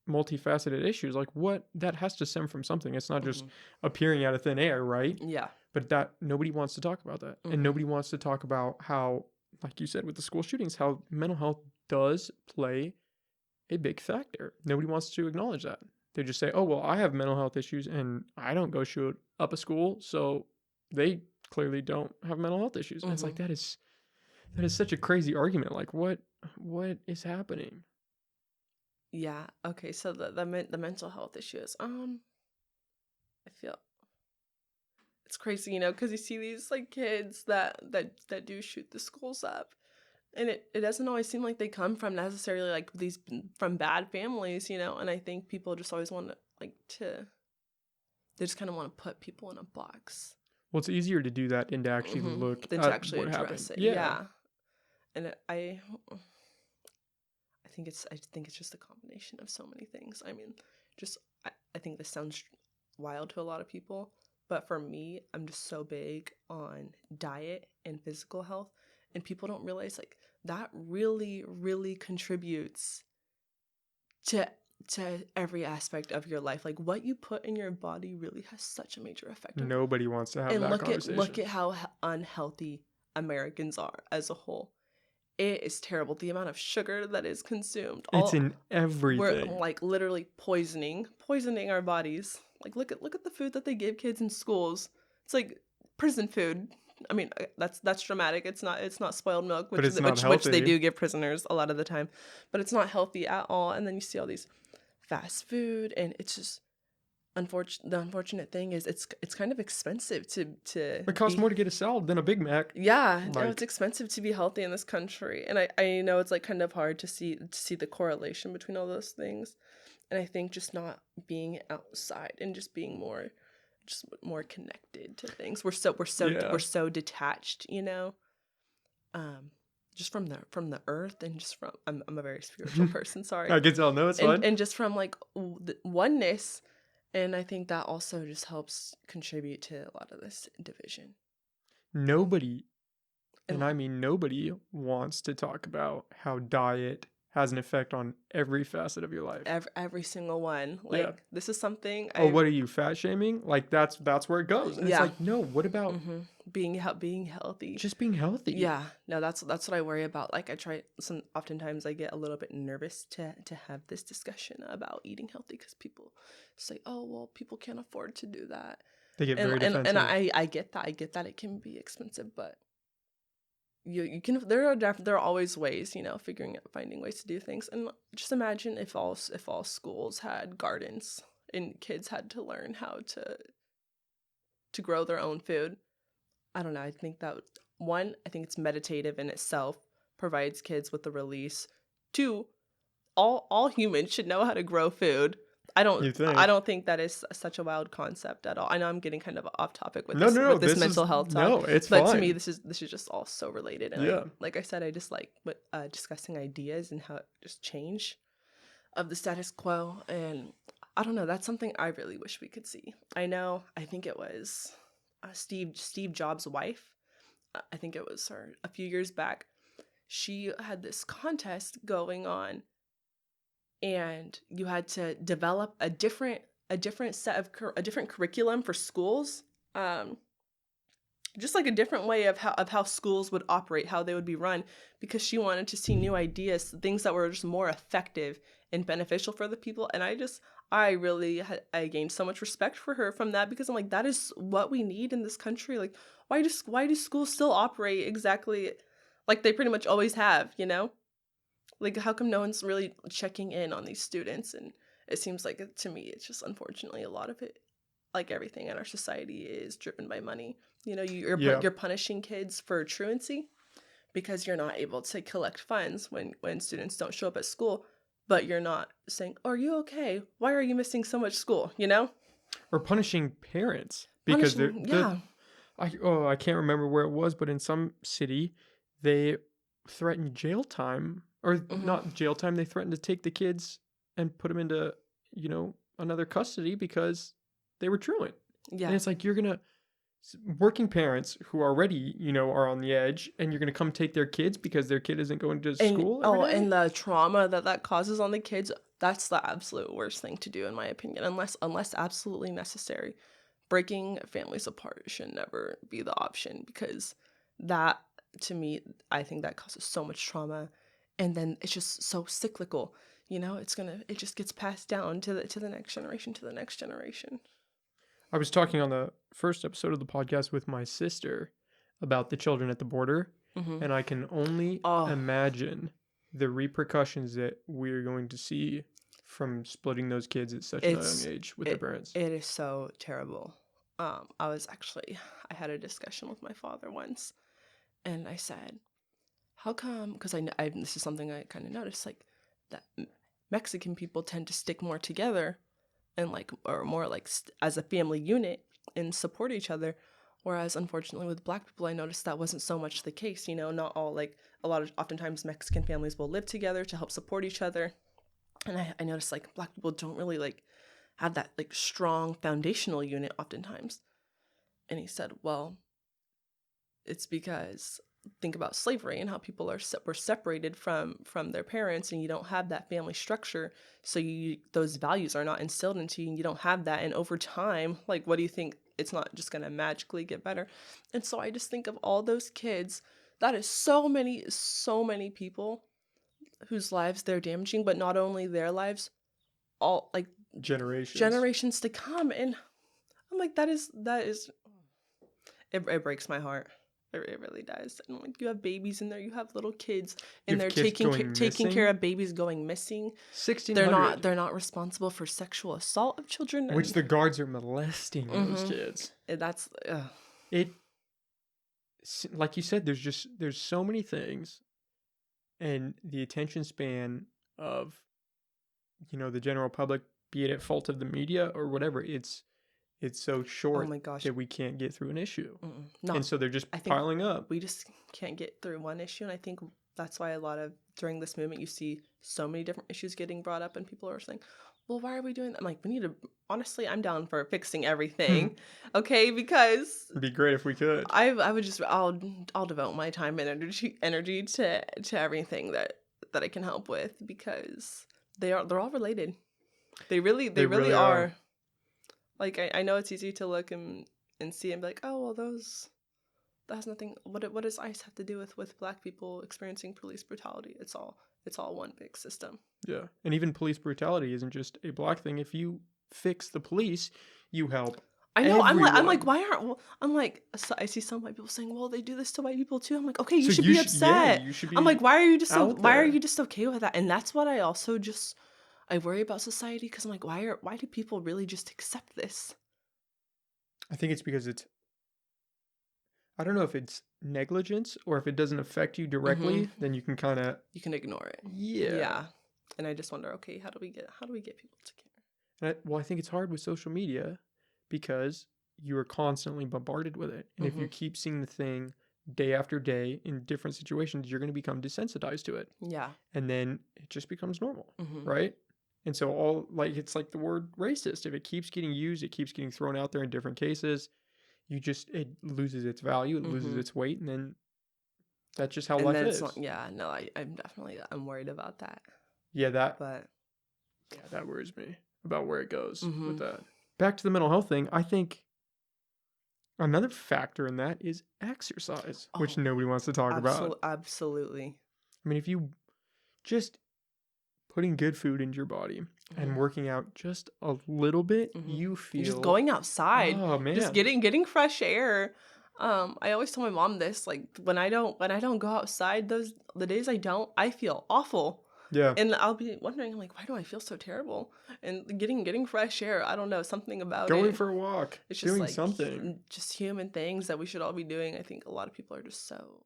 multifaceted issues? Like, what that has to stem from something. It's not just mm-hmm. appearing out of thin air, right? Yeah. But that nobody wants to talk about that. And Mm-hmm. nobody wants to talk about how, like you said with the school shootings, how mental health does play a big factor. Nobody wants to acknowledge that. They just say, oh, well, I have mental health issues and I don't go shoot up a school. So they clearly don't have mental health issues. And it's Mm-hmm. like, that is such a crazy argument. Like, what is happening? Yeah. Okay. So the mental health issues. I feel it's crazy, because you see these like kids that do shoot the schools up, and it doesn't always seem like they come from necessarily like these from bad families, and I think people just always want to they just kind of want to put people in a box. Well, it's easier to do that than to actually Hmm. look Than to at actually what address happened. it. Yeah. Yeah. And I think it's just a combination of so many things. I mean, just I think this sounds wild to a lot of people, but for me, I'm just so big on diet and physical health, and people don't realize like that really, really contributes to every aspect of your life. Like what you put in your body really has such a major effect on. Nobody wants to have And that look conversation. at how unhealthy Americans are as a whole. It is terrible. The amount of sugar that is consumed. It's in We're everything. like literally poisoning our bodies. Like look at the food that they give kids in schools. It's like prison food. I mean, that's dramatic. It's not spoiled milk, But which it's not which they healthy. do give prisoners a lot of the time, but it's not healthy at all. And then you see all these fast food, and it's just the unfortunate thing is it's kind of expensive to It costs be. more to get a salad than a Big Mac. Yeah, no, it's Like, expensive to be healthy in this country, and I know it's like kind of hard to see the correlation between all those things, and I think just not being outside and just being more connected to things. We're yeah. so detached, um, just from the earth, and just from I'm a very spiritual person, sorry, I can tell. No, it's and fine. and just from like the oneness, and I think that also just helps contribute to a lot of this division. Nobody, And and I mean nobody, wants to talk about how diet has an effect on every facet of your life. every single one, Yeah. like this is something Oh, I what are you, fat shaming? Like that's where it goes. And it's yeah. like, no, what about Hmm. Being healthy. just being healthy? Yeah, no, that's what I worry about. Like I try oftentimes I get a little bit nervous to have this discussion about eating healthy because people say, oh well, people can't afford to do that, They get and very and defensive. I get that it can be expensive, but you can there are always ways, finding ways to do things. And just imagine if all schools had gardens and kids had to learn how to grow their own food. I don't know. I think that one, I think it's meditative in itself, provides kids with a release. Two, all humans should know how to grow food. I don't You I think? don't think that is such a wild concept at all. I know I'm getting kind of off topic with No, this no, no. with this This is mental health talk, no, it's but to me fine. this is just all so related. And Yeah. like I said, I just like discussing ideas and how it just change of the status quo. And I don't know, that's something I really wish we could see. I think it was Steve Jobs' wife. I think it was her a few years back. She had this contest going on, and you had to develop a different set of a different curriculum for schools. Just like a different way of how schools would operate, how they would be run, because she wanted to see new ideas, things that were just more effective and beneficial for the people. And I really I gained so much respect for her from that, because I'm like, that is what we need in this country. Like, why do schools still operate exactly like they pretty much always have, like how come no one's really checking in on these students? And it seems like, to me, it's just unfortunately a lot of it, like everything in our society, is driven by money. Yeah. You're punishing kids for truancy because you're not able to collect funds when students don't show up at school, but you're not saying, "Are you okay? Why are you missing so much school?" Or punishing parents. because they're Punishing, yeah. I can't remember where it was, but in some city they threatened jail time, or Hmm. not jail time, they threatened to take the kids and put them into, another custody because they were truant. And Yeah. it's like, you're gonna working parents who already, are on the edge, and you're gonna come take their kids because their kid isn't going to And school every day. and the trauma that causes on the kids, that's the absolute worst thing to do in my opinion, unless absolutely necessary. Breaking families apart should never be the option, because that, to me, I think that causes so much trauma, and then it's just so cyclical. It just gets passed down to the next generation, to the next generation. I was talking on the first episode of the podcast with my sister about the children at the border, Hmm. and I can only Oh, imagine the repercussions that we're going to see from splitting those kids at such a young it's age with their it parents. it is so terrible. I had a discussion with my father once, and I said, "How come?" Because this is something I kind of noticed, like that Mexican people tend to stick more together, and like, or more like as a family unit, and support each other. Whereas unfortunately with Black people, I noticed that wasn't so much the case. Not all, like, oftentimes Mexican families will live together to help support each other. And I noticed, like, Black people don't really, like, have that, like, strong foundational unit oftentimes. And he said, well, it's because, think about slavery and how people were separated from their parents, and you don't have that family structure, so those values are not instilled into you, and you don't have that. And over time, like, what do you think? It's not just going to magically get better. And so I just think of all those kids. That is so many people whose lives they're damaging, but not only their lives, all, like, Generations. generations to come. And I'm like, that is it breaks my heart. It really does. And, like, you have babies in there, you have little kids, You and have they're kids taking going taking care missing. of babies going missing. 1,600. They're not responsible for sexual assault of children, Which and the guards are molesting those hmm kids. that's It, like you said, there's so many things, and the attention span of, the general public, be it at fault of the media or whatever, it's so oh short my gosh. that we can't get through an issue. Not And so they're just I think piling up. we just can't get through one issue, and I think that's why a lot of, during this movement, you see so many different issues getting brought up, and people are saying, well, why are we doing that? I'm like, we need to, honestly, I'm down for fixing everything. Okay, because It'd be great if we could. I would just, I'll devote my time and energy to everything that I can help with, because they're all related. They They really really are. are. Like, I know it's easy to look and see and be like, oh, well, that has nothing. What does ICE have to do with Black people experiencing police brutality? It's all one big system. Yeah. And even police brutality isn't just a Black thing. If you fix the police, you help I know. I'm like, everyone. why aren't? Well, I'm like, so I see some white people saying, well, they do this to white people too. I'm like, okay, you So should you be should, yeah, upset. you should I'm like, be why are you just so? out Why are you there. just okay with that? And that's what I also just, I worry about society, because I'm like, why do people really just accept this? I think it's because I don't know if it's negligence or if it doesn't affect you Mm-hmm. directly, then you can kind of, You can ignore it. yeah. Yeah. And I just wonder, okay, how do we get people to care? Well, I think it's hard with social media because you are constantly bombarded with it. And if Mm-hmm. you keep seeing the thing day after day in different situations, you're going to become desensitized to it. Yeah. And then it just becomes normal, Mm-hmm. right? And so it's like the word racist. If it keeps getting used, it keeps getting thrown out there in different cases, it loses its value, it loses Mm-hmm. its weight, and then that's just how And life then it's not. is. Yeah. No, I'm worried about that. Yeah, But that worries me about where it goes mm-hmm. with that. Back to the mental health thing, I think another factor in that is exercise, which Oh, nobody wants to talk about. absolutely. I mean, if you just putting good food into your body Mm-hmm. and working out just a little bit, Mm-hmm. you And just feel, going outside, oh just man, getting fresh air. I always tell my mom this, like, when I don't go outside, the days I don't, I feel awful. yeah, And I'll be wondering, I'm like, why do I feel so terrible? And getting fresh air, I don't know, something about going it. for a walk, It's just doing like something, just human things that we should all be doing. I think a lot of people are just so,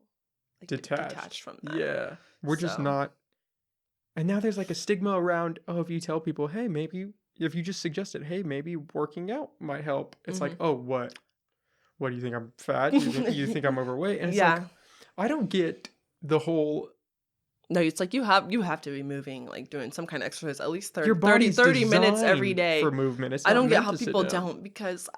like, detached. detached from that. Yeah, we're just So not. And now there's like a stigma around, oh, if you tell people, hey, maybe if you just suggest it, hey, maybe working out might help. It's like, mm-hmm. oh, what? what do you think, I'm fat? You think I'm overweight? And it's like, Yeah. I don't get the whole, No, it's like you have to be moving, like doing some kind of exercise at least your 30 body's 30 minutes every designed for day. movement. It's I not don't get meant how to sit people down. don't because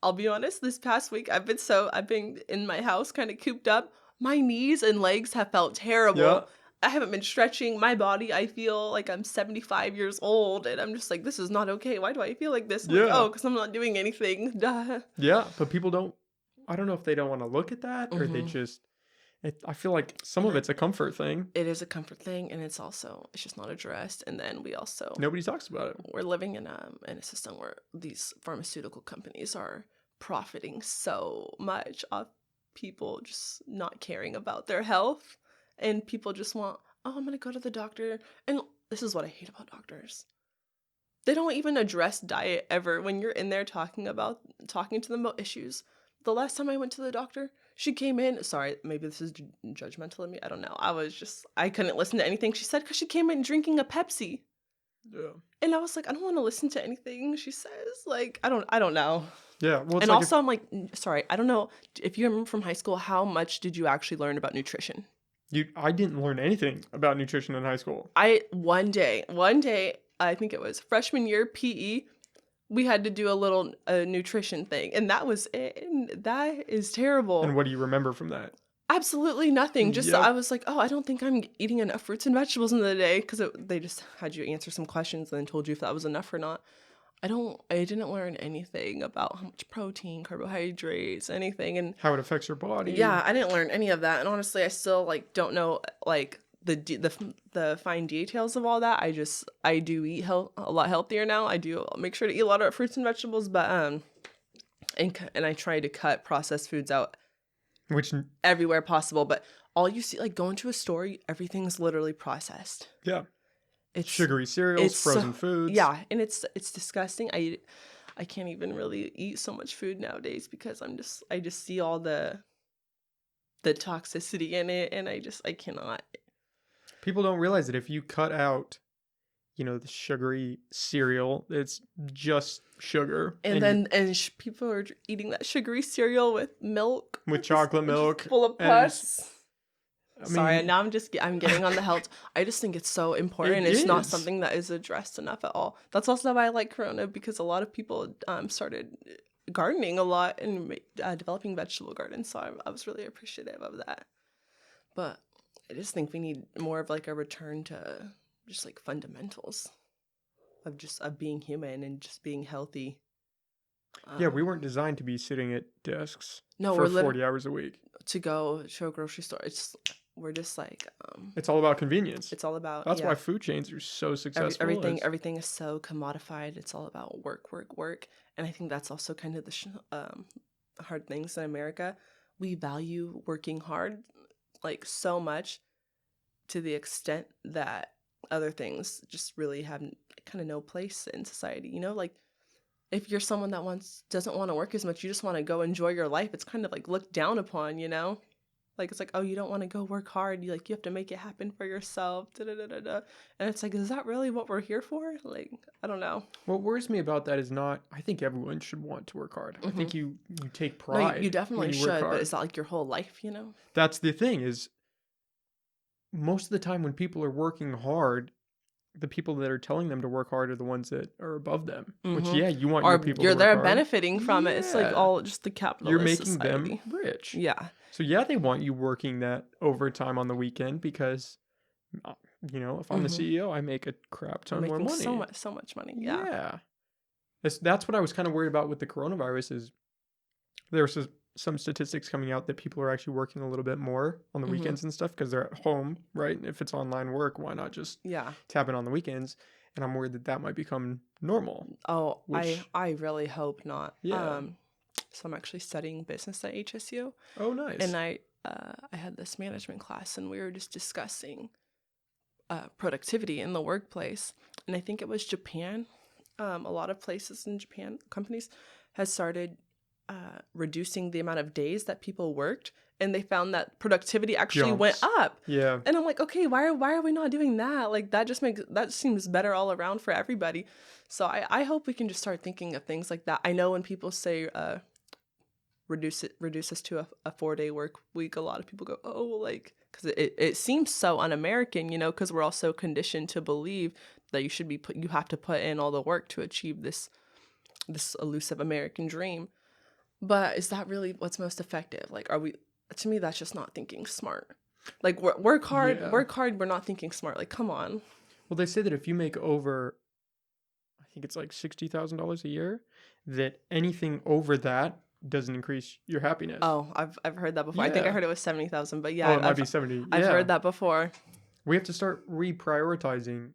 I'll be honest, this past week I've been in my house kind of cooped up. My knees and legs have felt Yeah. terrible. I haven't been stretching my body. I feel like I'm 75 years old and I'm just like, this is not okay. Why do I feel like this? I'm like, Yeah. oh, because I'm not doing anything. Duh. Yeah. But people don't, I don't know if they don't want to look at that or they Hmm. just, I feel like some And of it's a comfort thing. it is a comfort thing and it's just not addressed. And then Nobody talks about it. we're living in a system where these pharmaceutical companies are profiting so much off people just not caring about their health, and people just want, oh, I'm gonna go to the doctor. And this is what I hate about doctors, they don't even address diet ever when you're in there talking to them about issues. The last time I went to the doctor, she came in, sorry, maybe this is judgmental of me, I don't know, I couldn't listen to anything she said because she came in drinking a Pepsi. Yeah. And I was like, I don't want to listen to anything she says. Like, I don't know. Yeah. Well, it's And like, also, I'm like, sorry, I don't know if you remember from high school, how much did you actually learn about nutrition? I didn't learn anything about nutrition in high school. One day, I think it was freshman year PE, we had to do a little nutrition thing, and that was it. And that is And terrible. what do you remember from that? Absolutely nothing. Just I Yep. was like, oh, I don't think I'm eating enough fruits and vegetables in the day because they just had you answer some questions and then told you if that was enough or not. I didn't learn anything about how much protein, carbohydrates, anything. And How it affects your body. yeah, I didn't learn any of that. And honestly, I still like don't know like the fine details of all that. I do eat a lot healthier now. I do make sure to eat a lot of fruits and vegetables, but and I try to cut processed foods out Which, everywhere possible. But all you see, like going to a store, everything's literally processed. yeah. It's Sugary cereals, it's frozen so, foods. yeah, and it's disgusting. I can't even really eat so much food nowadays because I just see all the toxicity in it, and I cannot. People don't realize that if you cut out, the sugary cereal, it's just sugar. And you- then people are eating that sugary cereal with milk, with chocolate just milk. full of and it's- pus. I Sorry, mean, now I'm getting on the health. I just think it's so important. It It's not is. something that is addressed enough at all. That's also why I like Corona, because a lot of people started gardening a lot and developing vegetable gardens. So I was really appreciative of that. But I just think we need more of like a return to just like fundamentals of being human and just being healthy. yeah, we weren't designed to be sitting at desks No, for we're 40 hours a week. to go to a grocery store. We're just like It's all about convenience. it's all about That's why food chains are so successful. everything is so commodified. It's all about work, work, work. And I think that's also kind of the hard things in America. We value working hard like so much to the extent that other things just really have kind of no place in society. You know, like if you're someone that doesn't want to work as much, you just want to go enjoy your life. It's kind of like looked down upon, you know? Like, it's like, oh, you don't want to go work hard. You have to make it happen for yourself. Da, da, da, da, da. And it's like, is that really what we're here for? Like, I don't know. What worries me about that is not, I think everyone should want to work hard. I think you take No, pride. you definitely when you work should, but hard. it's not like your whole life, you know? That's the thing is, most of the time when people are working hard, the people that are telling them to work hard are the ones that are above them. Which, yeah, you want your Or people you're to work there hard. benefiting from it. It's like Yeah. all just the You're capitalist making society. them rich. Yeah. So yeah, they want you working that overtime on the weekend because, if I'm the CEO, I make a crap ton more Making money. so much money. Yeah. Yeah. That's what I was kind of worried about with the coronavirus is there's some statistics coming out that people are actually working a little bit more on the weekends and stuff because they're at home, right? If it's online work, why not just tap it on the weekends? And I'm worried that might become normal. Oh, Which- I really hope not. Yeah. So I'm actually studying business at HSU. Oh, nice. And I had this management class, and we were just discussing productivity in the workplace. And I think it was Japan. A lot of places in Japan, companies, has started reducing the amount of days that people worked, and they found that productivity actually went Jumps. up. Yeah. And I'm like, okay, why are we not doing that? Like that seems better all around for everybody. So I hope we can just start thinking of things like that. I know when people say reduce us to a 4-day work week, a lot of people go, oh, like, because it seems so un-American, you know, because we're all so conditioned to believe that you have to put in all the work to achieve this elusive American dream. But is that really what's most effective? Like, to me, that's just not thinking smart. Like, work hard, Yeah. we're not thinking smart. Like, come on. Well, they say that if you make over, I think it's like $60,000 a year, that anything over that doesn't increase your happiness. Oh, I've heard that before. I think I Yeah. heard it was 70,000, but Oh, yeah, it might be 70. I've Yeah. heard that before. We have to start reprioritizing,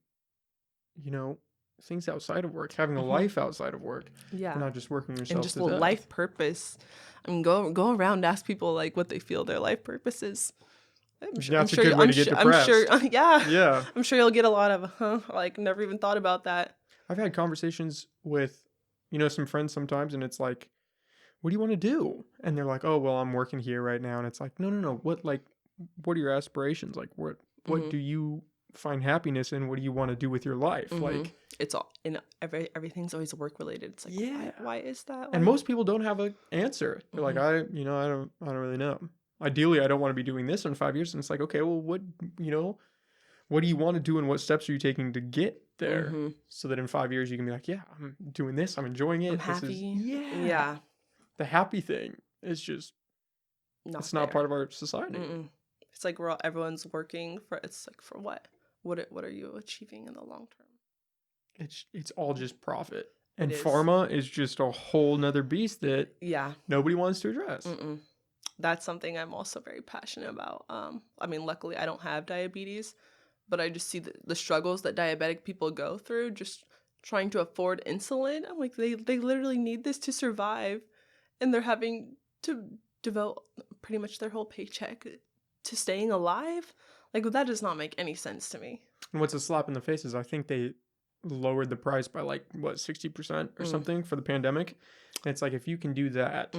things outside of work, having a life outside of work, Yeah. not just working yourself And just to a death. life purpose. I mean, go around, ask people like what they feel their life purpose is. That's a good way to get depressed. Yeah. I'm sure you'll get a lot of, like, never even thought about that. I've had conversations with, some friends sometimes, and it's like, what do you want to do? And they're like, oh, well, I'm working here right now. And it's like, no. What are your aspirations? Like, what do you find happiness in? What do you want to do with your life? Like, it's all everything's always work related. It's like, yeah. why is that? And most people don't have an answer. They're like, I don't really know. Ideally, I don't want to be doing this in 5 years. And it's like, okay, well, what do you want to do, and what steps are you taking to get there? So that in 5 years you can be like, yeah, I'm doing this. I'm enjoying it. I'm happy. Yeah. The happy thing is just, it's not part of our society. It's like everyone's working for, it's like, for what? What are you achieving in the long term? It's all just profit. And pharma is just a whole nother beast that nobody wants to address. That's something I'm also very passionate about. I mean, luckily I don't have diabetes, but I just see the struggles that diabetic people go through just trying to afford insulin. I'm like, they literally need this to survive, and they're having to devote pretty much their whole paycheck to staying alive. Like, that does not make any sense to me. And what's a slap in the face is I think they lowered the price by 60% or something for the pandemic. And it's like, if you can do that,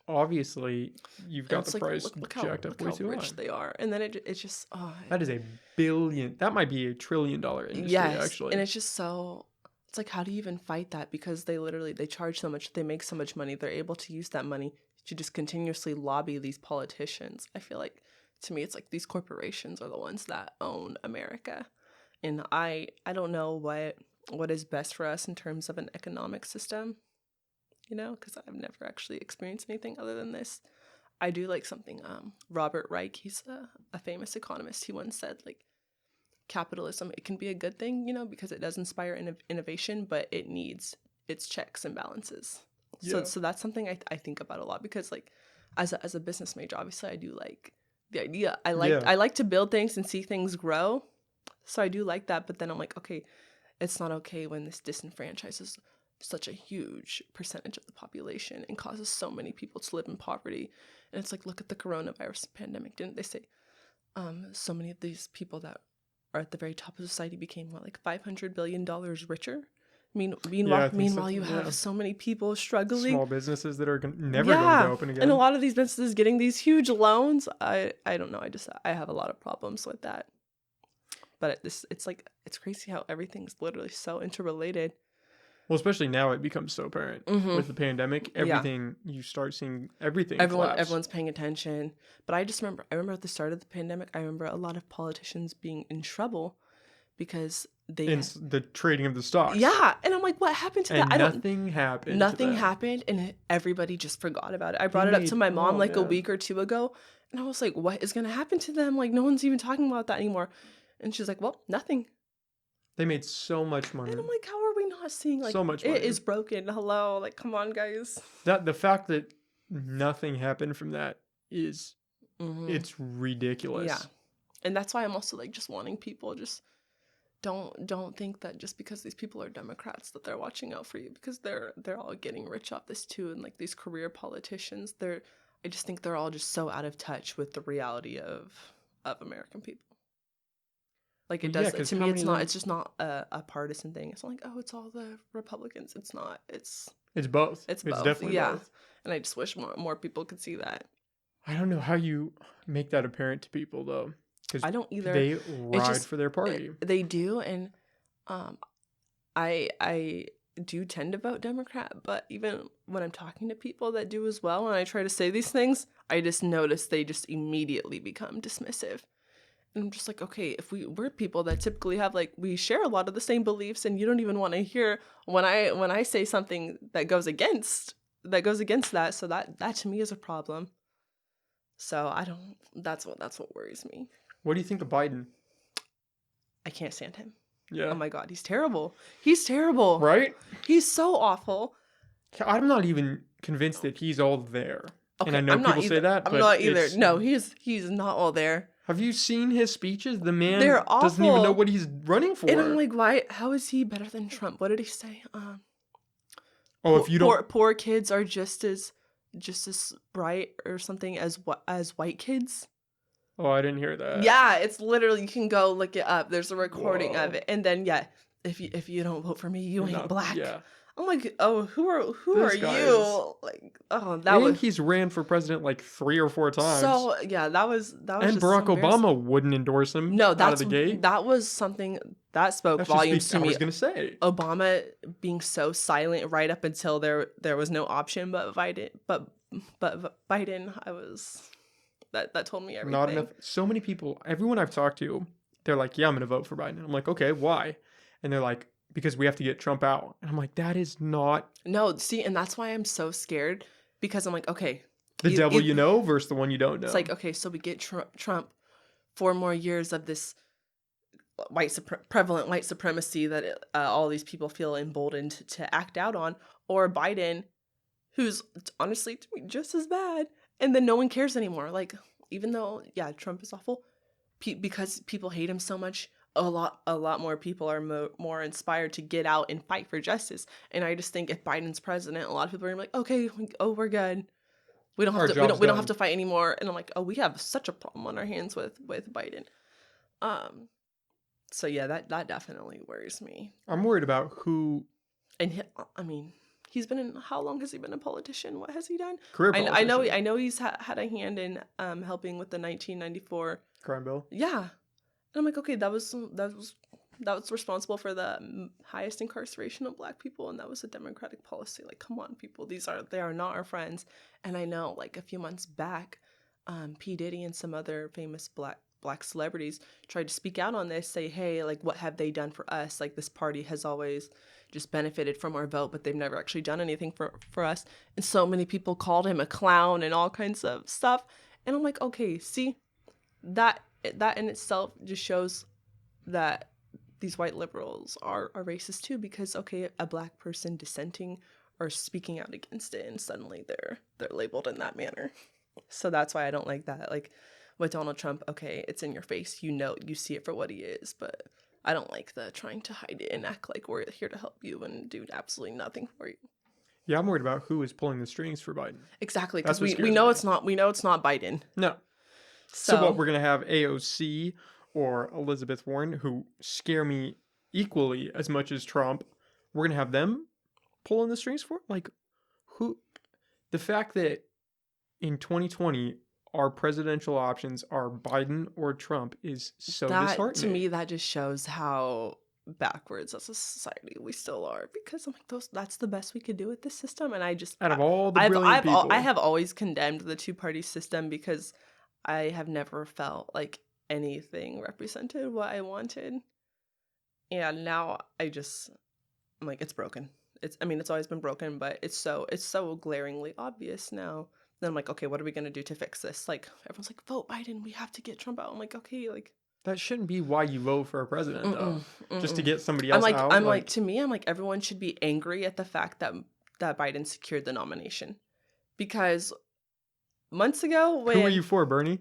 obviously you've got the price jacked up way too high. Look how rich they are. And then it's just, that is that might be $1 trillion industry, actually. And it's just so, it's like, how do you even fight that? Because they charge so much, they make so much money, they're able to use that money to just continuously lobby these politicians. I feel like, to me, it's like these corporations are the ones that own America. And I don't know what is best for us in terms of an economic system, because I've never actually experienced anything other than this. I do like something, Robert Reich, he's a famous economist. He once said, like, capitalism, it can be a good thing, because it does inspire innovation, but it needs its checks and balances. Yeah. So that's something I think about a lot, because, like, as a business major, obviously I do like the idea. I like to build things and see things grow. So I do like that, but then I'm like, okay, it's not okay when this disenfranchises such a huge percentage of the population and causes so many people to live in poverty. And it's like, look at the coronavirus pandemic. Didn't they say so many of these people that are at the very top of society became like $500 billion richer? Meanwhile, you have so many people struggling. Small businesses that are never going to open again. And a lot of these businesses getting these huge loans. I don't know. I have a lot of problems with that. But it's crazy how everything's literally so interrelated. Well, especially now it becomes so apparent with the pandemic. Everything, you start seeing everything collapse. Everyone's paying attention. But I remember at the start of the pandemic, I remember a lot of politicians being in trouble because the trading of the stocks. Yeah, and I'm like, what happened to that? Nothing happened. Nothing happened, and everybody just forgot about it. I brought it up to my mom a week or two ago, and I was like, what is going to happen to them? Like, no one's even talking about that anymore. And she's like, well, nothing. They made so much money. And I'm like, how are we not seeing, like, so much money. It is broken. Hello, like, come on, guys. The fact that nothing happened from that is, it's ridiculous. Yeah, and that's why I'm also, like, just wanting people just don't think that just because these people are Democrats that they're watching out for you, because they're all getting rich off this too, and, like, these career politicians, I just think they're all just so out of touch with the reality of American people. Like, it does, to me, it's just not a partisan thing. It's not like, oh, it's all the Republicans. It's not. It's both. It's both. Definitely both. And I just wish more people could see that. I don't know how you make that apparent to people, though. Because I don't either. They ride for their party. They do, and I do tend to vote Democrat, but even when I'm talking to people that do as well, and I try to say these things, I just notice they just immediately become dismissive. And I'm just like, okay, if we're people that typically have like we share a lot of the same beliefs, and you don't even want to hear when I say something that goes against that, so that to me is a problem. So I don't. That's what worries me. What do you think of Biden? I can't stand him. Yeah. Oh my God, he's terrible. He's terrible. Right? He's so awful. I'm not even convinced that he's all there. Okay, And I know I'm not people say either. that, I'm but not either. it's... No, he's not all there. Have you seen his speeches? The man They're doesn't even know awful. what he's running for. And I'm like, why? How is he better than Trump? What did he say? Oh, if you don't... Poor kids are just as bright or something as white kids. Oh, I didn't hear that. Yeah, it's literally, you can go look it up. There's a recording Whoa. of it, and then yeah, if you don't vote for me, you You're ain't not- black. Yeah. I'm like, oh, who are This you? guy is- Like, oh, that And was he's ran for president like 3 or 4 times. so. Yeah, that was. And just Barack so embarrassing. Obama wouldn't endorse him No, out of the gate. that was something that spoke That's volumes just to I me. was going to say. Obama being so silent right up until there was no option but Biden. But Biden, I was that told me everything. Not enough. So many people, everyone I've talked to, they're like, yeah, I'm going to vote for Biden. I'm like, okay, why? And they're like, because we have to get Trump out. And I'm like, that is not... No, see, and that's why I'm so scared, because I'm like, okay. The devil you know versus the one you don't know. It's like, okay, so we get Trump 4 more years of this prevalent white supremacy that all these people feel emboldened to act out on, or Biden, who's honestly to me just as bad, and then no one cares anymore. Like, even though, yeah, Trump is awful, because people hate him so much, a lot more people are more inspired to get out and fight for justice. And I just think if Biden's president, a lot of people are gonna be like, okay, we're good. We don't have to. We don't have to fight anymore. And I'm like, oh, we have such a problem on our hands with Biden. So yeah, that definitely worries me. I'm worried about who. And I mean, he's been in. How long has he been a politician? What has he done? Career politician. I know he's had a hand in helping with the 1994 crime bill. Yeah, and I'm like, okay, that was responsible for the highest incarceration of Black people, and that was a Democratic policy. Like, come on, people, they are not our friends. And I know, like, a few months back, P. Diddy and some other famous black celebrities tried to speak out on this, say, hey, like, what have they done for us? Like, this party has always just benefited from our vote, but they've never actually done anything for us. And so many people called him a clown and all kinds of stuff. And I'm like, okay, see, that in itself just shows that these white liberals are racist too, because, okay, a Black person dissenting or speaking out against it, and suddenly they're labeled in that manner. So that's why I don't like that. Like, with Donald Trump, okay, it's in your face. You know, you see it for what he is, but I don't like the trying to hide it and act like we're here to help you and do absolutely nothing for you. Yeah, I'm worried about who is pulling the strings for Biden. Exactly, because we know it's not Biden. No. So what, we're going to have AOC or Elizabeth Warren, who scare me equally as much as Trump. We're going to have them pulling the strings for it? Like, who? The fact that in 2020, our presidential options are Biden or Trump is so disheartening. To me, that just shows how backwards as a society we still are, because I'm like, that's the best we could do with this system. And I just, out of all the brilliant people, I have always condemned the two-party system, because I have never felt like anything represented what I wanted. And now I'm like, it's broken. It's always been broken, but it's so glaringly obvious now. Then I'm like, okay, what are we going to do to fix this? Like, everyone's like, vote Biden. We have to get Trump out. I'm like, okay, like. That shouldn't be why you vote for a president, though. Just to get somebody else out. To me, everyone should be angry at the fact that Biden secured the nomination. Because months ago, when. Who were you for, Bernie?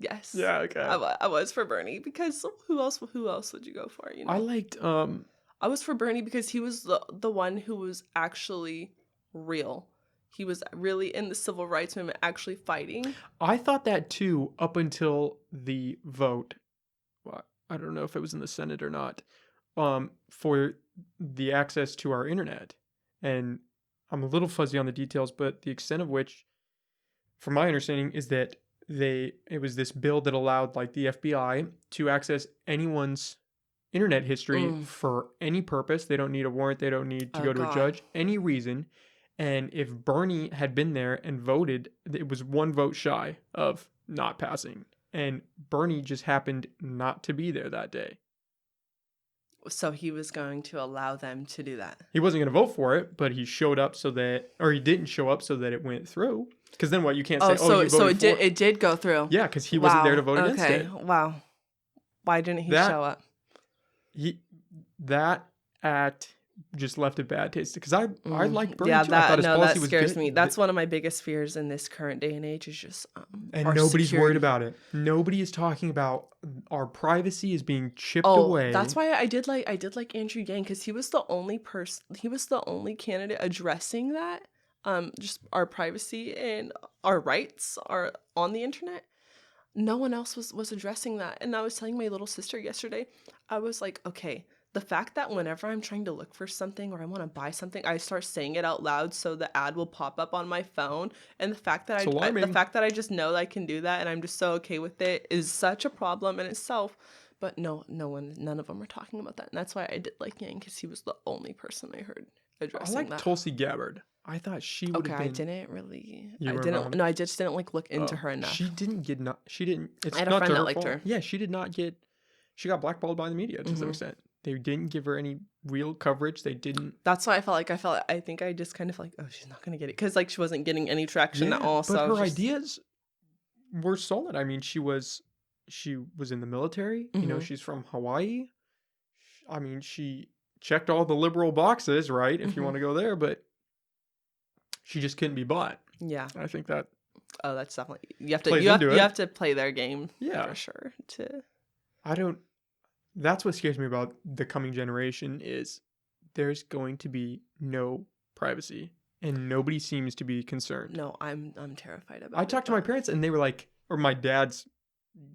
Yes. Yeah, okay. I was for Bernie, because who else would you go for? You know? I liked. I was for Bernie because he was the one who was actually real. He was really in the civil rights movement, actually fighting. I thought that too, up until the vote. Well, I don't know if it was in the Senate or not, for the access to our internet. And I'm a little fuzzy on the details, but the extent of which, from my understanding, is that it was this bill that allowed, like, the FBI to access anyone's internet history Mm. for any purpose. They don't need a warrant. They don't need to Oh go to a God. judge. Any reason. And if Bernie had been there and voted, it was one vote shy of not passing. And Bernie just happened not to be there that day. So he was going to allow them to do that. He wasn't going to vote for it, but he showed up so that, or he didn't show up so that it went through. Because then what? You can't say, so you so voted for it did go through. Yeah, because he wasn't there to vote against Okay. it. Wow. Why didn't he That- show up? That act just left a bad taste. Because I liked Bernie Yeah, too. I thought his policy that was scares good. me. That's one of my biggest fears in this current day and age is just And our nobody's security. worried about it. Nobody is talking about our privacy is being chipped Oh, away. that's why I did like Andrew Yang, because he was the only candidate addressing that. Just our privacy and our rights are on the internet. No one else was addressing that. And I was telling my little sister yesterday, I was like, okay, the fact that whenever I'm trying to look for something or I want to buy something, I start saying it out loud so the ad will pop up on my phone. And the fact that I just know that I can do that and I'm just so okay with it is such a problem in itself. But none of them are talking about that. And that's why I did like Yang, because he was the only person I heard addressing I like that. Tulsi Gabbard. I thought she would have been. I didn't really. You I were didn't. wrong. No, I just didn't look into her enough. She didn't get. She didn't. It's I had a not friend to that her liked fault. her. Yeah, she did not get. She got blackballed by the media to some extent. They didn't give her any real coverage. They didn't. That's why I think I just kind of like, oh, she's not gonna get it, because like she wasn't getting any traction at all. But So her ideas were solid. I mean, she was in the military. You know, she's from Hawaii. I mean, she checked all the liberal boxes, right? If you want to go there, but she just couldn't be bought. Yeah. I think that. Oh, that's definitely you have to play their game. Yeah, for sure. That's what scares me about the coming generation is there's going to be no privacy and nobody seems to be concerned. No, I'm terrified about it. I talked to my parents and they were like, or my dad's,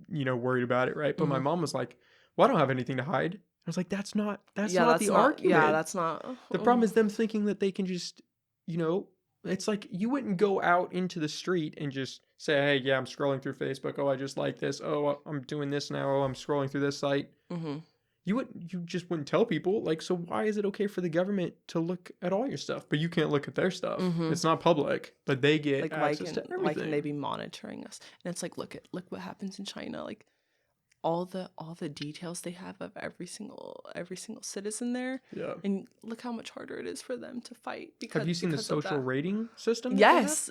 worried about it, right? But my mom was like, well, I don't have anything to hide. I was like, that's not the argument. Yeah, that's not. The problem is them thinking that they can just, it's like you wouldn't go out into the street and just say, hey, yeah, I'm scrolling through Facebook. Oh, I just like this. Oh, I'm doing this now. Oh, I'm scrolling through this site. You just wouldn't tell people. Like, so why is it okay for the government to look at all your stuff, but you can't look at their stuff? It's not public, but they get access to everything. Why can they be monitoring us? And it's like, look what happens in China. Like all the details they have of every single citizen there. Yeah. And look how much harder it is for them to fight. Have you seen the social rating system? Yes.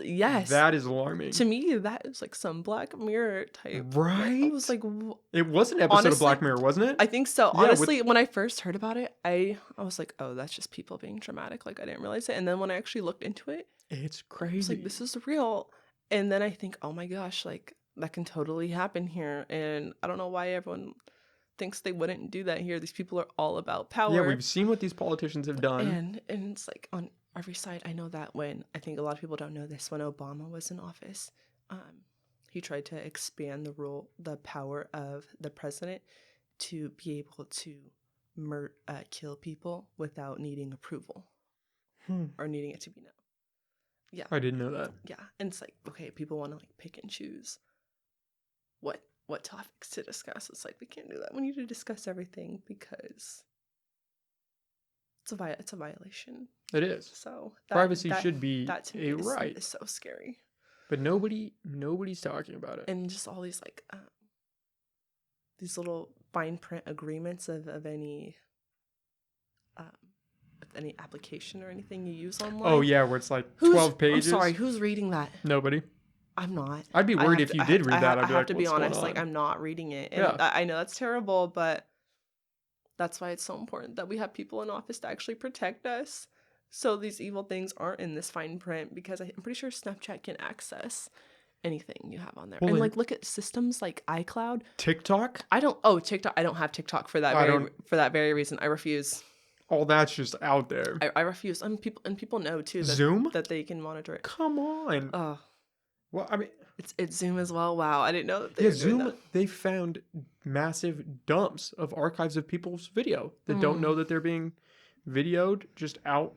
That is alarming. To me, that is like some Black Mirror type. Right. I was like, it was an episode of Black Mirror, wasn't it? I think so. Yeah, honestly, when I first heard about it, I was like, oh, that's just people being dramatic. Like I didn't realize it. And then when I actually looked into it, it's crazy. I was like, this is real. And then I think, oh my gosh, like that can totally happen here. And I don't know why everyone thinks they wouldn't do that here. These people are all about power. Yeah, we've seen what these politicians have done. And it's like on every side. I know that I think a lot of people don't know this, when Obama was in office, he tried to expand the power of the president to be able to kill people without needing approval or needing it to be known. Yeah. I didn't know that. Yeah. And it's like, okay, people want to like pick and choose what topics to discuss. It's like, we can't do that. We need to discuss everything because it's a violation. It is. So privacy should be that to me a right. Is so scary. But nobody's talking about it. And just all these like these little fine print agreements of any application or anything you use online. Oh yeah, where it's like 12 pages. I'm sorry, who's reading that? Nobody. I'm not. I'd be worried if you did read that. I have to be what's honest. going on? Like I'm not reading it. And Yeah. I know that's terrible, but that's why it's so important that we have people in office to actually protect us, so these evil things aren't in this fine print. Because I'm pretty sure Snapchat can access anything you have on there. Well, and like look at systems like iCloud. TikTok. TikTok. I don't have TikTok for that very reason. I refuse. All that's just out there. I refuse. And people know too that Zoom? that they can monitor it. Come on. Well, I mean, it's Zoom as well. Wow, I didn't know that they were doing Zoom. that. They found massive dumps of archives of people's video that don't know that they're being videoed, just out.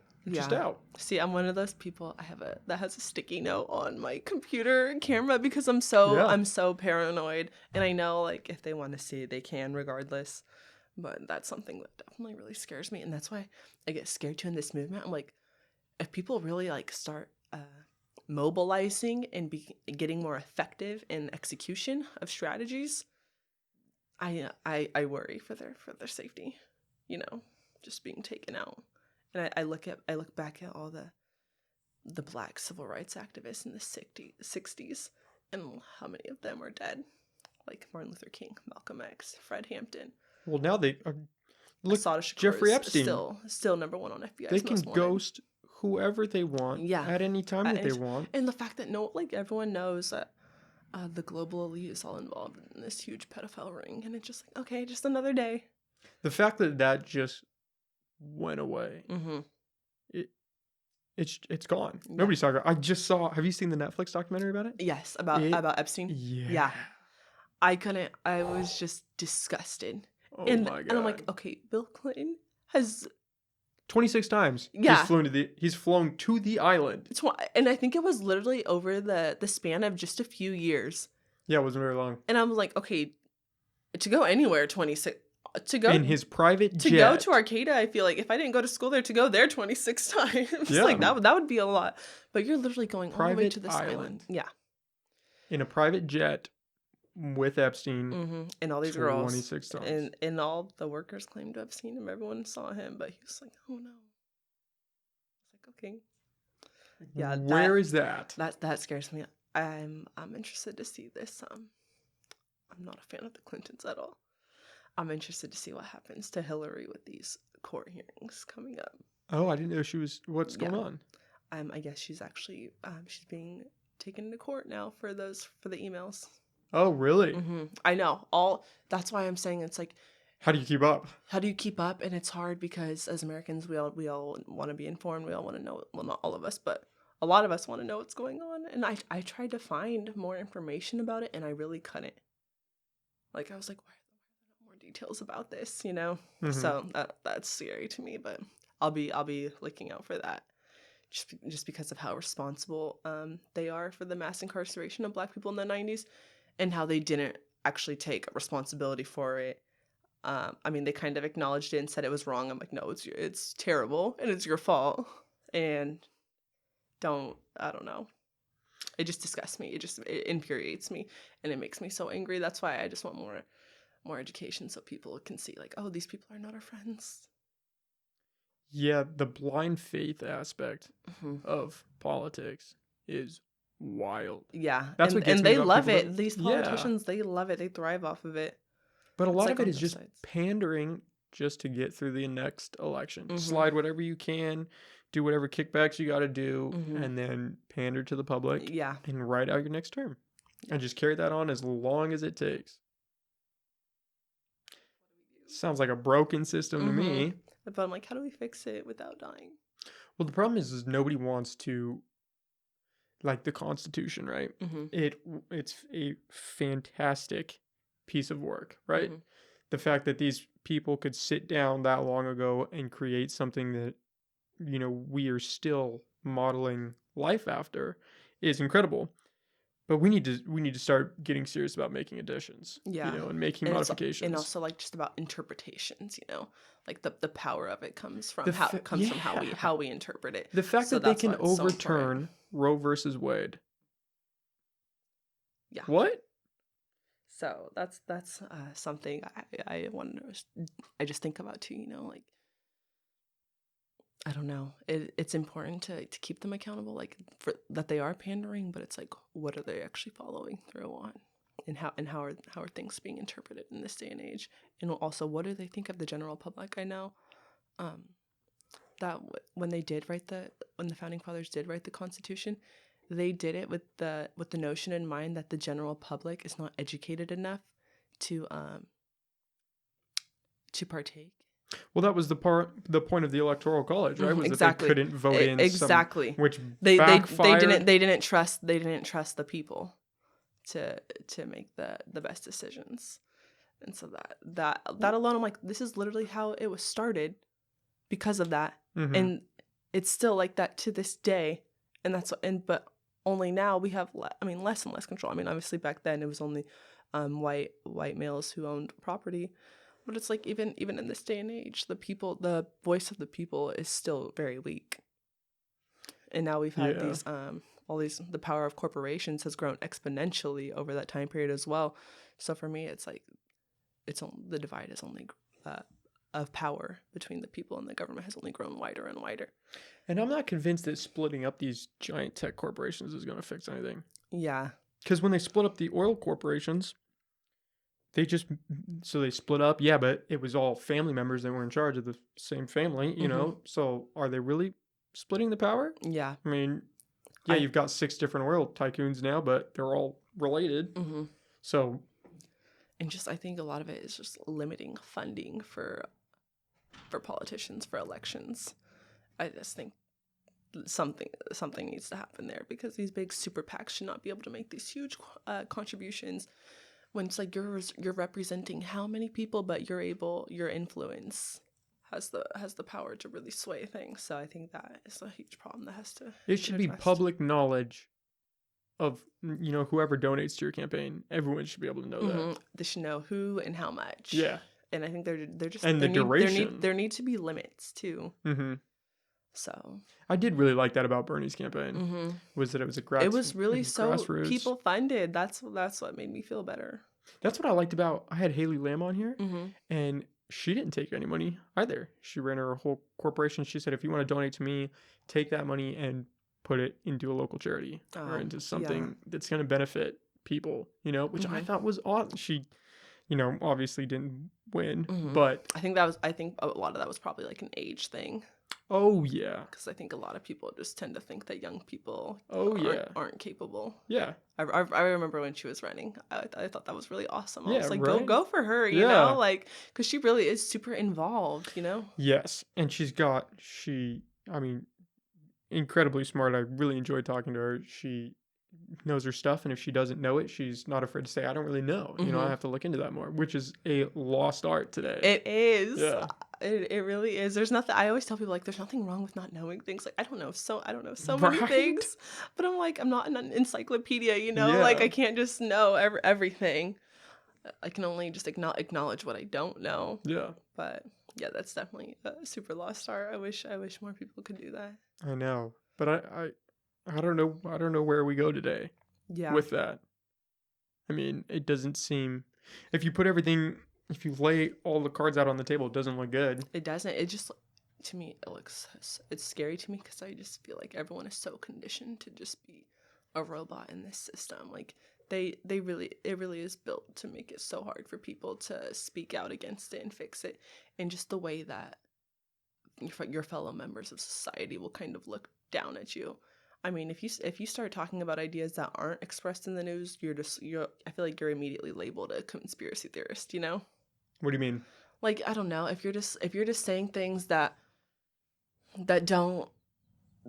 See, I'm one of those people. That has a sticky note on my computer camera because I'm so paranoid, and I know like if they want to see it, they can regardless. But that's something that definitely really scares me. And that's why I get scared too in this movement. I'm like, if people really like start mobilizing and getting more effective in execution of strategies, I worry for their safety, just being taken out. And I look back at all the Black civil rights activists in the 60s and how many of them are dead, like Martin Luther King, Malcolm X, Fred Hampton. Well, now they are. Look, Assata Shakur Jeffrey is Epstein. Still number one on FBI's They can most wanted. ghost whoever they want at any time that they want. And the fact that everyone knows that the global elite is all involved in this huge pedophile ring, and it's just like, okay, just another day. The fact that just went away, it's gone. Yeah. Nobody's talking about it. I just saw. Have you seen the Netflix documentary about it? Yes, about Epstein. Yeah. I was just disgusted. Oh my God. And I'm like, okay, Bill Clinton has 26 times. Yeah. He's flown to the island. And I think it was literally over the span of just a few years. Yeah, it wasn't very long. And I was like, okay, to go anywhere 26 to go in his private jet. To go to Arcata, I feel like if I didn't go to school there, to go there 26 times. Yeah. Like that would be a lot. But you're literally going all the way to this island. Yeah. In a private jet with Epstein. And all these girls. 26 times. And all the workers claimed to have seen him. Everyone saw him, but he was like, oh no. It's like, okay. Yeah. Where is that? That scares me. I'm interested to see this. I'm not a fan of the Clintons at all. I'm interested to see what happens to Hillary with these court hearings coming up. Oh, I didn't know she was. What's going on? I guess she's actually she's being taken to court now for the emails. Oh, really? I know. That's why I'm saying it's like, how do you keep up? And it's hard because as Americans, we all want to be informed. We all want to know. Well, not all of us, but a lot of us want to know what's going on. And I tried to find more information about it, and I really couldn't. Like I was like, why are there more details about this? So that's scary to me. But I'll be looking out for that, just because of how responsible they are for the mass incarceration of Black people in the 90s, and how they didn't actually take responsibility for it. I mean, they kind of acknowledged it and said it was wrong. I'm like, no, it's terrible and it's your fault. And I don't know. It just disgusts me. It infuriates me, and it makes me so angry. That's why I just want more education so people can see, like, oh, these people are not our friends. Yeah, the blind faith aspect of politics is wild. Yeah, that's what gets me. And they love it. These politicians, they love it. They thrive off of it. But a lot of it is just pandering just to get through the next election. Slide whatever you can, do whatever kickbacks you got to do, and then pander to the public. Yeah. And write out your next term. Yeah. And just carry that on as long as it takes. Sounds like a broken system to me. But I'm like, how do we fix it without dying? Well, the problem is nobody wants to, like the Constitution, right? It's a fantastic piece of work, right? The fact that these people could sit down that long ago and create something that, we are still modeling life after is incredible. But we need to start getting serious about making additions, and making modifications. And also like just about interpretations, like the power of it comes from how we interpret it. The fact that they can overturn Roe versus Wade. Yeah. What? So that's something I wonder. I just think about too. Like, I don't know. It's important to keep them accountable, like for that they are pandering, but it's like, what are they actually following through on, and how are things being interpreted in this day and age, and also what do they think of the general public? I know, that when the founding fathers did write the Constitution, they did it with the notion in mind that the general public is not educated enough to partake. Well, that was the point of the Electoral College, right? Was exactly. That they couldn't vote in exactly, which they backfired. They didn't trust the people to make the best decisions, and so that alone, I'm like, this is literally how it was started, because of that, and it's still like that to this day, but only now we have less and less control. I mean, obviously back then it was only white males who owned property. But it's like even in this day and age, the voice of the people is still very weak. And now we've had Yeah. the power of corporations has grown exponentially over that time period as well. So for me, it's like the divide is only of power between the people and the government has only grown wider and wider. And I'm not convinced that splitting up these giant tech corporations is going to fix anything. Yeah. Because when they split up the oil corporations, they split up, yeah, but it was all family members that were in charge of the same family, you know? So are they really splitting the power? Yeah. I mean, yeah, you've got 6 different oil tycoons now, but they're all related. So. And just, I think a lot of it is just limiting funding for politicians for elections. I just think something needs to happen there, because these big super PACs should not be able to make these huge contributions when it's like you're representing how many people, but your influence has the power to really sway things. So I think that is a huge problem that has to. It should be public knowledge of, you know, whoever donates to your campaign. Everyone should be able to know that. They should know who and how much. Yeah. And I think they're just and the duration. There need to be limits too. So I did really like that about Bernie's campaign. Was that it was it was really grassroots. People funded. That's what made me feel better. That's what I liked about. I had Haley Lamb on here, and she didn't take any money either. She ran her whole corporation. She said, if you want to donate to me, take that money and put it into a local charity or into something that's going to benefit people, you know, which I thought was awesome. She, you know, obviously didn't win, but I think a lot of that was probably like an age thing. Oh yeah, because I think a lot of people just tend to think that young people aren't capable. Yeah, I remember when she was running, I thought that was really awesome. I was like, right? go for her, you know, like, because she really is super involved, you know. Yes, and I mean, incredibly smart. I really enjoyed talking to her. She knows her stuff, and if she doesn't know it, she's not afraid to say, I don't really know. You know, I have to look into that more, which is a lost art today. It is. Yeah. It really is. There's nothing. I always tell people, like, there's nothing wrong with not knowing things. Like, I don't know so many things, but I'm like, I'm not an encyclopedia, you know. Yeah. Like, I can't just know everything. I can only just acknowledge what I don't know. Yeah. But yeah, that's definitely a super lost art. I wish more people could do that. I know, but I don't know. I don't know where we go today. Yeah. With that, I mean, it doesn't seem. If you lay all the cards out on the table, it doesn't look good. It doesn't. It just, to me, it's scary to me, because I just feel like everyone is so conditioned to just be a robot in this system. Like, it really is built to make it so hard for people to speak out against it and fix it. And just the way that your fellow members of society will kind of look down at you. I mean, if you start talking about ideas that aren't expressed in the news, I feel like you're immediately labeled a conspiracy theorist, you know? What do you mean? Like, I don't know, if you're just saying things that don't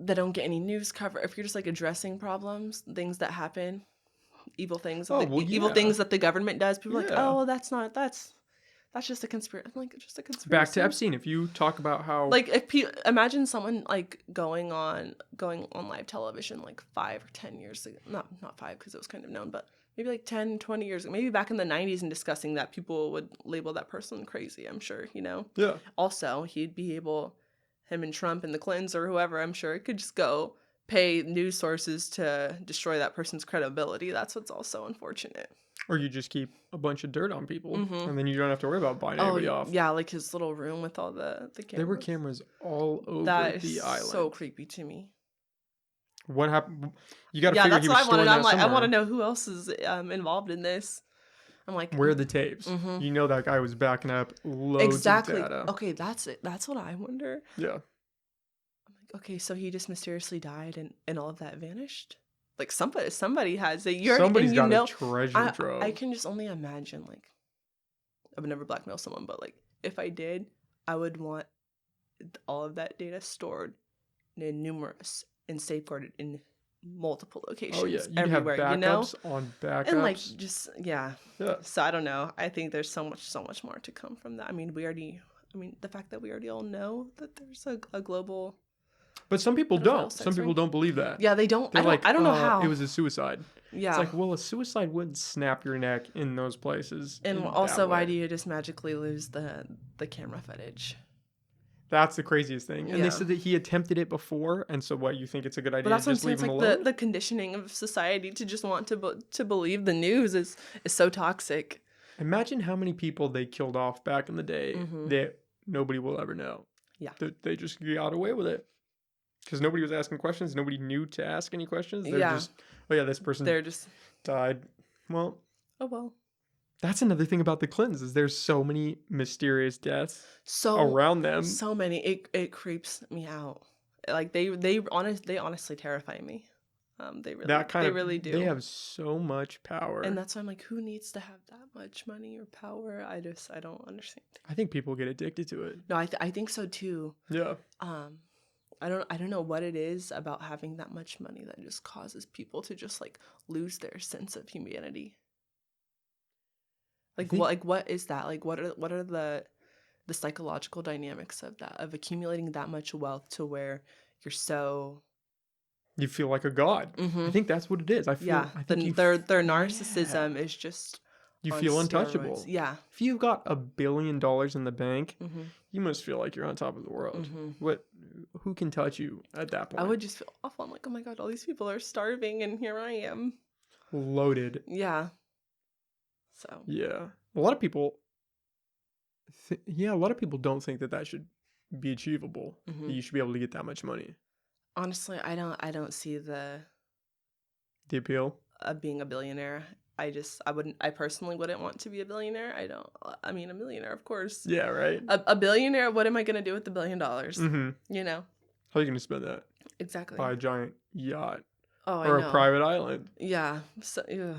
get any news cover, if you're just like addressing problems, things that happen, evil things that the government does, people are like, oh, that's just a conspiracy. I'm like, it's just a conspiracy. Back to Epstein. If you talk about how, like, imagine someone like going on live television like 5 or 10 years ago, not 5 because it was kind of known, but maybe like 10, 20 years ago, maybe back in the 90s, and discussing that, people would label that person crazy, I'm sure, you know? Yeah. Also, him and Trump and the Clintons or whoever, I'm sure, could just go pay news sources to destroy that person's credibility. That's what's also unfortunate. Or you just keep a bunch of dirt on people, and then you don't have to worry about buying anybody off. Yeah, like his little room with all the cameras. There were cameras all over the island. So creepy to me. What happened? You got to figure he was storing that somewhere. I want to know who else is involved in this. I'm like, where are the tapes? You know that guy was backing up loads of data. Okay, that's it. That's what I wonder. Yeah. I'm like, okay, so he just mysteriously died, and all of that vanished. Like, somebody has it. Somebody's got a treasure trove. I can just only imagine, like, I would never blackmail someone, but like, if I did, I would want all of that data stored in numerous and safeguarded in multiple locations. Oh yeah, you'd everywhere, have backups, you know? On backups, and like, just yeah. So I don't know. I think there's so much more to come from that. I mean, the fact that we already all know that there's a global But some people pedophile don't. sex Some people ring. don't believe that. Yeah, they don't. They're like, I don't know it how. was a suicide. It's Yeah. like, well, a suicide wouldn't snap your neck in those places And in also, that why way. do you just magically lose the camera footage? That's the craziest thing. And they Yeah. said that he attempted it before, and so what, you think it's a good But idea that's to what I'm just saying. leave It's him like alone? the conditioning of society to just want to believe the news is so toxic. Imagine how many people they killed off back in the day Mm-hmm. that nobody will ever know. Yeah. That they just got away with it. Because nobody was asking questions. Nobody knew to ask any questions. They're Yeah. just, oh yeah, this person They're just, died. Well, oh well. that's another thing about the Clintons is there's so many mysterious deaths So around them. so many. It creeps me out. Like they honestly terrify me. They really do. They have so much power. And that's why I'm like, who needs to have that much money or power? I don't understand. I think people get addicted to it. No, I think so too. Yeah. I don't know what it is about having that much money that just causes people to just like lose their sense of humanity. What is that? Like what are the psychological dynamics of that, of accumulating that much wealth to where you're so You feel like a god. Mm-hmm. I think that's what it is. I think their narcissism is just you on feel steroids. untouchable. Yeah. If you've got $1 billion in the bank, Mm-hmm. you must feel like you're on top of the world. Mm-hmm. Who can touch you at that point? I would just feel awful. I'm like, oh my god, all these people are starving and here I am. Loaded. Yeah. So. Yeah. A lot of people don't think that should be achievable. Mm-hmm. That you should be able to get that much money. Honestly, I don't see the appeal of being a billionaire. I personally wouldn't want to be a billionaire. I mean, a millionaire, of course. Yeah, right. A billionaire, what am I going to do with the $1 billion? Mm-hmm. You know? How are you going to spend that? Exactly. Buy a giant yacht. Oh, or I know. A private island. Yeah. So, yeah.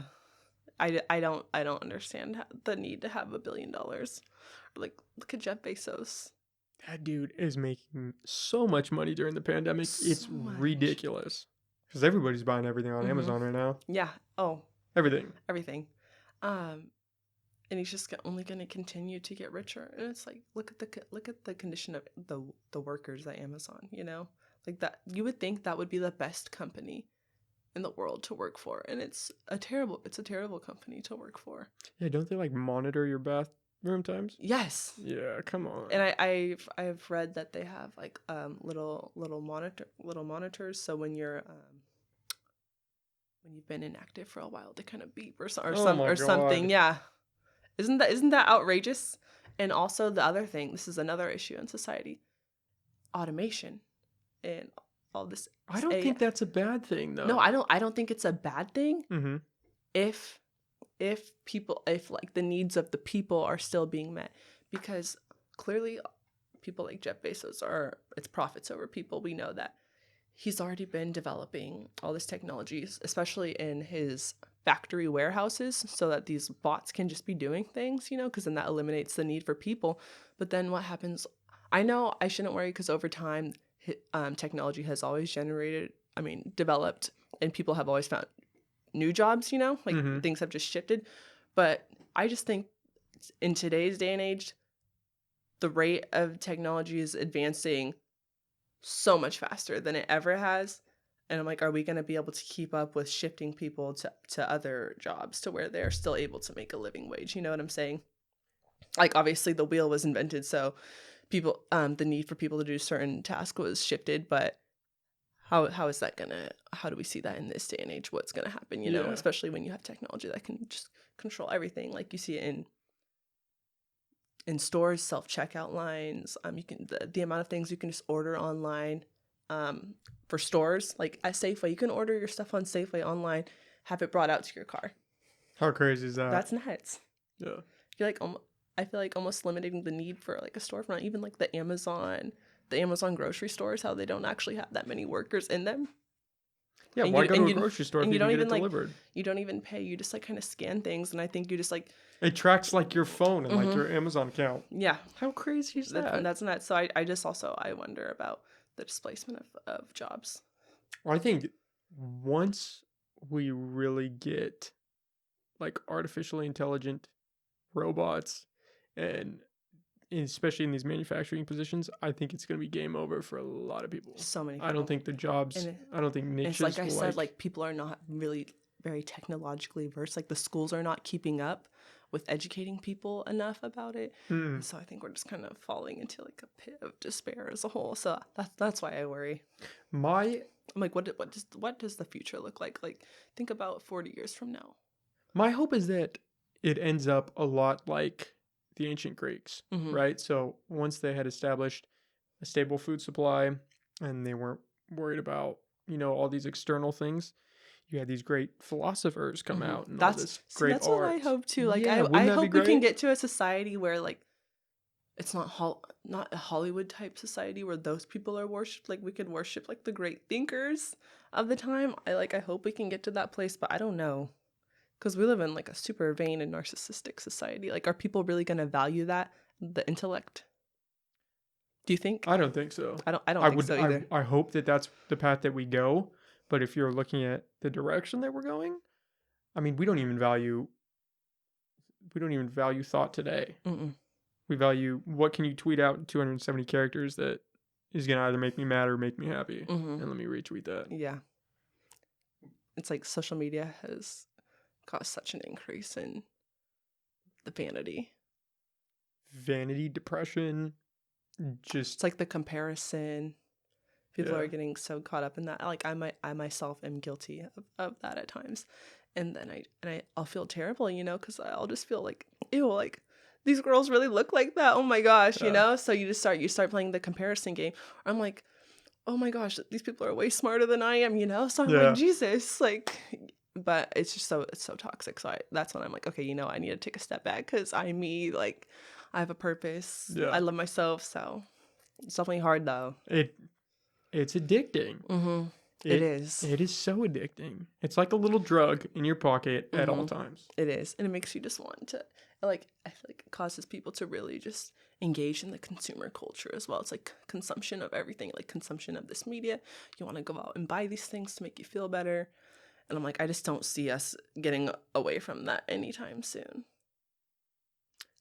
I don't understand the need to have $1 billion. Like, look at Jeff Bezos. That dude is making so much money during the pandemic. It's ridiculous. Because everybody's buying everything on Amazon right now. Yeah. Oh. Everything. And he's just only going to continue to get richer. And it's like, look at the condition of the workers at Amazon. You know, like that. You would think that would be the best company in the world to work for, and it's a terrible company to work for. Yeah, don't they like monitor your bathroom times? Yes. Yeah, come on. And I've read that they have like little monitors, so when you've been inactive for a while, they kind of beep or something. Yeah. Isn't that outrageous? And also the other thing, this is another issue in society, automation and all this. I don't think that's a bad thing, though. No, I don't think it's a bad thing. Mm-hmm. If like the needs of the people are still being met, because clearly people like Jeff Bezos it's profits over people. We know that. He's already been developing all this technology, especially in his factory warehouses, so that these bots can just be doing things, you know, because then that eliminates the need for people. But then what happens? I know I shouldn't worry, because over time, technology has always developed, and people have always found new jobs, you know, like things have just shifted. But I just think in today's day and age, the rate of technology is advancing so much faster than it ever has. And I'm like, are we going to be able to keep up with shifting people to other jobs to where they're still able to make a living wage? You know what I'm saying? Like, obviously the wheel was invented, so people, the need for people to do certain tasks was shifted, but how do we see that in this day and age? What's going to happen, you know, especially when you have technology that can just control everything. Like you see it in stores, self-checkout lines. You can the amount of things you can just order online. For stores, like at Safeway, you can order your stuff on Safeway online, have it brought out to your car. How crazy is that? That's nuts. Yeah. I feel like almost limiting the need for like a storefront, even like the Amazon grocery stores, how they don't actually have that many workers in them. Yeah, why go to a grocery store if you can get it delivered? You don't even pay. You just like kind of scan things, and I think you just like it tracks like your phone and like your Amazon account. Yeah. How crazy is that? That's nuts. So I just also wonder about the displacement of jobs. Well, I think once we really get like artificially intelligent robots and especially in these manufacturing positions, I think it's going to be game over for a lot of people. So many I don't people. think the jobs, And I don't think it's niches like I will said, like people are not really very technologically versed. Like the schools are not keeping up with educating people enough about it. And so I think we're just kind of falling into like a pit of despair as a whole. So that's why I worry. my I'm like, what does the future look like? Like, think about 40 years from now. my hope is that it ends up a lot like the ancient Greeks, Mm-hmm. right? So once they had established a stable food supply and they weren't worried about, all these external things, you had these great philosophers come out and all this great That's what I art. hope too. Like, Yeah, I wouldn't that be hope we can great? get to a society where like it's not a Hollywood type society where those people are worshipped. Like we could worship like the great thinkers of the time. I hope we can get to that place, but I don't know. Because we live in like a super vain and narcissistic society. Like, are people really going to value that, the intellect? Do you think? I don't think so. I don't think so either. I hope that that's the path that we go. But if you're looking at the direction that we're going, I mean, we don't even value thought today. Mm-mm. We value what can you tweet out in 270 characters that is going to either make me mad or make me happy. Mm-hmm. And let me retweet that. Yeah. It's like social media has caused such an increase in the vanity. Vanity, depression, just It's like the comparison. People Yeah. are getting so caught up in that. Like I myself am guilty of that at times. And then I'll feel terrible, because I'll just feel like, ew, like these girls really look like that. Oh my gosh, Yeah. So you start playing the comparison game. I'm like, oh my gosh, these people are way smarter than I am, So I'm Yeah. like, Jesus, like, but it's just it's so toxic. So that's when I'm like, okay, I need to take a step back because I'm me. Like, I have a purpose. Yeah. I love myself. So it's definitely hard though. It's addicting. Mm-hmm. It is. It is so addicting. It's like a little drug in your pocket at all Mm-hmm. times. It is. And it makes you just want to, like, I feel like it causes people to really just engage in the consumer culture as well. It's like consumption of everything, like consumption of this media. You want to go out and buy these things to make you feel better. And I'm like, I just don't see us getting away from that anytime soon.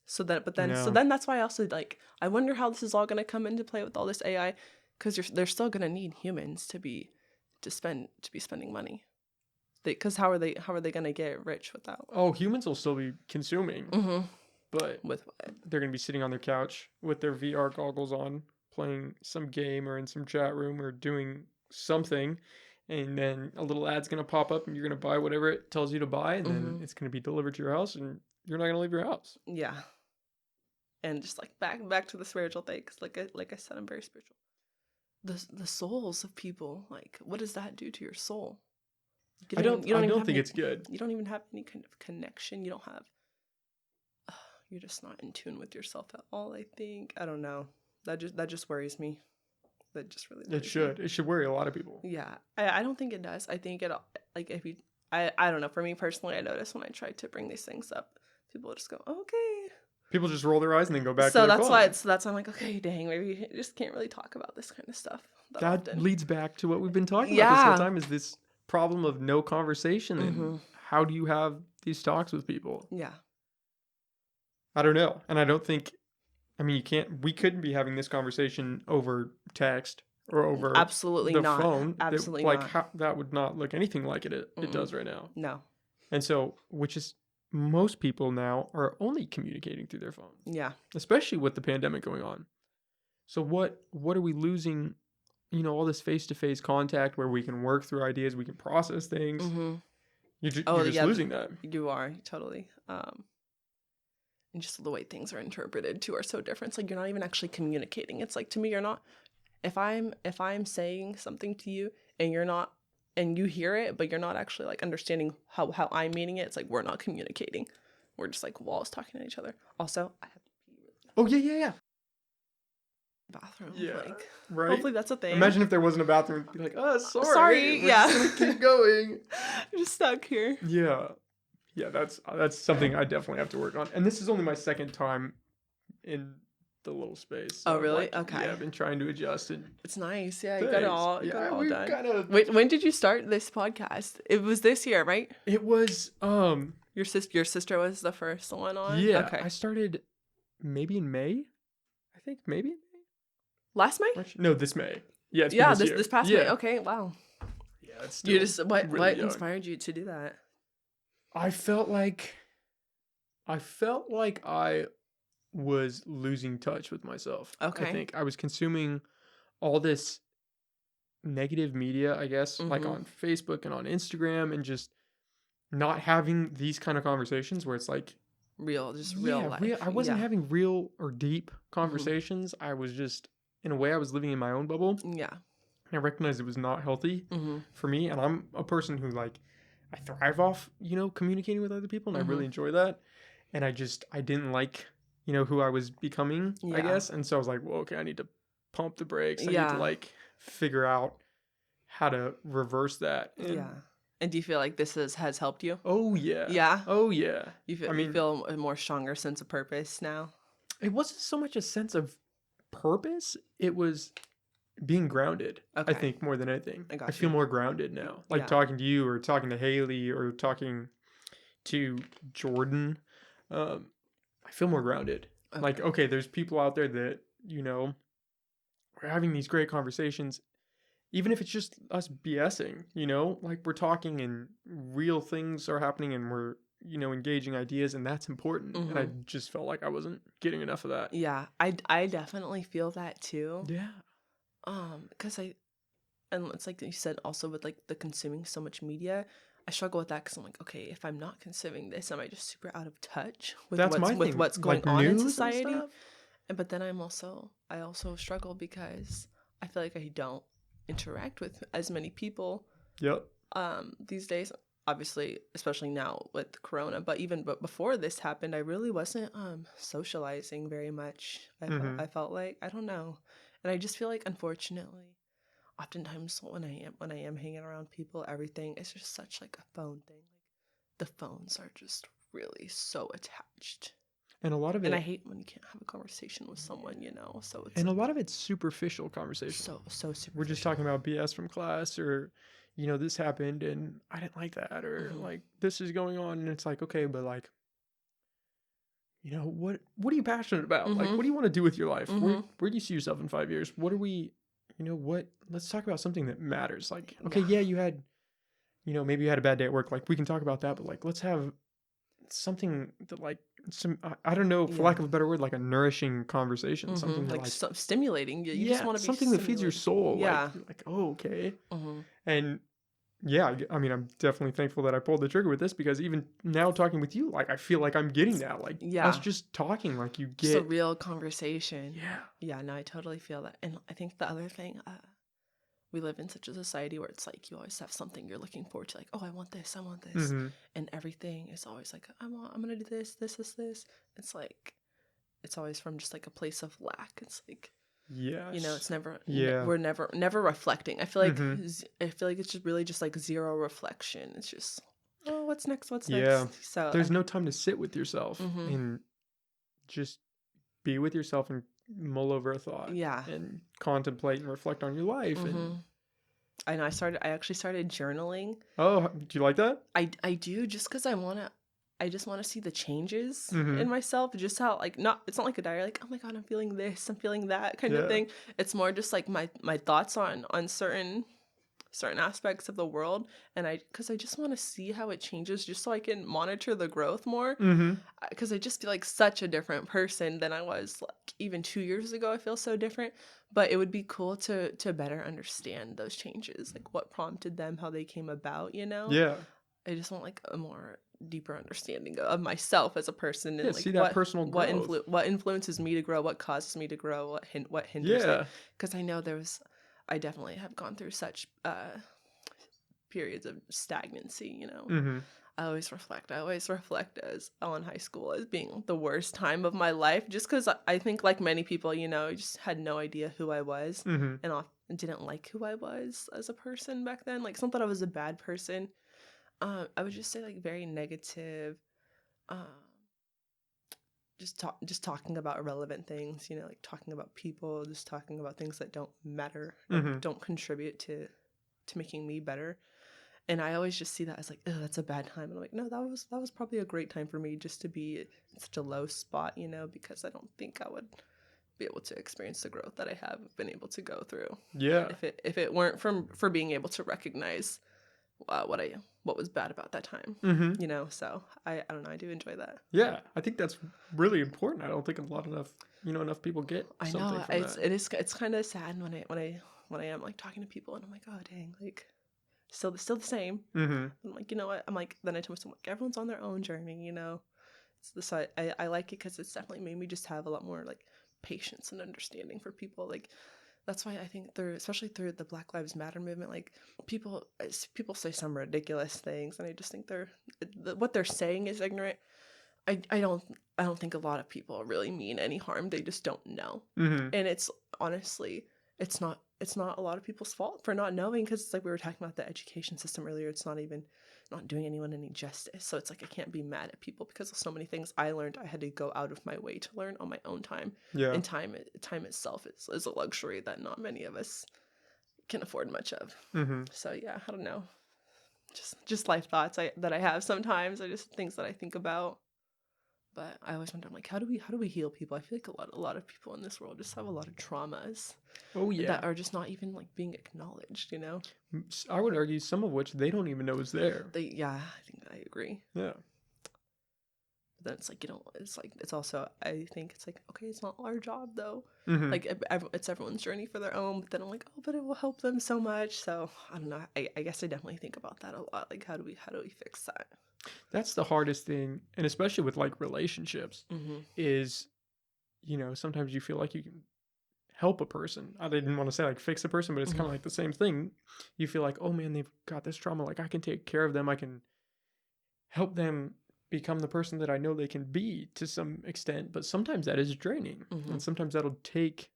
So then that's why I also like, I wonder how this is all going to come into play with all this AI, because they're still going to need humans to be spending money. Because how are they going to get rich without? Oh, humans will still be consuming, Mm-hmm. but With what? they're going to be sitting on their couch with their VR goggles on, playing some game or in some chat room or doing something. And then a little ad's going to pop up and you're going to buy whatever it tells you to buy. And then it's going to be delivered to your house and you're not going to leave your house. Yeah. And just like back to the spiritual thing, because like I said, I'm very spiritual. The souls of people, like, what does that do to your soul? I don't think it's good. You don't even have any kind of connection. You don't have. You're just not in tune with yourself at all. I think. I don't know. That just worries me. That just really. It should. It should worry a lot of people. Yeah, I don't think it does. I think it like if you. I don't know. For me personally, I notice when I try to bring these things up, people just go, okay. People just roll their eyes and then go back to So their that's phone. why that's I'm like, okay, dang, maybe you just can't really talk about this kind of stuff that often. leads back to what we've been talking about this whole time, is this problem of no conversation. And how do you have these talks with people? Yeah. I don't know. And I don't think, I mean, we couldn't be having this conversation over text or over Absolutely the not. phone. Absolutely not. That would not look anything like it does right now. No. And so, which is, most people now are only communicating through their phones. Yeah. Especially with the pandemic going on. So what are we losing? All this face-to-face contact where we can work through ideas, we can process things. Mm-hmm. You're just losing that. You are, totally. And just the way things are interpreted too are so different. It's like you're not even actually communicating. It's like, to me, you're not. If I'm saying something to you and you're not, and you hear it, but you're not actually like understanding how I'm meaning it, it's like we're not communicating. We're just like walls talking to each other. Also, I have to pee really bad. Oh yeah. Bathroom. Yeah. Like, right. Hopefully that's a thing. Imagine if there wasn't a bathroom. Be like, oh, sorry. We're Yeah. just gonna keep going. I'm just stuck here. Yeah. That's something I definitely have to work on. And this is only my second time in the little space. So oh really? Okay. Yeah, I've been trying to adjust and. It's nice. Yeah, you got it all. You got it all done. Kinda... Wait, when did you start this podcast? It was this year, right? It was Your sister was the first one on. Yeah. Okay. I started maybe in May. think maybe Last May? Actually, no, this May. Yeah, it's been Yeah, this year. this past Yeah. May. Okay, wow. Yeah, it's You still just what really young. inspired you to do that? I felt like I was losing touch with myself. I Okay. think I was consuming all this negative media, I guess, like Mm-hmm. on Facebook and on Instagram, and just not having these kind of conversations where it's like, Just real yeah, real. life. I wasn't Yeah. having real or deep Mm-hmm. conversations. I was just, in a way, I was living in my own bubble. Yeah. And I recognized it was not healthy Mm-hmm. for me. And I'm a person who, like, I thrive off, communicating with other people, and I Mm-hmm. really enjoy that. And I didn't like, who I was becoming, I Yeah. guess. And so I was like, well, okay, I need to pump the brakes. I need to, Yeah. like, figure out how to reverse that. And Yeah. And do you feel like this has helped you? oh, yeah. Yeah. Oh, yeah. You feel a more stronger sense of purpose now? It wasn't so much a sense of purpose, it was being grounded. I Okay. think more than anything. I I got feel you. more grounded now. Like Yeah. talking to you or talking to Haley or talking to Jordan. I feel more grounded. Like, Okay. okay, there's people out there that, we're having these great conversations, even if it's just us BSing, like we're talking and real things are happening and we're, engaging ideas, and that's important. And I Mm-hmm. just felt like I wasn't getting enough of that. Yeah. I definitely feel that too. Yeah. Because and it's like you said also with like the consuming so much media, I struggle with that because I'm like, okay, if I'm not consuming this, am I just super out of touch with That's my thing. what's going Like on in news and society? stuff. And but then I also struggle because I feel like I don't interact with as many people Yep. these days. Obviously, especially now with Corona, but before this happened, I really wasn't socializing very much. Mm-hmm. I felt like I don't know, and I just feel like unfortunately oftentimes when I am hanging around people, everything is just such like a phone thing. Like the phones are just really so attached. And a lot of And I it, hate when you can't have a conversation with someone. So it's and a lot of it's superficial conversation. so We're just superficial. talking about BS from class, or this happened and I didn't like that, or Mhm. like this is going on, and it's like, okay, but like, what are you passionate about? Like, Mhm. what do you want to do with your life? Mhm. Where do you see yourself in 5 years? What are we, what? Let's talk about something that matters. Like, okay, Yeah. yeah, you had, maybe you had a bad day at work. Like, we can talk about that, but like, let's have something that like some I don't know, for Yeah. lack of a better word, like a nourishing conversation, something that Like like, stimulating. You just yeah, want to be something that feeds your stimulated. soul. Like Yeah. you're like, oh, okay. Mhm. And yeah, I mean, I'm definitely thankful that I pulled the trigger with this, because even now talking with you, like I feel like I'm getting that. Like us Yeah. just talking, like you Just a get, real conversation. yeah. Yeah, no, I totally feel that. And I think the other thing, we live in such a society where it's like you always have something you're looking forward to, like, oh, I want this, Mm-hmm. and everything is always like, I'm gonna do this. It's like it's always from just like a place of lack. It's like Yes. it's never Yeah. we're never reflecting. Mm-hmm. I feel like it's just really just like zero reflection. It's just oh, what's next? What's Yeah. next? So There's no time to sit with yourself mm-hmm. and just be with yourself and mull over a thought Yeah. and contemplate and reflect on your life. Mm-hmm. And I actually started journaling. oh, do you like that? I do just because I just want to see the changes Mm-hmm. in myself. Just how like it's not like a diary like oh my god I'm feeling this, I'm feeling that kind of Yeah. thing. It's more just like my thoughts on certain aspects of the world, and because I just want to see how it changes just so I can monitor the growth more, Mm-hmm. because I just feel like such a different person than I was like even 2 years ago. I feel so different, but it would be cool to better understand those changes, like what prompted them, how they came about. Yeah. I just want like a more deeper understanding of myself as a person, Yeah. and like See that personal growth. what influences me to grow, what causes me to grow, what hinders it. Yeah. Because I definitely have gone through such periods of stagnancy. Mm-hmm. I always reflect as on high school as being the worst time of my life, just because I think like many people, I just had no idea who I was, Mm-hmm. and often didn't like who I was as a person back then. Like some thought I was a bad person. I would just say like very negative. Um, just talking about irrelevant things. Like talking about people, just talking about things that don't matter, Mm-hmm. don't contribute to making me better. And I always just see that as like, oh, that's a bad time. And I'm like, no, that was probably a great time for me just to be in such a low spot, because I don't think I would be able to experience the growth that I have been able to go through. Yeah. If it weren't for being able to recognize what was bad about that time, Mm-hmm. you know. So I don't know. I do enjoy that. Yeah, I think that's really important. I don't think enough people get I something know from that. it's kind of sad when I am like talking to people and I'm like, oh dang, like still the same. Mm-hmm. I'm like, you know what? I'm like, then I tell myself like everyone's on their own journey, you know. It's this I like it because it's definitely made me just have a lot more like patience and understanding for people. Like that's why I think especially through the Black Lives Matter movement, like people say some ridiculous things, and I just think what they're saying is ignorant. I don't think a lot of people really mean any harm. They just don't know. Mm-hmm. And it's honestly, it's not a lot of people's fault for not knowing, because it's like we were talking about the education system earlier. It's not doing anyone any justice. So it's like I can't be mad at people because of so many things I learned. I had to go out of my way to learn on my own time. Yeah. And time itself is a luxury that not many of us can afford much of. Mm-hmm. So yeah, I don't know. Just life thoughts that I have sometimes. I just things that I think about. But I always wonder, I'm like, how do we heal people? I feel like a lot of people in this world just have a lot of traumas Oh yeah. that are just not even like being acknowledged, you know? I would argue some of which they don't even know is there. Yeah, I think I agree. Yeah. But then it's like, it's also, I think it's like, okay, it's not our job though. Mm-hmm. Like it's everyone's journey for their own. But then I'm like, oh, but it will help them so much. So I don't know. I guess I definitely think about that a lot. Like, how do we fix that? That's the hardest thing, and especially with like relationships, Mm-hmm. is sometimes you feel like you can help a person. I didn't want to say like fix a person, but it's kind of like the same thing. You feel like, oh man, they've got this trauma. Like I can take care of them. I can help them become the person that I know they can be to some extent. But sometimes that is draining, and sometimes that'll take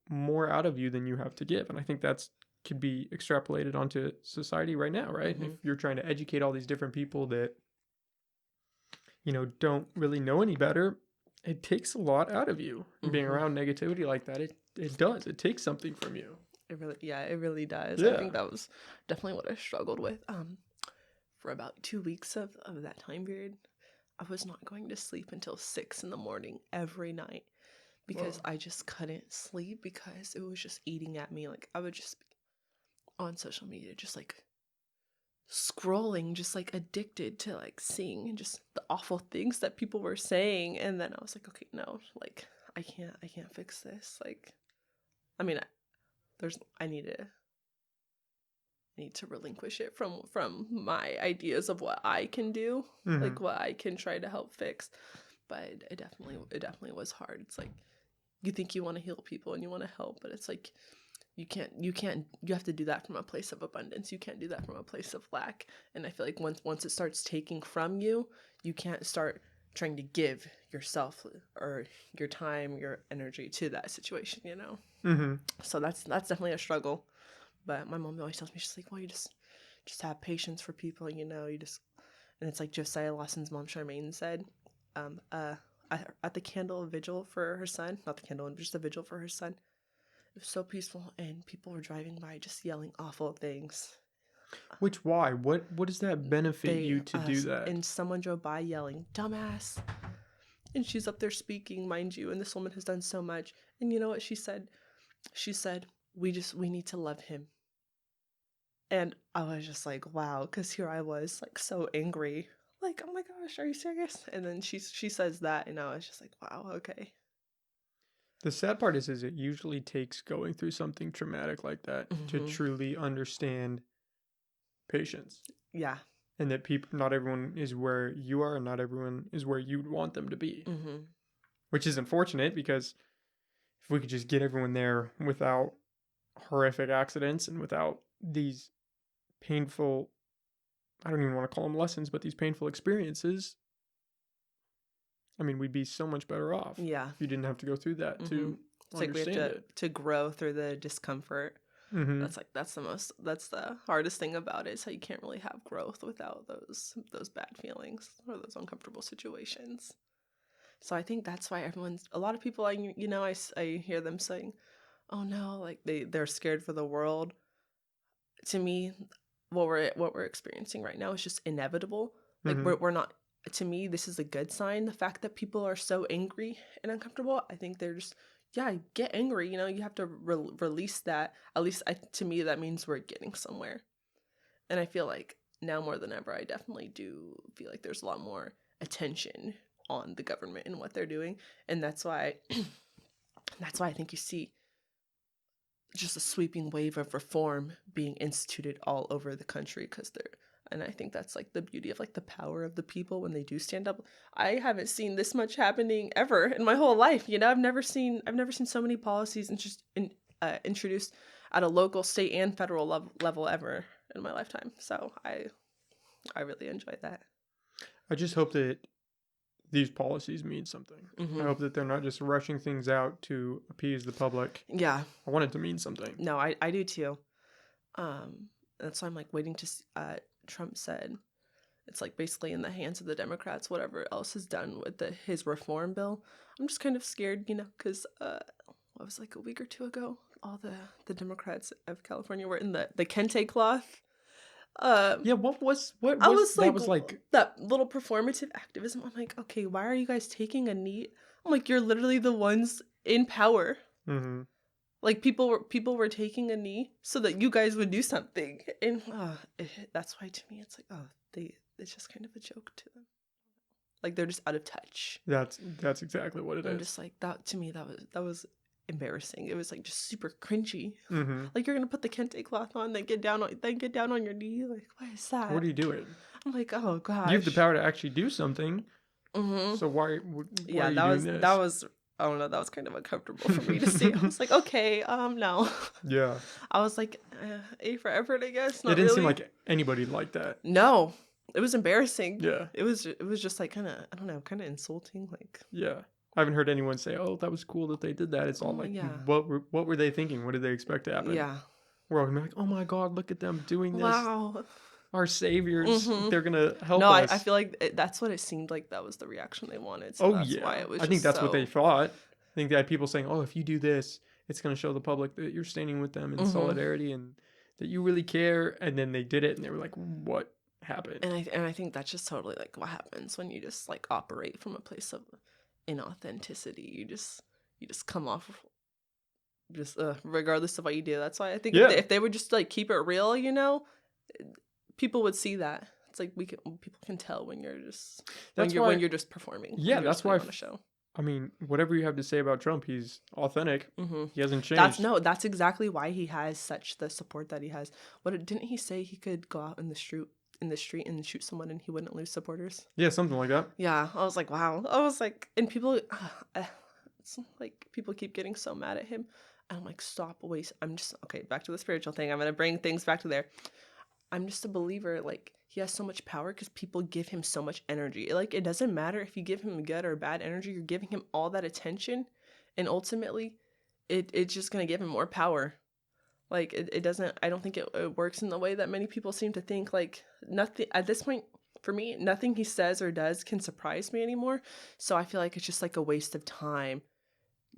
more out of you than you have to give. And I think that's could be extrapolated onto society right now, right? If you're trying to educate all these different people that don't really know any better, it takes a lot out of you. Being around negativity like that, it does. It takes something from you. It really does. Yeah. I think that was definitely what I struggled with. For about 2 weeks of that time period, I was not going to sleep until 6 a.m. every night because I just couldn't sleep because it was just eating at me. Like I would just be on social media, just like scrolling, just like addicted to like seeing just the awful things that people were saying. And then I was like, okay, no, like I can't fix this. Like, I mean, I need to relinquish it from my ideas of what I can do, like what I can try to help fix. But it definitely was hard. It's like you think you want to heal people and you want to help, but it's like you have to do that from a place of abundance. You can't do that from a place of lack. And I feel like once it starts taking from you, you can't start trying to give yourself or your time, your energy to that situation, you know? So that's definitely a struggle. But my mom always tells me, she's like, well, you just have patience for people, you know, and it's like Josiah Lawson's mom, Charmaine, said, at the candle vigil for her son, not the candle, just the vigil for her son, it was so peaceful, and people were driving by just yelling awful things. Why? What does that benefit you to do that? And someone drove by yelling, dumbass. And she's up there speaking, mind you, and this woman has done so much. And you know what she said? She said, we need to love him. And I was just like, wow, because here I was, like, so angry. Like, oh my gosh, are you serious? And then she says that, and I was just like, wow, okay. The sad part is it usually takes going through something traumatic like that to truly understand patience. Yeah. And that not everyone is where you are, and not everyone is where you'd want them to be. Which is unfortunate, because if we could just get everyone there without horrific accidents and without these painful, I don't even want to call them lessons, but these painful experiences, I mean, we'd be so much better off. Yeah. If you didn't have to go through that to it's like we have to grow through the discomfort. That's the hardest thing about it. So you can't really have growth without those bad feelings or those uncomfortable situations. So I think that's why a lot of people, I hear them saying, oh no, like they're scared for the world. To me, what we're experiencing right now is just inevitable. Like we're not, to me, this is a good sign. The fact that people are so angry and uncomfortable, I think yeah, get angry. You know, you have to release that. At least to me, that means we're getting somewhere. And I feel like now more than ever, I definitely do feel like there's a lot more attention on the government and what they're doing. And that's why, that's why I think you see just a sweeping wave of reform being instituted all over the country because they're, and I think that's like the beauty of like the power of the people when they do stand up. I haven't seen this much happening ever in my whole life. You know, I've never seen so many policies introduced at a local, state, and federal level ever in my lifetime. So I really enjoyed that. I just hope that these policies mean something. Mm-hmm. I hope that they're not just rushing things out to appease the public. Yeah. I want it to mean something. No, I do too. That's why I'm like waiting to. Trump said it's like basically in the hands of the Democrats. Whatever else is done with his reform bill, I'm just kind of scared, you know, because what was like a week or two ago, all the Democrats of California were in the kente cloth. Yeah, what was that was like that little performative activism. I'm like, okay, why are you guys taking a knee? I'm like, you're literally the ones in power. Mm-hmm. Like people were taking a knee so that you guys would do something, and that's why to me it's like, it's just kind of a joke to them. Like they're just out of touch. That's exactly what it is. I'm just like that. To me, that was embarrassing. It was like just super cringy. Mm-hmm. Like you're gonna put the kente cloth on, then get down on your knee. Like what is that? What are you doing? I'm like, oh gosh. You have the power to actually do something. Mm-hmm. So why are you doing this? That was. I don't know. That was kind of uncomfortable for me to see. I was like, okay, no. Yeah. I was like, A for effort, I guess. Not it didn't really. seem like anybody liked that. No, it was embarrassing. Yeah. It was just like kind of, I don't know, kind of insulting. Like, yeah. I haven't heard anyone say, "Oh, that was cool that they did that." It's all like, yeah. what were they thinking? What did they expect to happen? Yeah. We're all gonna be like, "Oh my God, look at them doing this! Wow, our saviors! Mm-hmm. They're gonna help no, us." I feel like that's what it seemed like. That was the reaction they wanted. So that's why it was. I think that's what they thought. I think they had people saying, "Oh, if you do this, it's gonna show the public that you're standing with them in solidarity and that you really care." And then they did it, and they were like, "What happened?" And I think that's just totally like what happens when you just like operate from a place of inauthenticity. You just come off just regardless of what you do. That's why I think if they would just like keep it real, you know, people would see that. It's like people can tell when you're just when you're just performing. Yeah, that's why on a show. I mean, whatever you have to say about Trump, he's authentic. Mm-hmm. He hasn't changed. That's exactly why he has such the support that he has. Didn't he say he could go out in the street and shoot someone and he wouldn't lose supporters? Yeah, something like that. Yeah, I was like, wow. I was like, and people, it's like people keep getting so mad at him. And I'm like, stop, wait. I'm just okay. Back to the spiritual thing. I'm gonna bring things back to there. I'm just a believer. Like he has so much power because people give him so much energy. Like it doesn't matter if you give him good or bad energy. You're giving him all that attention, and ultimately, it's just gonna give him more power. Like it doesn't. I don't think it works in the way that many people seem to think. Like nothing at this point for me, nothing he says or does can surprise me anymore. So I feel like it's just like a waste of time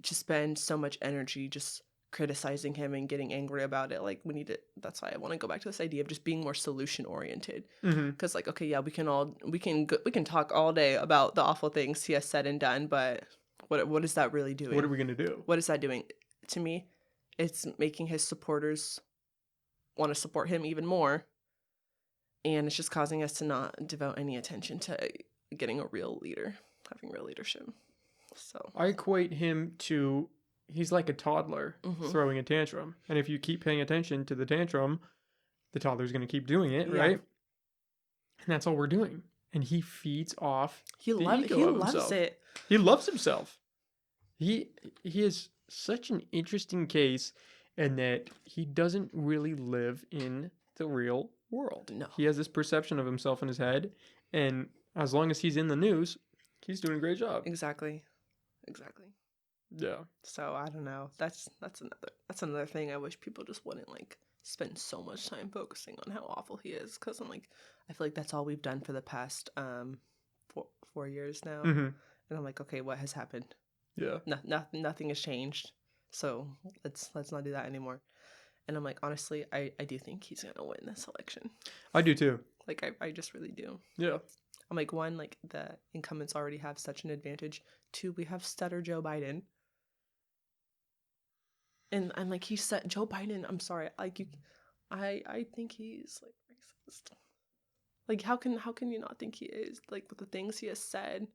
to spend so much energy just criticizing him and getting angry about it. Like we need to. That's why I want to go back to this idea of just being more solution oriented. Because like, okay, yeah, we can talk all day about the awful things he has said and done, but what is that really doing? What are we gonna do? What is that doing? To me, it's making his supporters want to support him even more, and it's just causing us to not devote any attention to getting a real leader, having real leadership. So I equate him to. He's like a toddler throwing a tantrum. And if you keep paying attention to the tantrum, the toddler's going to keep doing it, right? And that's all we're doing. And he feeds off he loves it. He loves himself. He is such an interesting case in that he doesn't really live in the real world. No. He has this perception of himself in his head. And as long as he's in the news, he's doing a great job. Exactly. Yeah. So I don't know. That's another thing. I wish people just wouldn't like spend so much time focusing on how awful he is. Because I feel like that's all we've done for the past 4 years now. And I'm like, okay, what has happened? Yeah. Nothing has changed. So let's not do that anymore. And I'm like, honestly, I do think he's gonna win this election. I do too. Like I just really do. Yeah. I'm like, one, like the incumbents already have such an advantage. Two, we have stutter Joe Biden. And I'm like, he said Joe Biden. I'm sorry, like I think he's like racist. Like how can you not think he is? Like with the things he has said.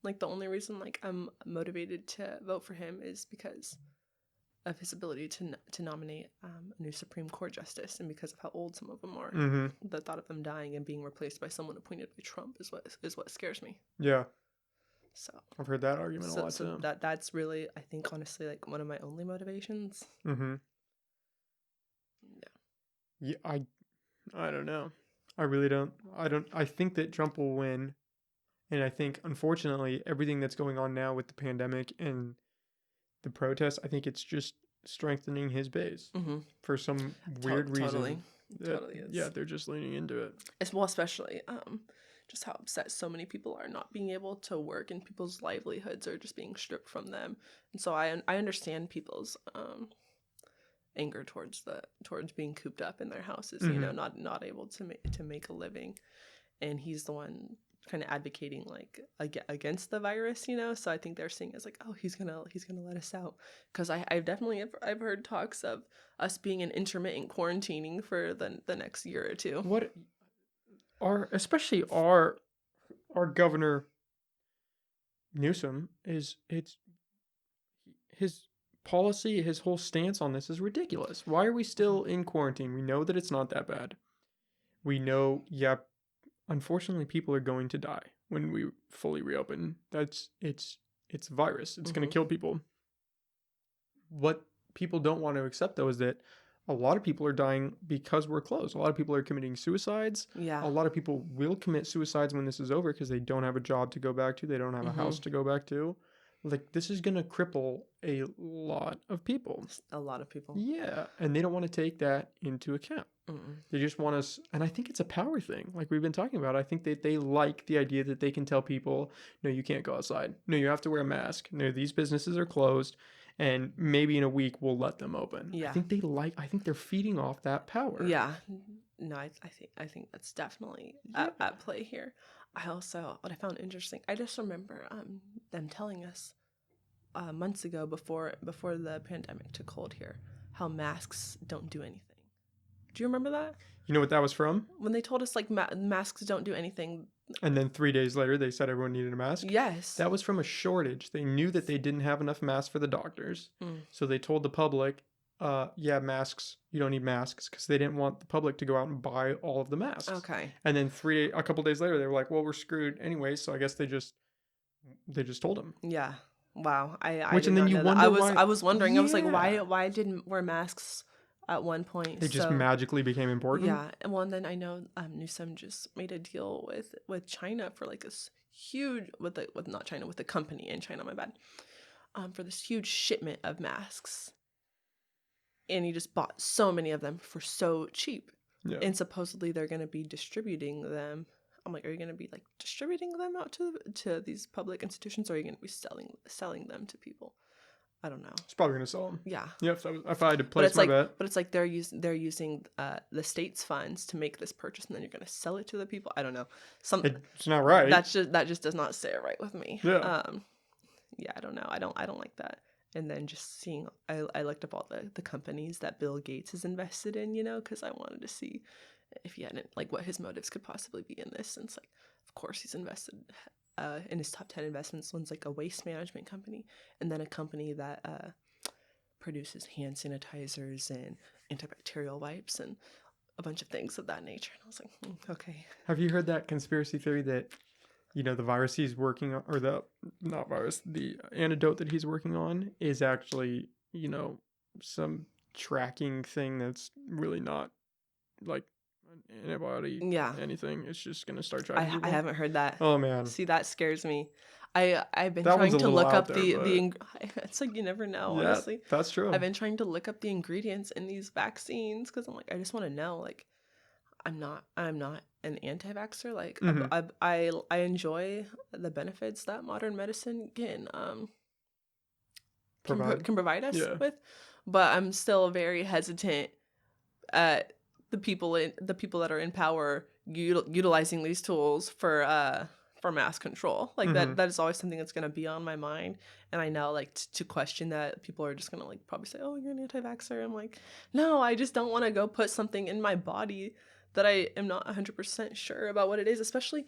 Like the only reason like I'm motivated to vote for him is because of his ability to nominate a new Supreme Court justice, and because of how old some of them are. Mm-hmm. The thought of them dying and being replaced by someone appointed by Trump is what scares me. Yeah. So I've heard that argument a lot too. that's really, I think, honestly, like one of my only motivations. Mm-hmm. Yeah. I don't know. I really don't. I think that Trump will win. And I think, unfortunately, everything that's going on now with the pandemic and the protests, I think it's just strengthening his base for some weird reason. Totally is. Yeah, they're just leaning into it. Well, especially just how upset so many people are not being able to work, and people's livelihoods are just being stripped from them. And so I understand people's anger towards being cooped up in their houses, you know, not able to make a living. And he's the one kind of advocating like against the virus, you know. So I think they're seeing it as like, oh, he's gonna let us out, because I've heard talks of us being in intermittent quarantining for the next year or two. What especially our governor Newsom it's his policy, his whole stance on this is ridiculous. Why are we still in quarantine? We know that it's not that bad. We know, yeah, unfortunately, people are going to die when we fully reopen. It's a virus. It's going to kill people. What people don't want to accept, though, is that a lot of people are dying because we're closed. A lot of people are committing suicides. Yeah. A lot of people will commit suicides when this is over because they don't have a job to go back to. They don't have a house to go back to. Like, this is going to cripple a lot of people. A lot of people. Yeah. And they don't want to take that into account. They just want us, and I think it's a power thing, like we've been talking about. I think that they like the idea that they can tell people, no, you can't go outside. No, you have to wear a mask. No, these businesses are closed, and maybe in a week we'll let them open. Yeah. I think they're feeding off that power. Yeah. No, I think that's definitely at play here. I also, what I found interesting, I just remember them telling us months ago before the pandemic took hold here, how masks don't do anything. Do you remember that? You know what that was from? When they told us like masks don't do anything. And then 3 days later, they said everyone needed a mask? Yes. That was from a shortage. They knew that they didn't have enough masks for the doctors. So they told the public, yeah, masks, you don't need masks, because they didn't want the public to go out and buy all of the masks. Okay. And then a couple days later, they were like, well, we're screwed anyway. So I guess they just told them. Yeah. Wow. I Which, and then you wonder I was wondering, yeah. I was like, why didn't wear masks at one point? They just magically became important. Yeah. And well, and then I know Newsom just made a deal with China for like this huge, with the company in China, my bad, for this huge shipment of masks. And he just bought so many of them for so cheap. Yeah. And supposedly they're going to be distributing them. I'm like, are you going to be like distributing them out to these public institutions, or are you going to be selling them to people? I don't know. It's probably going to sell them. Yeah. Yeah. If I had to place my bet. But it's like they're using the state's funds to make this purchase, and then you're going to sell it to the people. I don't know. It's not right. That just does not sit right with me. Yeah. Yeah. I don't know. I don't like that. And then just seeing, I looked up all the companies that Bill Gates has invested in, you know, because I wanted to see if he hadn't, like, what his motives could possibly be in this. And it's like, of course he's invested in his top 10 investments. One's like a waste management company, and then a company that produces hand sanitizers and antibacterial wipes and a bunch of things of that nature. And I was like, okay. Have you heard that conspiracy theory that, you know, the virus he's working on, or the antidote that he's working on is actually, you know, some tracking thing that's really not like an antibody, anything. It's just going to start tracking people. I haven't heard that. Oh, man. See, that scares me. I've been trying to look up the it's like, you never know, yeah, honestly. That's true. I've been trying to look up the ingredients in these vaccines, because I'm like, I just want to know, like, I'm not an anti-vaxxer. Like, I enjoy the benefits that modern medicine can provide us with, but I'm still very hesitant at the people that are in power utilizing these tools for for mass control. Like that is always something that's going to be on my mind. And I know like to question that, people are just going to like probably say, oh, you're an anti-vaxxer. I'm like, no, I just don't want to go put something in my body that I am not 100% sure about what it is. Especially,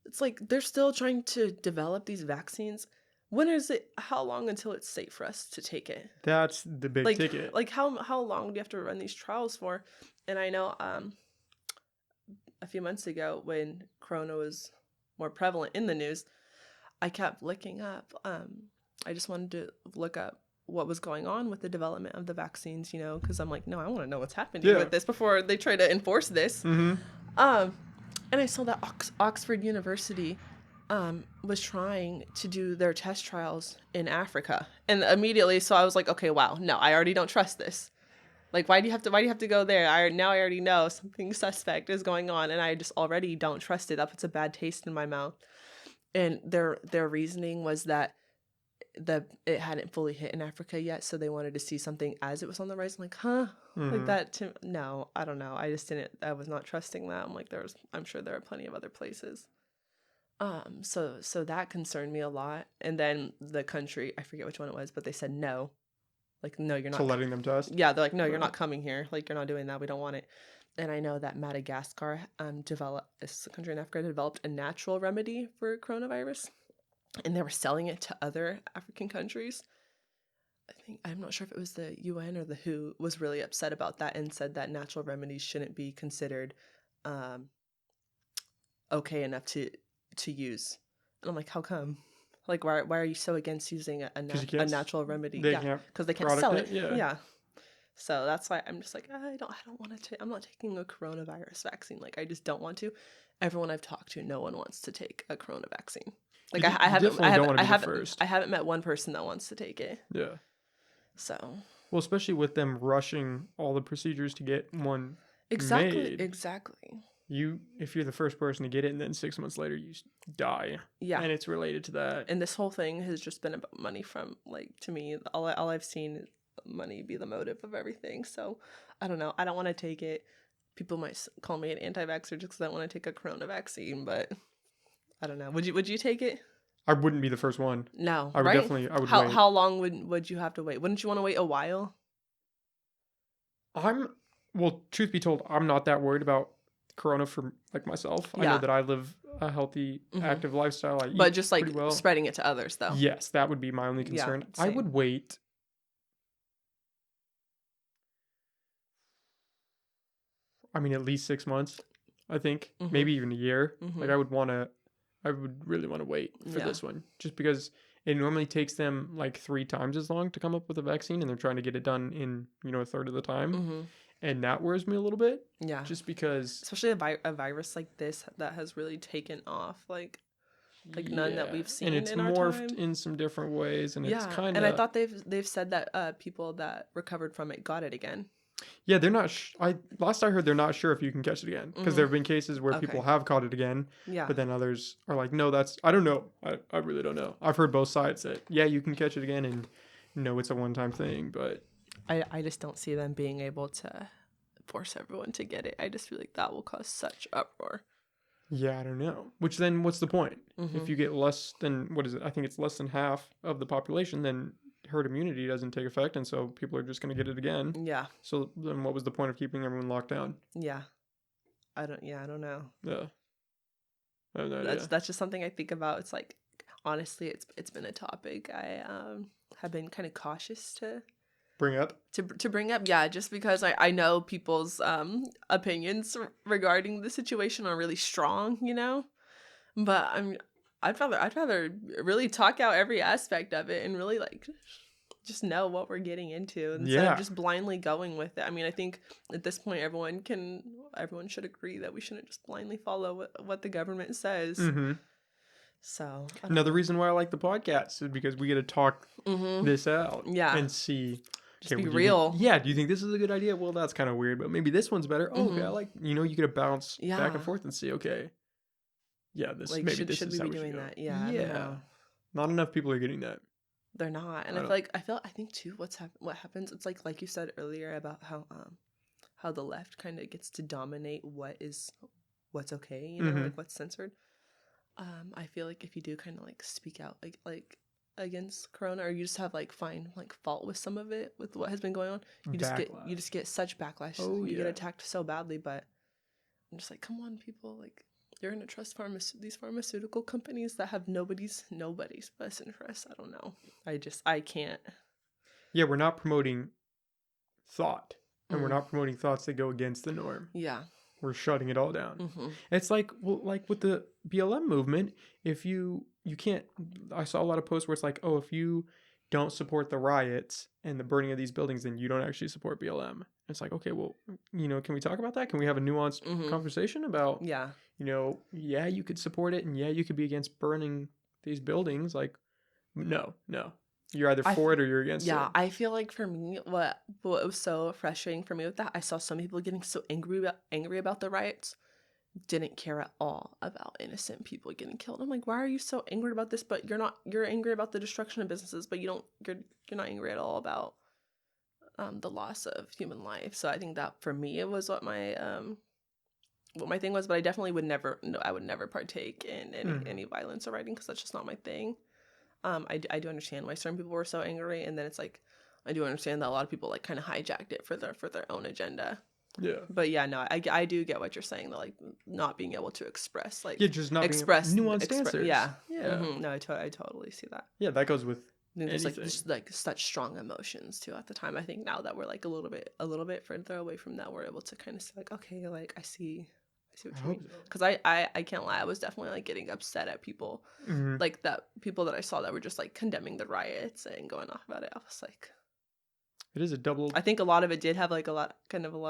it's like they're still trying to develop these vaccines. When is it, how long until it's safe for us to take it? That's the big ticket. Like how long do you have to run these trials for? And I know a few months ago when corona was more prevalent in the news, I kept looking up. I just wanted to look up what was going on with the development of the vaccines, you know, because I'm like, no, I want to know what's happening with this before they try to enforce this. And I saw that Oxford University was trying to do their test trials in Africa, and immediately, so I was like, okay, wow, no, I already don't trust this. Like, why do you have to go there? I already know something suspect is going on, and I just already don't trust it. That puts a bad taste in my mouth. And their reasoning was that it hadn't fully hit in Africa yet, so they wanted to see something as it was on the rise. I'm like, huh? Like that? No, I don't know. I just didn't. I was not trusting that. I'm like, I'm sure there are plenty of other places. So that concerned me a lot. And then the country, I forget which one it was, but they said no. Like, no, you're not. To letting them test? Yeah, they're like, no, you're not coming here. Like, you're not doing that. We don't want it. And I know that Madagascar this country in Africa, developed a natural remedy for coronavirus. And they were selling it to other African countries. I'm not sure if it was the UN or the WHO was really upset about that and said that natural remedies shouldn't be considered okay enough to use. And I'm like, how come? Like, why are you so against using a natural remedy? Because they can't sell it. Yeah. So that's why I'm just like, I don't want to. I'm not taking a coronavirus vaccine. Like, I just don't want to. Everyone I've talked to, no one wants to take a corona vaccine. Like, I haven't met one person that wants to take it. Yeah. So. Well, especially with them rushing all the procedures to get one made. Exactly. If you're the first person to get it, and then 6 months later you die. Yeah. And it's related to that. And this whole thing has just been about money. From, like, to me, all I've seen is money be the motive of everything. So I don't know. I don't want to take it. People might call me an anti-vaxxer just because I want to take a corona vaccine, but I don't know. Would you take it? I wouldn't be the first one. No, I would definitely. I would wait. How long would you have to wait? Wouldn't you want to wait a while? Well, truth be told, I'm not that worried about corona for like myself. I know that I live a healthy, active lifestyle. But just like spreading it to others, though. Yes, that would be my only concern. Yeah, I would wait. I mean, at least 6 months, I think. Maybe even a year. Like, I would really want to wait for this one. Just because it normally takes them like 3 times as long to come up with a vaccine, and they're trying to get it done in, a third of the time. And that worries me a little bit. Yeah. Just because. Especially a virus like this that has really taken off. Like none that we've seen in our time. And it's morphed in some different ways. And it's kind of. And I thought they've said that people that recovered from it got it again. Yeah, they're not. Last I heard, they're not sure if you can catch it again, because there have been cases where people have caught it again. Yeah. But then others are like, no, I don't know. I really don't know. I've heard both sides that you can catch it again, and it's a one-time thing. But I just don't see them being able to force everyone to get it. I just feel like that will cause such uproar. Yeah, I don't know. Which then, what's the point? If you get less than, what is it? I think it's less than half of the population, then herd immunity doesn't take effect, and so people are just going to get it again. Yeah. So then what was the point of keeping everyone locked down? Yeah. I don't know. Yeah. I have no idea. That's just something I think about. It's like, honestly, it's been a topic I have been kind of cautious to bring up. To bring up, yeah, just because I know people's opinions regarding the situation are really strong, But I'd rather really talk out every aspect of it and really like just know what we're getting into instead of just blindly going with it. I mean, I think at this point everyone should agree that we shouldn't just blindly follow what the government says. So another reason why I like the podcast is because we get to talk this out and see. Just be real. Do you think this is a good idea? Well, that's kind of weird, but maybe this one's better. Oh, okay, I like, you get to bounce back and forth and see, okay. Yeah, this like, maybe should we be doing that? Yeah. Yeah. Not enough people are getting that. They're not. And I think too what happens, it's like you said earlier about how the left kind of gets to dominate what's okay, like what's censored. I feel like if you do kind of like speak out like against corona, or you just have like find like fault with some of it, with what has been going on, you Backlash. just get such backlash. Oh You get yeah. attacked so badly. But I'm just like, come on, people, like you're gonna trust these pharmaceutical companies that have nobody's best interest. I don't know. I can't. Yeah, we're not promoting thought, and we're Mm, not promoting thoughts that go against the norm. yeah. We're shutting it all down. Mm-hmm. It's like, well, like with the BLM movement, if you can't, I saw a lot of posts where it's like, oh, if you don't support the riots and the burning of these buildings, then you don't actually support BLM. It's like, okay, well, can we talk about that? Can we have a nuanced conversation about, Yeah. yeah, you could support it, and yeah, you could be against burning these buildings. Like, no, you're either for it or you're against it. Yeah, I feel like for me, what was so frustrating for me with that, I saw some people getting so angry about the riots, didn't care at all about innocent people getting killed. I'm like, why are you so angry about this? But you're angry about the destruction of businesses, but you're not angry at all about the loss of human life. So I think that for me it was what my thing was. But I definitely would never, no, I would never partake in any violence or rioting, because that's just not my thing. I do understand why certain people were so angry, and then it's like I do understand that a lot of people like kind of hijacked it for their own agenda. Yeah. But yeah, no, I do get what you're saying, that like not being able to express just not express being nuanced answers. Yeah. Yeah. No, I totally see that. Yeah, that goes with There's anything. like such strong emotions too at the time. I think now that we're like a little bit further away from that, we're able to kind of say like, okay, like I see what you mean. Because I can't lie, I was definitely like getting upset at people, like that people that I saw that were just like condemning the riots and going off about it. I was like, it is a double. I think a lot of it did have like a lot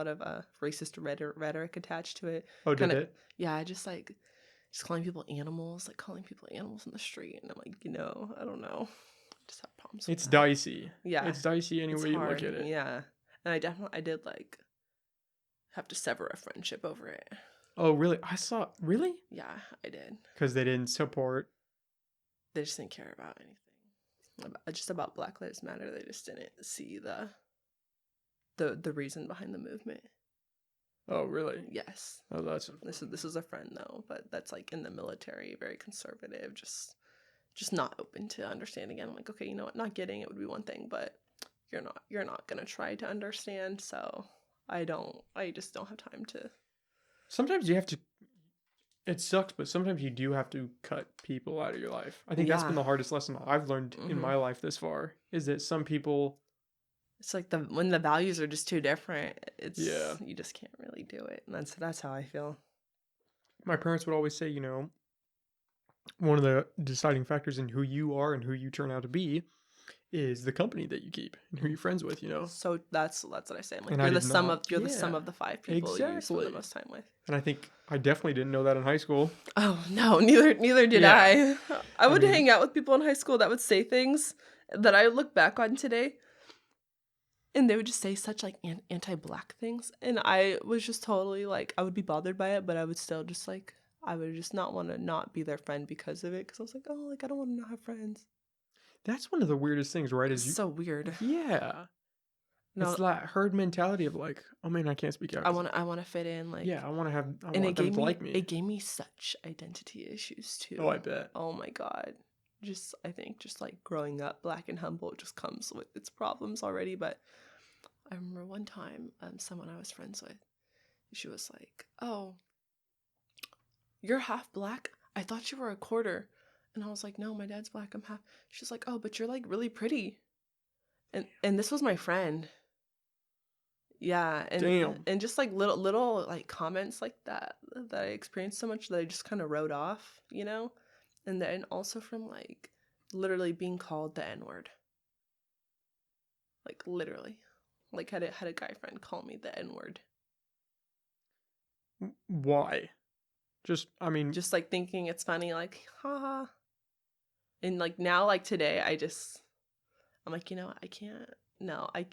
of racist rhetoric attached to it. Oh, did it? Yeah, just calling people animals, like calling people animals in the street, and I'm like, I don't know. I just have problems with It's that. dicey. Yeah, it's dicey any way you look at it. Yeah, and I did like have to sever a friendship over it. Oh, really? Really? Yeah, I did. Because they didn't support. They just didn't care about anything. Just about Black Lives Matter. They just didn't see the reason behind the movement. Oh, really? Yes. Oh, that's this is a friend though, but that's like in the military, very conservative, just not open to understanding. And I'm like, okay, you know what? Not getting it would be one thing, but you're not gonna try to understand. So I just don't have time to. Sometimes you have to. It sucks, but sometimes you do have to cut people out of your life. I think that's been the hardest lesson I've learned in my life this far, is that some people. It's like when the values are just too different, you just can't really do it. And that's how I feel. My parents would always say, one of the deciding factors in who you are and who you turn out to be is the company that you keep and who you're friends with, So that's what I say. I'm like, and the sum of the 5 people you spend the most time with. And I think I definitely didn't know that in high school. Oh no, neither did I. I would hang out with people in high school that would say things that I look back on today, and they would just say such like anti-Black things, and I was just totally like, I would be bothered by it, but I would still just like, I would just not want to not be their friend because of it, because I was like, oh, like I don't want to not have friends. That's one of the weirdest things, right? It's so weird. Yeah. No, it's that herd mentality of like, oh man, I can't speak out. I want to fit in, like. Yeah, I want them to like me. It gave me such identity issues too. Oh, I bet. Oh my god. I think like growing up Black and humble just comes with its problems already. But I remember one time, someone I was friends with, she was like, "Oh, you're half Black? I thought you were a quarter." And I was like, "No, my dad's Black. I'm half." She's like, "Oh, but you're like really pretty." And this was my friend. Yeah, and just like little like comments like that I experienced so much that I just kind of wrote off, and then also from like literally being called the N-word, like literally, like had a guy friend call me the N-word. Why? Just like thinking it's funny, like haha, and like now, like today, I'm like, I can't. No, I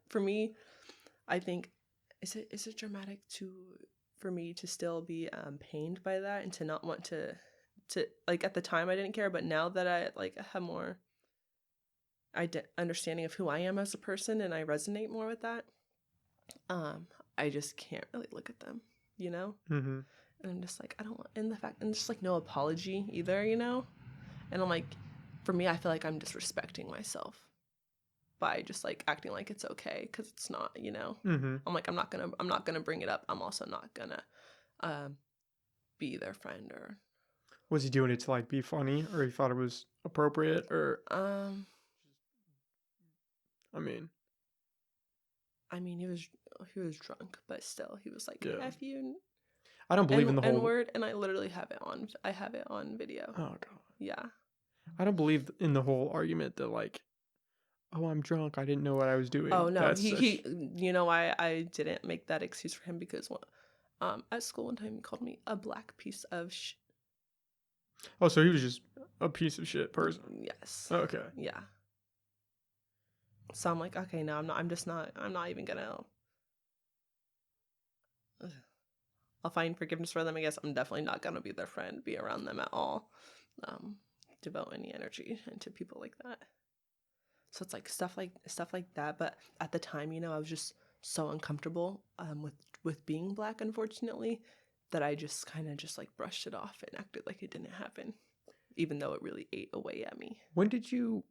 for me. I think is it dramatic for me to still be pained by that and to not want to like, at the time I didn't care, but now that I like have more understanding of who I am as a person and I resonate more with that, I just can't really look at them, And I'm just like, I don't want, and the fact, and just like no apology either, you know? And I'm like, for me, I feel like I'm disrespecting myself by just like acting like it's okay, because it's not, you know? Mm-hmm. I'm like, I'm not gonna bring it up. I'm also not gonna um, be their friend or, Was he doing it to like be funny, or he thought it was appropriate, or um, I mean, I mean, he was drunk, but still, he was like, yeah. F you, I don't believe in the and whole. word, and I literally have it on, I have it on video. Oh god. Yeah. I don't believe in the whole argument that like, oh, I'm drunk. I didn't know what I was doing. Oh no, That's he such. you know why I didn't make that excuse for him, because at school one time he called me a black piece of Oh, so he was just a piece of shit person. yes. Okay. Yeah. So I'm like, okay, no, I'm not even gonna I'll find forgiveness for them, I guess. I'm definitely not gonna be their friend, be around them at all. Um, devote any energy into people like that. So it's like stuff like that. But at the time, you know, I was just so uncomfortable with being black, unfortunately, that I just kind of just like brushed it off and acted like it didn't happen, even though it really ate away at me. When did you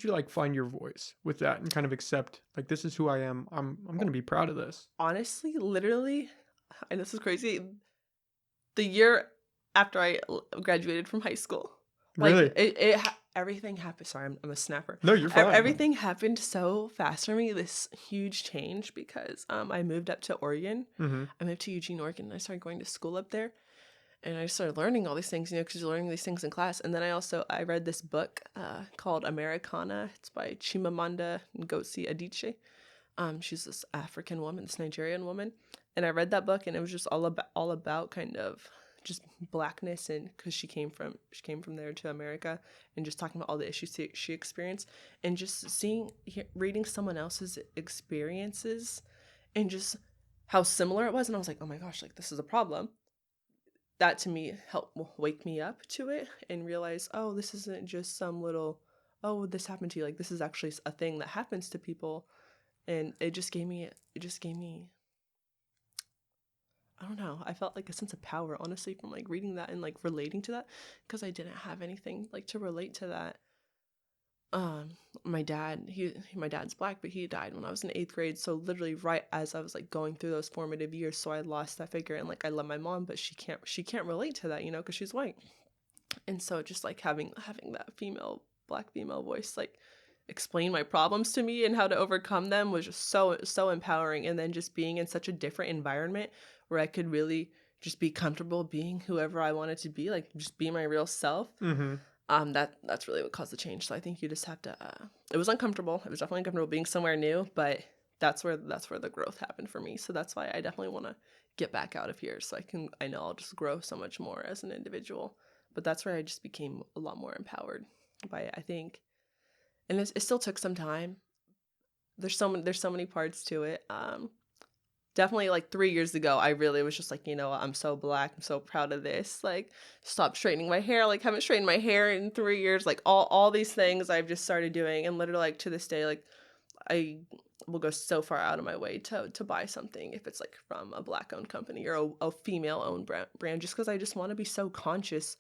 like find your voice with that and kind of accept like this is who I am. I'm gonna be proud of this. Honestly, literally, and this is crazy, the year after I graduated from high school. Like Really? everything happened. Sorry, I'm a snapper. No, you're fine. Everything happened so fast for me. This huge change, because I moved up to Oregon. Mm-hmm. I moved to Eugene, Oregon, and I started going to school up there. And I started learning all these things, you know, because you're learning these things in class. And then I read this book called Americana. It's by Chimamanda Ngozi Adichie. She's this African woman, this Nigerian woman, and I read that book, and it was just all about kind of just blackness, and because she came from there to America, and just talking about all the issues she experienced, and just reading someone else's experiences, and just how similar it was, and I was like, oh my gosh, like this is a problem. That to me helped wake me up to it and realize, oh, this isn't just some little, oh, this happened to you. Like this is actually a thing that happens to people, and it just gave me I don't know, I felt like a sense of power, honestly, from like reading that and like relating to that, because I didn't have anything like to relate to that. um my dad's black, but he died when I was in 8th grade, so literally right as I was like going through those formative years, so I lost that figure, and like I love my mom, but she can't relate to that, you know, because she's white. And so just like having that black female voice like explain my problems to me and how to overcome them was just so empowering. And then just being in such a different environment where I could really just be comfortable being whoever I wanted to be, like just be my real self. Mm-hmm. That's really what caused the change. So I think you just have to it was uncomfortable, it was definitely uncomfortable being somewhere new, but that's where the growth happened for me. So that's why I definitely want to get back out of here, so I know I'll just grow so much more as an individual. But that's where I just became a lot more empowered by it, I think. And it still took some time. There's so many parts to it. Definitely like 3 years ago, I really was just like, you know, I'm so black, I'm so proud of this. Like, stop straightening my hair. Like, haven't straightened my hair in 3 years. Like, all these things I've just started doing, and literally like to this day, like I will go so far out of my way to buy something if it's like from a black owned company or a female owned brand, just because I just want to be so conscious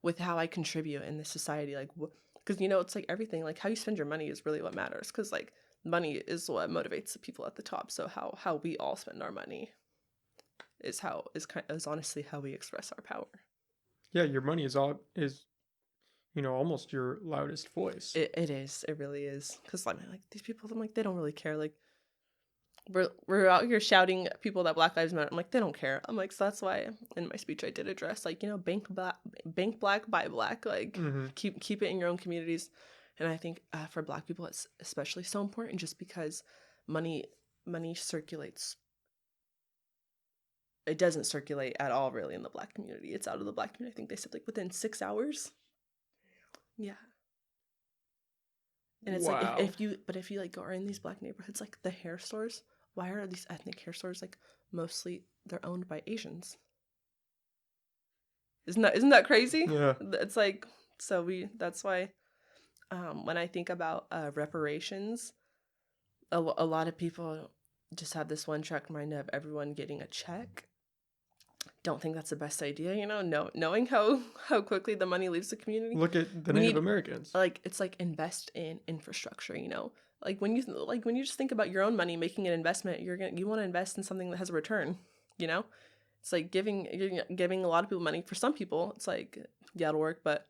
with how I contribute in this society. Like, because, you know, it's like everything, like how you spend your money is really what matters. Because like money is what motivates the people at the top. So how we all spend our money is honestly how we express our power. Yeah, your money is almost your loudest voice. It is. It really is. Because like these people, I'm like, they don't really care. Like, we're out here shouting at people that Black Lives Matter. I'm like, they don't care. I'm like, so that's why in my speech I did address, like, you know, bank black, buy black. Like, Mm-hmm. keep it in your own communities. And I think for Black people it's especially so important, just because money circulates. It doesn't circulate at all really in the Black community. It's out of the Black community, I think they said, like within 6 hours. Yeah. And it's like, Wow. if you like go in these Black neighborhoods, like the hair stores, why are these ethnic hair stores like mostly they're owned by Asians? Isn't that crazy? Yeah. It's like, so that's why when I think about reparations, a lot of people just have this one track mind of everyone getting a check. don't think that's the best idea, knowing how quickly the money leaves the community. Look at the We Native need, Americans. like, it's like invest in infrastructure, like when you just think about your own money making an investment, you want to invest in something that has a return. It's like giving a lot of people money. For some people it's like, yeah, it'll work, but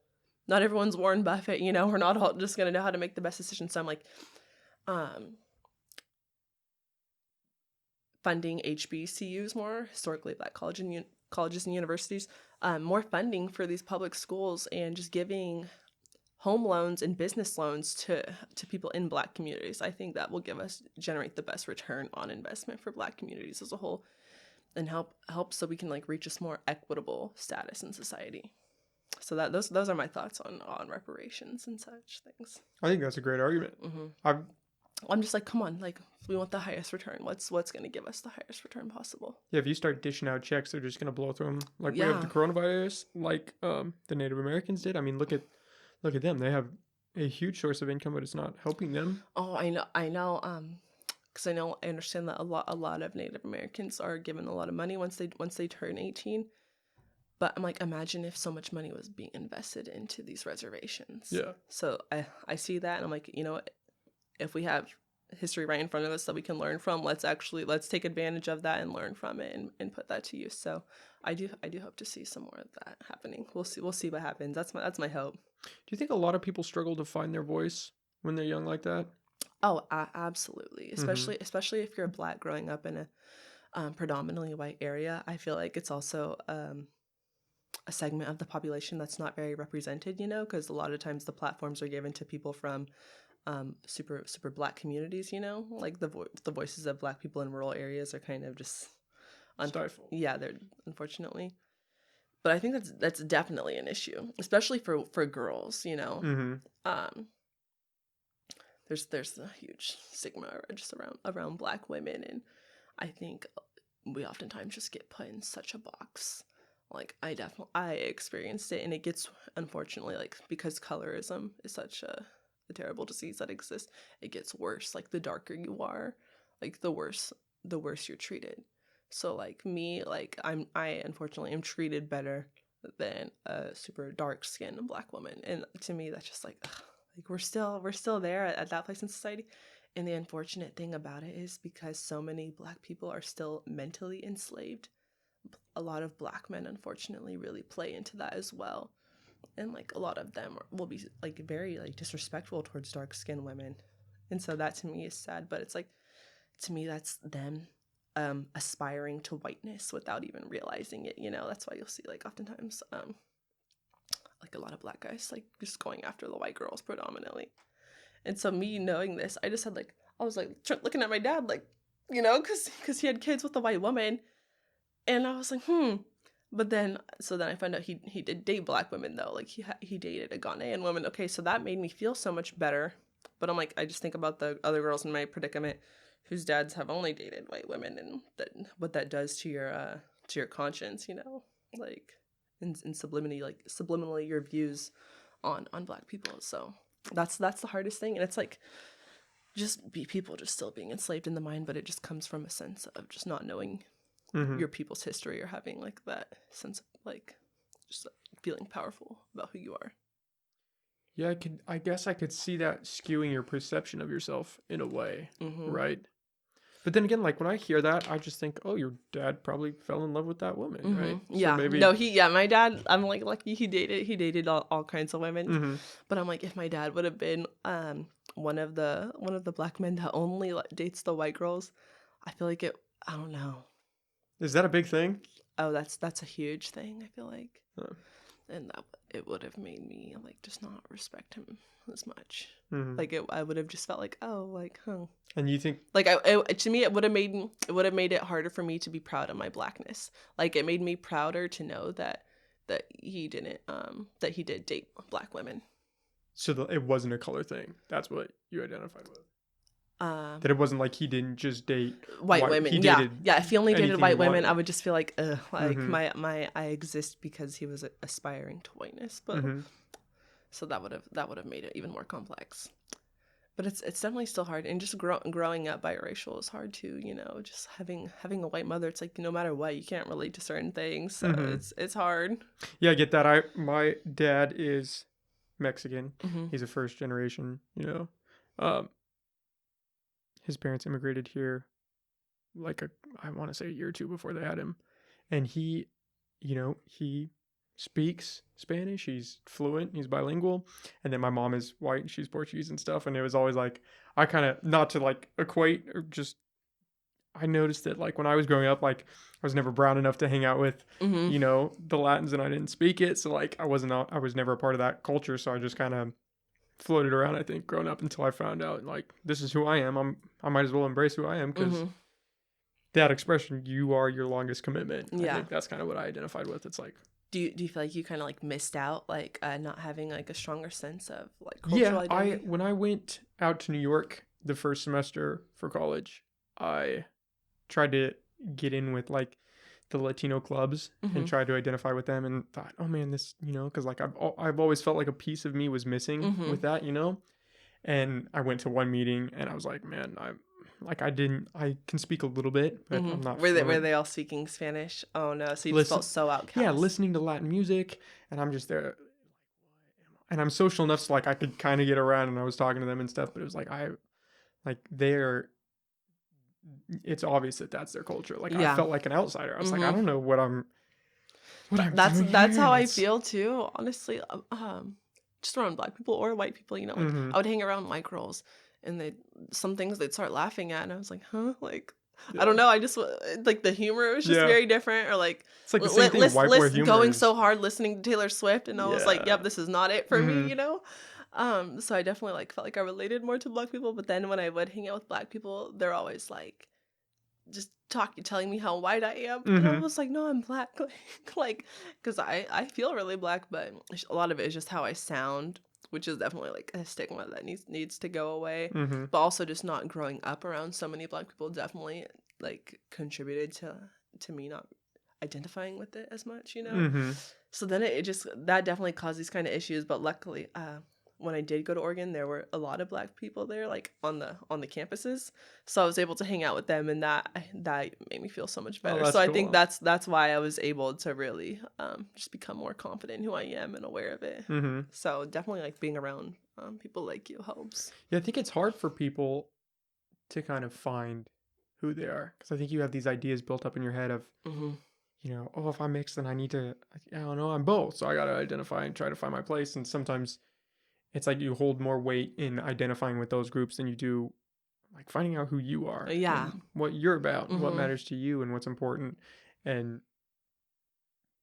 not everyone's Warren Buffett. We're not all just gonna know how to make the best decision. So I'm like, funding HBCUs more, historically black colleges and universities, more funding for these public schools, and just giving home loans and business loans to people in black communities. I think that will generate the best return on investment for black communities as a whole, and help so we can like reach a more equitable status in society. So those are my thoughts on reparations and such things. I think that's a great argument. I'm just like, come on, like, we want the highest return. What's going to give us the highest return possible? Yeah, if you start dishing out checks, they're just going to blow through them. Like we Yeah. have the coronavirus, like the Native Americans did. I mean, look at them. They have a huge source of income, but it's not helping them. Oh, I know. Because I understand that a lot of Native Americans are given a lot of money once they turn 18. But I'm like, imagine if so much money was being invested into these reservations. Yeah. So I see that, and I'm like, if we have history right in front of us that we can learn from, let's take advantage of that and learn from it and put that to use. So I do hope to see some more of that happening. We'll see what happens. That's my hope. Do you think a lot of people struggle to find their voice when they're young like that? Oh, absolutely. Especially if you're Black growing up in a predominantly white area. I feel like it's also a segment of the population that's not very represented, because a lot of times the platforms are given to people from super Black communities, like the voices of Black people in rural areas are kind of just stifled. Yeah, they're, unfortunately. But I think that's definitely an issue, especially for girls. There's a huge stigma just around Black women, and I think we oftentimes just get put in such a box. Like I experienced it, and it gets, unfortunately, like, because colorism is such a terrible disease that exists, it gets worse. Like, the darker you are, like, the worse you're treated. So like me, like I unfortunately am treated better than a super dark skinned Black woman, and to me that's just like, ugh, like we're still there at that place in society. And the unfortunate thing about it is, because so many Black people are still mentally enslaved, a lot of Black men unfortunately really play into that as well. And like a lot of them will be like very like disrespectful towards dark skinned women, and so that to me is sad. But it's like, to me, that's them aspiring to whiteness without even realizing it. That's why you'll see, like, oftentimes like a lot of Black guys like just going after the white girls predominantly. And so me knowing this, I was like looking at my dad, like, because he had kids with a white woman, and I was like, But then I found out he did date Black women, though. Like, he dated a Ghanaian woman. Okay, so that made me feel so much better. But I'm like, I just think about the other girls in my predicament whose dads have only dated white women, and what that does to your conscience, like, in subliminally your views on Black people. So that's the hardest thing, and it's like just people just still being enslaved in the mind, but it just comes from a sense of just not knowing your people's history, or having like that sense of like just feeling powerful about who you are. Yeah, I guess I could see that skewing your perception of yourself in a way, right? But then again, like when I hear that, I just think, oh, your dad probably fell in love with that woman, right? Yeah. So my dad, I'm like lucky he dated all kinds of women. But I'm like, if my dad would have been one of the Black men that only dates the white girls, I feel like I don't know. Is that a big thing? Oh, that's a huge thing, I feel like. And that it would have made me like just not respect him as much. Like I would have just felt like, oh, like, huh. And you think, like, to me, it would have made it harder for me to be proud of my Blackness. Like, it made me prouder to know that he didn't that he did date Black women. So it wasn't a color thing. That's what you identified with. That it wasn't like he didn't just date white women. Yeah. If he only dated white women, I would just feel like, like I exist because he was aspiring to whiteness. But so that would have made it even more complex. But it's definitely still hard, and just growing up biracial is hard too. You know, just having a white mother, it's like no matter what, you can't relate to certain things, so Mm-hmm. it's hard. Yeah, I get that. My dad is Mexican. Hmm. He's a first generation. Um, his parents immigrated here like I want to say a year or two before they had him, and he speaks Spanish. He's fluent. He's bilingual. And then my mom is white and she's Portuguese and stuff. And it was always like I kind of not to like equate or just I noticed that like when I was growing up, like I was never brown enough to hang out with, Hmm. the Latins and I didn't speak it. So like I was never a part of that culture. So I just kind of floated around, I think, growing up until I found out like this is who I am. I might as well embrace who I am because Hmm. that expression, you are your longest commitment. I Yeah. think that's kind of what I identified with. It's like, Do you feel like you kind of like missed out, like not having like a stronger sense of like cultural yeah, identity? when I went out to New York the first semester for college, I tried to get in with like the Latino clubs and Hmm. tried to identify with them and thought, oh man, this, because like I've always felt like a piece of me was missing Hmm. with that. And I went to one meeting and I was like, man, I can speak a little bit, but Hmm. I'm not Were fluent. they all speaking Spanish? Oh no, so you just felt Listen, so yeah, outcast. listening to Latin music, and I'm just there, and I'm social enough so like I could kind of get around, and I was talking to them and stuff, but it was like they're, it's obvious that that's their culture. Like I Yeah. felt like an outsider. I was like, I Hmm. don't know what I'm That's doing here, how and I it's. feel too, honestly. Just around black people or white people, like Mm-hmm. I would hang around white girls, and they some things they'd start laughing at, and I was like, huh, like I don't Yeah, know, I just like the humor was just yeah. very different, or like It's like the same thing. White boy humor going is. so hard listening to Taylor Swift, and I was like, Yeah. yep, this is not it for me, Mm-hmm. you know. So I definitely like felt like I related more to black people, but then when I would hang out with black people, they're always like just telling me how white I am, and I Mm-hmm. was like, no, I'm black, like, because I feel really black, but a lot of it is just how I sound, which is definitely like a stigma that needs to go away. Mm-hmm. But also just not growing up around so many black people definitely like contributed to me not identifying with it as much, you know. Mm-hmm. So then it just that definitely caused these kind of issues, but luckily when I did go to Oregon, there were a lot of black people there, like on the campuses. So I was able to hang out with them, and that made me feel so much Oh, better. So that's I think cool. that's why I was able to really just become more confident in who I am and aware of it. Mm-hmm. So definitely like being around people like you helps. Yeah, I think it's hard for people to kind of find who they are because I think you have these ideas built up in your head of Hmm. oh, if I'm mixed, then I need to, I don't know, I'm both. So I got to identify and try to find my place. And sometimes it's like you hold more weight in identifying with those groups than you do like finding out who you are Yeah. and what you're about and what Hmm. matters to you and what's important. And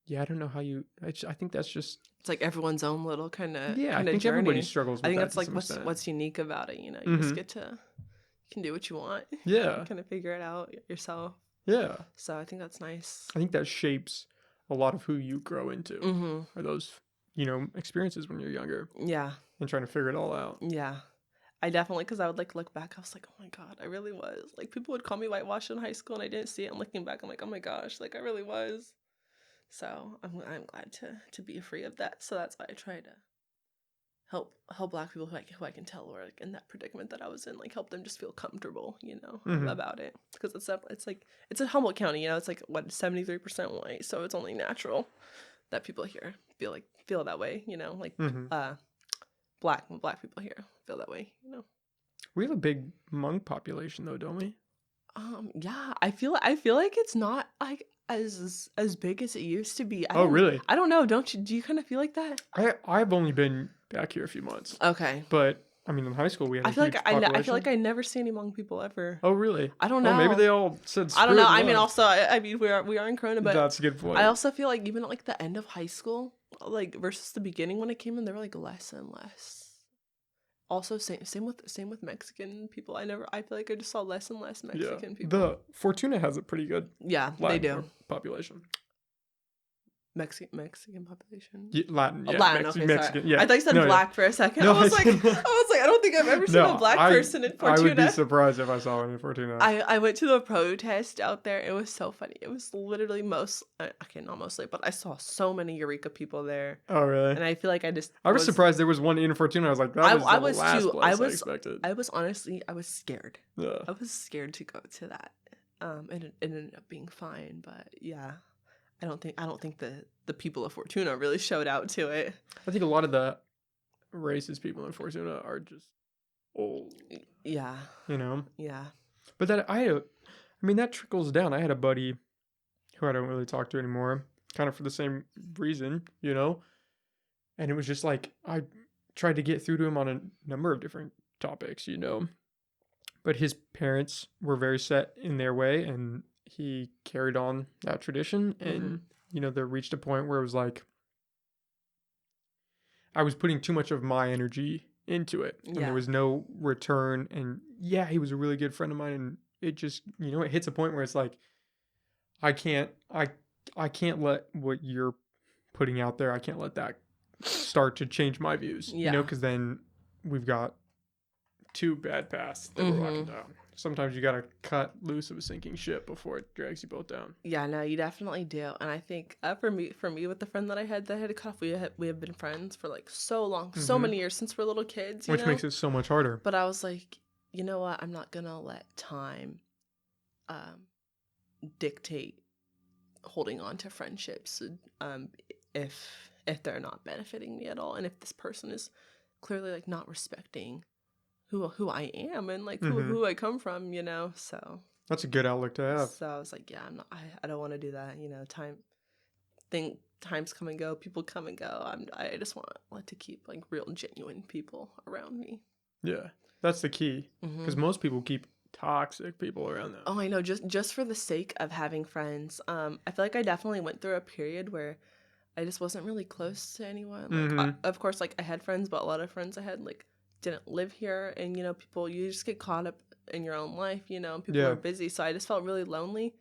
yeah, I don't know how I think that's just, It's like everyone's own little kind of yeah, I kind of think everybody journey. struggles I with think that that's to like some extent. what's unique about it. You just Mm-hmm. get to you can do what you want. Yeah. Kind of figure it out yourself. Yeah. So I think that's nice. I think that shapes a lot of who you grow into Hmm. are those, experiences when you're younger Yeah. and trying to figure it all out. Yeah. I definitely, because I would like look back, I was like, oh my God, I really was. Like people would call me whitewashed in high school and I didn't see it. And looking back, I'm like, oh my gosh, like I really was. So I'm glad to be free of that. So that's why I try to help black people who I can tell were like in that predicament that I was in, like help them just feel comfortable, Mm-hmm. about it. Because it's like it's a Humboldt County, it's like what 73% white, so it's only natural that people here feel that way, like Mm-hmm. uh black people here feel that way. We have a big Hmong population, though, don't we? Yeah, I feel like it's not like as big as it used to be. Oh, really? I don't know. Don't you? Do you kind of feel like that? I've only been back here a few months, Okay. but I mean, in high school we had a huge I feel like population. I never see any Hmong people ever. Oh, really? I don't Oh, maybe know. they all said I don't screw know. it and I mean, left. also, I mean, we are in Corona, but That's a good I point. also feel like even at like the end of high school, like versus the beginning when I came in, there were like less and less. Also, same with Mexican people. I feel like I just saw less and less Yeah, Mexican people. the Fortuna has a pretty good Yeah, they Latin do. population. Mexican population. Latin, Oh, yeah, Latin. Okay, sorry. Mexican, yeah. I thought you said No, black for a second. no, I was like, I don't think I've ever seen a no. black person in I would be Fortuna. surprised if I saw one in Fortuna. I went to the protest out there. It was so funny. It was literally okay, not mostly, but I saw so many Eureka people there, Oh, really? and I feel like I was surprised there was one in Fortuna. I was like, that was I the was last too. place I expected. I was honestly, I was scared. Yeah. I was scared to go to that. And it ended up being fine, but yeah, I don't think the people of Fortuna really showed out to it. I think a lot of the racist people in Fortuna are just old. Yeah. You know? Yeah. But that trickles down. I had a buddy who I don't really talk to anymore, kind of for the same reason, you know? And it was just like, I tried to get through to him on a number of different topics, you know? But his parents were very set in their way, and he carried on that tradition. And, you know, there reached a point where it was like, I was putting too much of my energy into it, and there was no return. And yeah, he was a really good friend of mine, and it just, you know, it hits a point where it's like, I can't let what you're putting out there, I can't let that start to change my views, you know, because then we've got two bad paths that we're walking down. Sometimes you gotta cut loose of a sinking ship before it drags you both down. Yeah, no, you definitely do. And I think for me with the friend that I had to cut off, we have been friends for like so long, so many years since we're little kids, which makes it so much harder. But I was like, you know what? I'm not gonna let time dictate holding on to friendships if they're not benefiting me at all, and if this person is clearly like not respecting who I am and like who I come from, you know. So that's a good outlook to have. So I was like, yeah, I don't want to do that, you know. Times come and go, people come and go. I just want to keep like real genuine people around me. Yeah, that's the key, because most people keep toxic people around them. Oh, I know. Just for the sake of having friends. I feel like I definitely went through a period where I just wasn't really close to anyone. Like, of course, like I had friends, but a lot of friends I had like didn't live here, and you know, you just get caught up in your own life, you know, people are busy, so I just felt really lonely,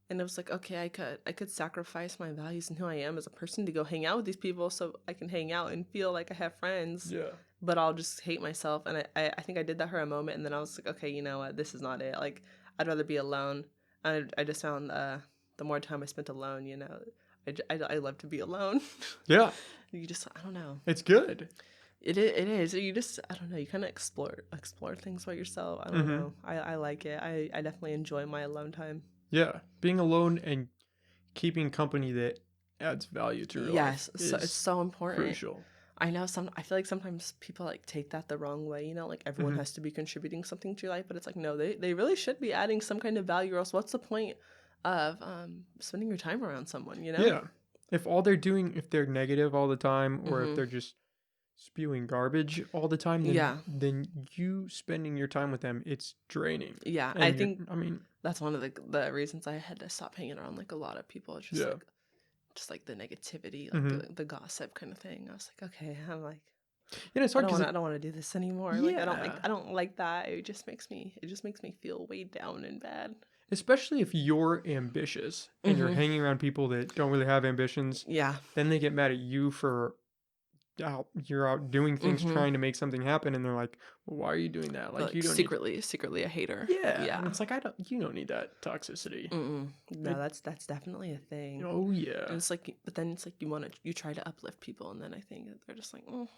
and it was like, okay, I could sacrifice my values and who I am as a person to go hang out with these people so I can hang out and feel like I have friends, but I'll just hate myself. And I think I did that for a moment, and then I was like, okay, you know what, this is not it. Like, I'd rather be alone. I just found the more time I spent alone, you know, I love to be alone. Yeah. You just, I don't know. It's good. It is. You just, I don't know. You kind of explore things by yourself. I don't know. I like it. I definitely enjoy my alone time. Yeah, being alone and keeping company that adds value to your life. Yes, it's so important. Crucial. I know I feel like sometimes people like take that the wrong way. You know, like everyone has to be contributing something to your life, but it's like, no, they really should be adding some kind of value. Or else, what's the point of spending your time around someone? You know? Yeah. If all they're doing, if they're negative all the time, or if they're just spewing garbage all the time, then you spending your time with them, it's draining. Yeah, I mean that's one of the reasons I had to stop hanging around like a lot of people. It's just like the negativity, like the gossip kind of thing. I was like, okay, I'm like, it's hard. I don't want to do this anymore. Yeah. Like I don't like that. It just makes me feel weighed down and bad. Especially if you're ambitious and you're hanging around people that don't really have ambitions. Yeah. Then they get mad at you for you're out doing things trying to make something happen, and they're like, well, why are you doing that? Like, you don't secretly a hater. Yeah. And it's like, you don't need that toxicity. No, that's definitely a thing. Oh yeah. And it's like, but then it's like you try to uplift people, and then I think they're just like, So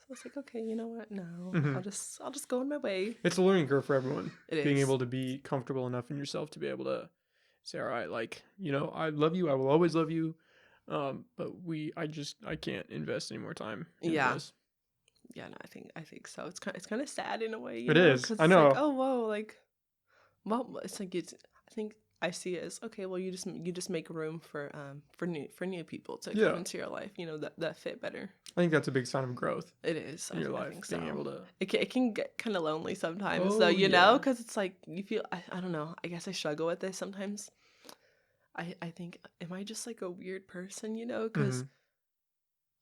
it's like, okay, you know what? No, I'll just go on my way. It's a learning curve for everyone. Being is. able to be comfortable enough in yourself to be able to say, all right, like, you know, I love you. I will always love you. But I can't invest any more time in this. Yeah, no, I think so. It's kind of sad in a way. It is. I know. Like, oh whoa, like, well, it's like I think I see it as, okay, well, you just make room for new people to come into your life, you know, that fit better. I think that's a big sign of growth. It is in your life, being so. able to. It can get kind of lonely sometimes, though, you know, because it's like you feel. I don't know. I guess I struggle with this sometimes. I think, am I just like a weird person, you know? Because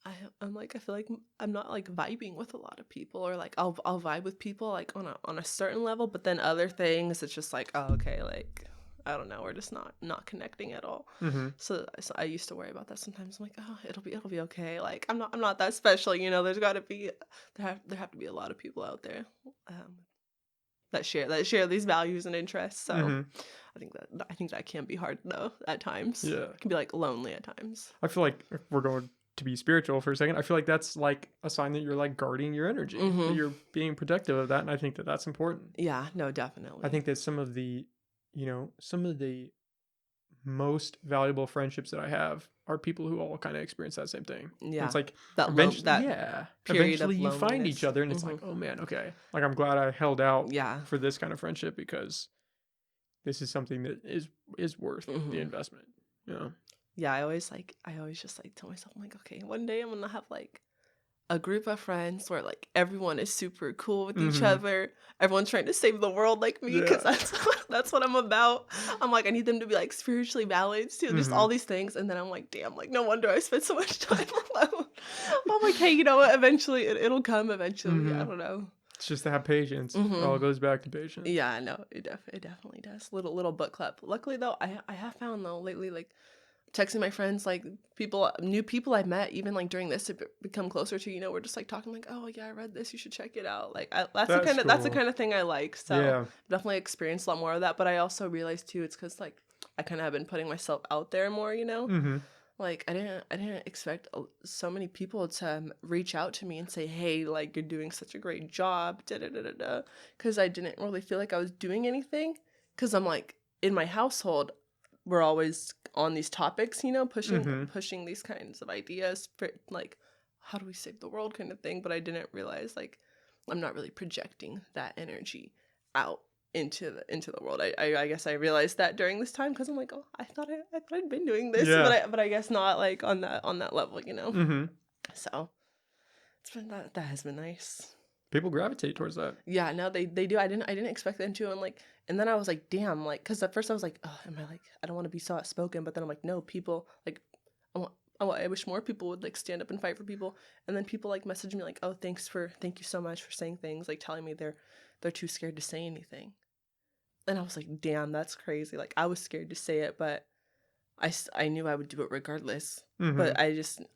I'm like, I feel like I'm not like vibing with a lot of people, or like I'll vibe with people like on a certain level, but then other things it's just like, oh, okay, like I don't know, we're just not connecting at all. Mm-hmm. So I used to worry about that sometimes. I'm like, oh, it'll be okay. Like I'm not that special, you know. There's got to be there have to be a lot of people out there that share these values and interests. So Mm-hmm. I think that can be hard though at times. Yeah. It can be like lonely at times. I feel like if we're going to be spiritual for a second, I feel like that's like a sign that you're like guarding your energy, that you're being protective of that, and I think that that's important. Yeah, no, definitely. I think that some of the most valuable friendships that I have are people who all kind of experience that same thing. And Yeah, it's like that period of eventually you find loneliness. each other, and it's like, oh man, okay, like I'm glad I held out Yeah. for this kind of friendship because this is something that is worth the investment. You know. Yeah, I always just like tell myself, I'm like, okay, one day I'm gonna have like a group of friends where like everyone is super cool with each other. Everyone's trying to save the world like me because that's what I'm about. I'm like, I need them to be like spiritually balanced too, just all these things. And then I'm like, damn, like no wonder I spend so much time alone. I'm like, hey, you know what? Eventually it'll come eventually. I don't know. It's just to have patience. It all goes back to patience. Yeah, no, it definitely does. Little book club. Luckily though, I have found though lately, like texting my friends, like new people I've met, even like during this to become closer to, you know, we're just like talking like, oh yeah, I read this, you should check it out. Like that's the kind of thing I like. So definitely experienced a lot more of that. But I also realized too, it's because like I kind of have been putting myself out there more, you know. Like I didn't expect so many people to reach out to me and say, hey, like you're doing such a great job, because I didn't really feel like I was doing anything. Because I'm like, in my household, we're always on these topics, you know, pushing these kinds of ideas for like, how do we save the world kind of thing. But I didn't realize like I'm not really projecting that energy out into the world. I guess I realized that during this time because I'm like, oh, I thought I'd been doing this, but I guess not like on that level, you know. So it's been that has been nice. People gravitate towards that. Yeah, no, they do. I didn't expect them to, and then I was like, damn, like, because at first I was like, oh, am I like, I don't want to be so outspoken, but then I'm like, no, people like, I wish more people would like stand up and fight for people, and then people like message me like, oh, thank you so much for saying things, like telling me they're too scared to say anything, and I was like, damn, that's crazy. Like I was scared to say it, but I knew I would do it regardless. But I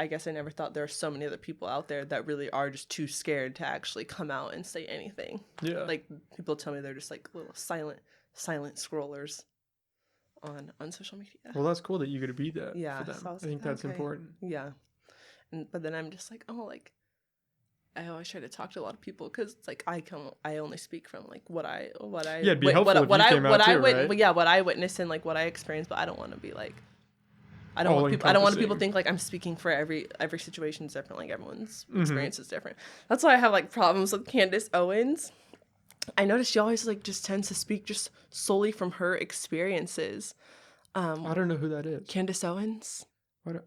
guess I never thought there are so many other people out there that really are just too scared to actually come out and say anything. Yeah. Like people tell me they're just like little silent scrollers on social media. Well, that's cool that you get to be that Yeah, for them. so I I think that's important. Yeah. But then I'm just like, oh, like I always try to talk to a lot of people because it's like I only speak from like what I it'd be helpful if you came out too, right? Yeah, what I witnessed and like what I experienced, but I don't want to be like I don't want people to think like I'm speaking for every situation is different. Like everyone's experience is different. That's why I have like problems with Candace Owens. I noticed she always like just tends to speak just solely from her experiences. I don't know who that is. Candace Owens.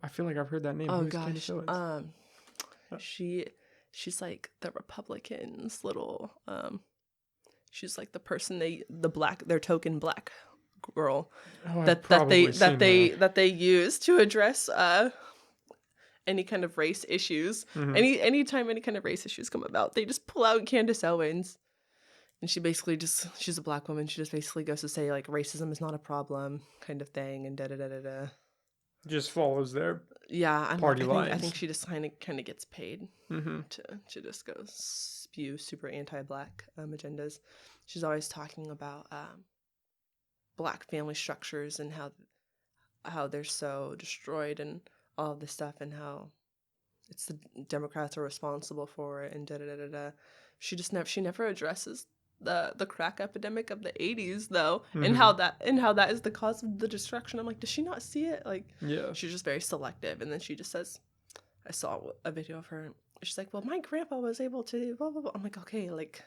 I feel like I've heard that name. Oh Who's gosh. Candace Owens? She's like the Republicans' little. She's like the person their token black girl that they use to address any kind of race issues. Anytime any kind of race issues come about, they just pull out Candace Owens, and she's a black woman. She just basically goes to say like racism is not a problem, kind of thing, and just follows their party lines. I think she just kind of gets paid to just go spew super anti-black agendas. She's always talking about black family structures and how they're so destroyed and all of this stuff, and how it's the Democrats are responsible for it, and She never addresses the crack epidemic of the 80s though, and how that is the cause of the destruction. I'm like, does she not see it? Like, yeah, she's just very selective. And then she just says, I saw a video of her. She's like, well, my grandpa was able to blah blah blah. I'm like, okay, like.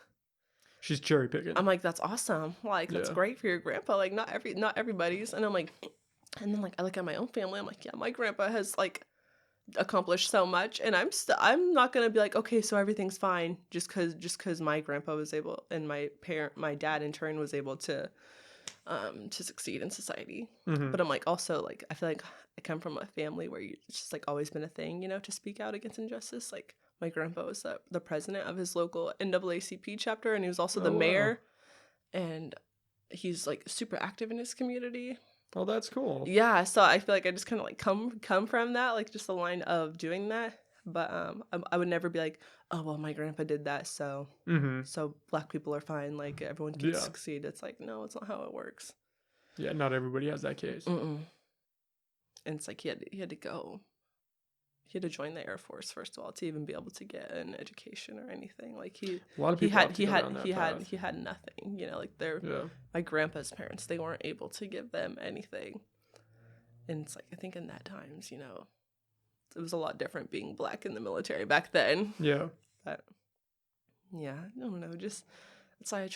She's cherry picking. I'm like, that's awesome. Like, that's great for your grandpa. Like, not everybody's. And I'm like, and then like I look at my own family. I'm like, yeah, my grandpa has like accomplished so much, and I'm not gonna be like, okay, so everything's fine just because my grandpa was able, and my dad in turn was able to succeed in society. But I'm like, also like I feel like I come from a family where it's just like always been a thing, you know, to speak out against injustice. Like my grandpa was the president of his local NAACP chapter, and he was also the mayor. And he's like super active in his community. Oh, that's cool. Yeah, so I feel like I just kind of like come from that, like just a line of doing that. But I would never be like, oh well, my grandpa did that, so Mm-hmm. Black people are fine, like everyone can Yeah. succeed. It's like, no, it's not how it works. Yeah, not everybody has that case. Mm-mm. And it's like he had to go. He had to join the Air Force first of all to even be able to get an education or anything. Like A lot of people have to go down that path. he had nothing. You know, like Yeah. my grandpa's parents, they weren't able to give them anything. And it's like, I think in that times, you know, it was a lot different being Black in the military back then. Yeah. But yeah, I don't know, just that's why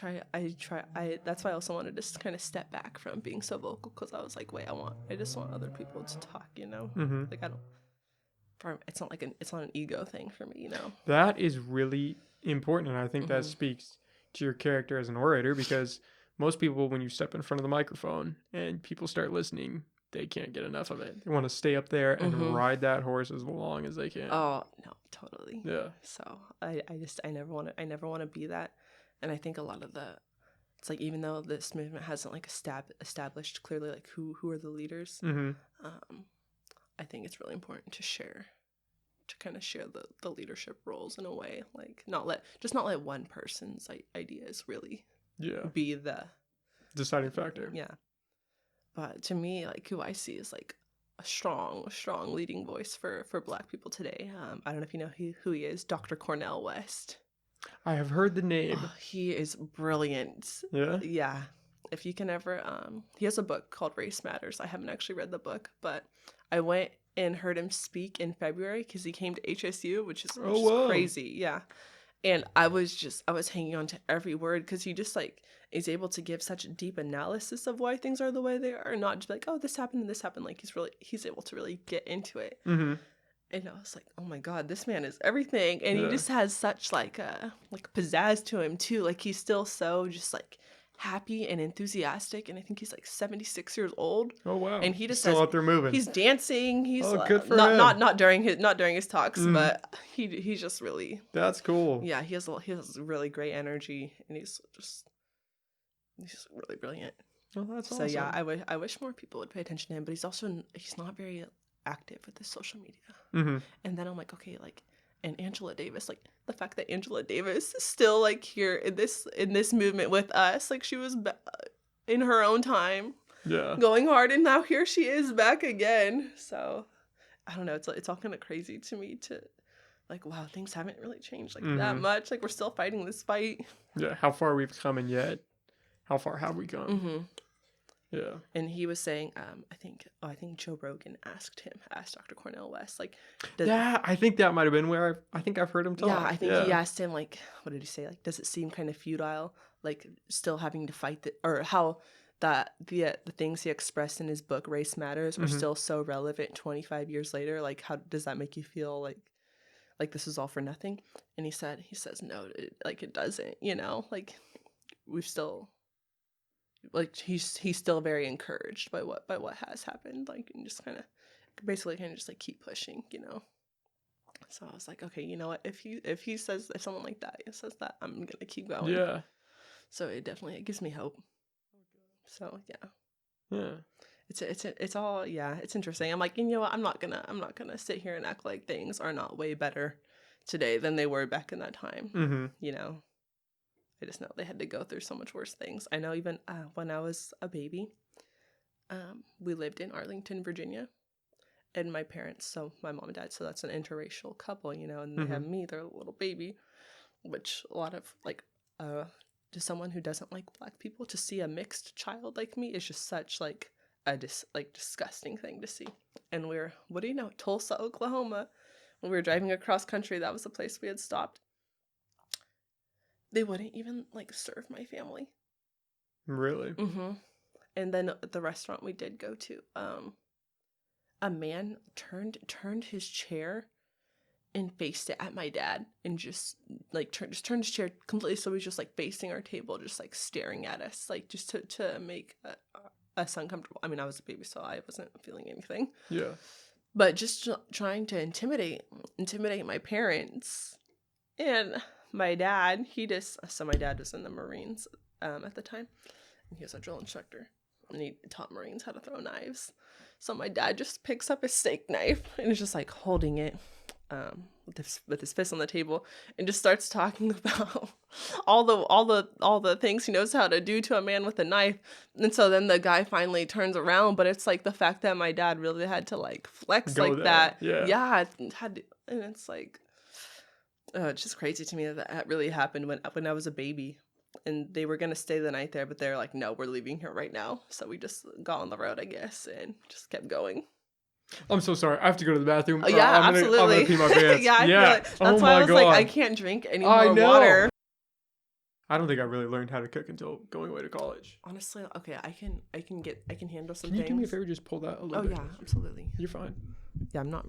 that's why I also wanted to just kind of step back from being so vocal, because I was like, wait, I just want other people to talk, you know? Mm-hmm. Like it's not an ego thing for me, you know? That is really important, and I think that Mhm. speaks to your character as an orator, because most people, when you step in front of the microphone and people start listening, they can't get enough of it. They want to stay up there and Mhm. ride that horse as long as they can. Oh, no, totally. Yeah. So I never want to be that. And I think a lot of it's like, even though this movement hasn't like established clearly like who are the leaders, Mm-hmm. I think it's really important to kind of share the leadership roles in a way, like not let one person's ideas really be the deciding factor. Yeah. But to me, like, who I see is like a strong leading voice for Black people today. I don't know if you know who he is, Dr. Cornel West. I have heard the name. Oh, he is brilliant. Yeah? Yeah. If you can ever, he has a book called Race Matters. I haven't actually read the book, but I went and heard him speak in February because he came to HSU, which is crazy. Yeah. And I was hanging on to every word, because he just like is able to give such a deep analysis of why things are the way they are, not just like, oh, this happened and this happened. Like he's able to really get into it. Mm-hmm. And I was like, oh my God, this man is everything. And he just has such like pizzazz to him too. Like he's still so just like happy and enthusiastic. And I think he's like 76 years old. Oh wow. And he just still out there moving. He's dancing. He's good for him. Not during his talks, but he's just really. That's cool. Yeah, he has really great energy, and he's really brilliant. Oh, that's awesome. So yeah, I wish more people would pay attention to him, but he's not very active with his social media. Mm-hmm. And then I'm like, okay, like, and Angela Davis, like the fact that Angela Davis is still like here in this movement with us, like she was in her own time, going hard, and now here she is back again. So I don't know, it's all kind of crazy to me to like, wow, things haven't really changed like that much. Like we're still fighting this fight. Yeah, how far we've come, and yet how far have we come? Mm-hmm. Yeah. And he was saying, I think Joe Rogan asked Dr. Cornel West, like, I think that might have been where I think I've heard him talk. Yeah, I think he asked him, like, what did he say? Like, does it seem kind of futile, like, still having to fight or how that the things he expressed in his book Race Matters are still so relevant 25 years later? Like, how does that make you feel? Like this is all for nothing? And he says no, it doesn't. You know, like we've still. Like he's still very encouraged by what has happened, like, and just kind of just like keep pushing, you know. So I was like, okay, you know what, if someone like that says that, I'm gonna keep going. Yeah. So it gives me hope. So yeah, it's all, yeah, it's interesting. I'm like, you know what, I'm not gonna sit here and act like things are not way better today than they were back in that time. You know, I just know they had to go through so much worse things. I know even when I was a baby, we lived in Arlington, Virginia, and my parents, so my mom and dad, so that's an interracial couple, you know, and they have me, their little baby, which a lot of like, to someone who doesn't like Black people, to see a mixed child like me is just such like a disgusting thing to see. And what do you know, Tulsa, Oklahoma, when we were driving across country, that was the place we had stopped. They wouldn't even like serve my family. Really? And then at the restaurant we did go to, a man turned his chair and faced it at my dad, and just like turned his chair completely, so he was just like facing our table, just like staring at us, like just to make us uncomfortable. I mean, I was a baby, so I wasn't feeling anything. Yeah. But just trying to intimidate my parents. And my dad, my dad was in the Marines at the time, and he was a drill instructor, and he taught Marines how to throw knives. So my dad just picks up his steak knife and is just like holding it with his fist on the table and just starts talking about all the things he knows how to do to a man with a knife. And so then the guy finally turns around, but it's like the fact that my dad really had to like flex Go like there. that. Yeah. Had to, and it's like it's just crazy to me that really happened when I was a baby. And they were gonna stay the night there, but they're like, no, we're leaving here right now. So we just got on the road, I guess, and just kept going. I'm so sorry. I have to go to the bathroom. Oh, yeah, I'm absolutely. gonna pee my pants. Yeah, I feel like that's Oh why I my was God. like, I can't drink any I more know. water. I don't think I really learned how to cook until going away to college. Honestly, okay, I can handle some Can you things. do me a favor? Just pull that a little Oh bit. yeah, absolutely. You're fine. Yeah, I'm not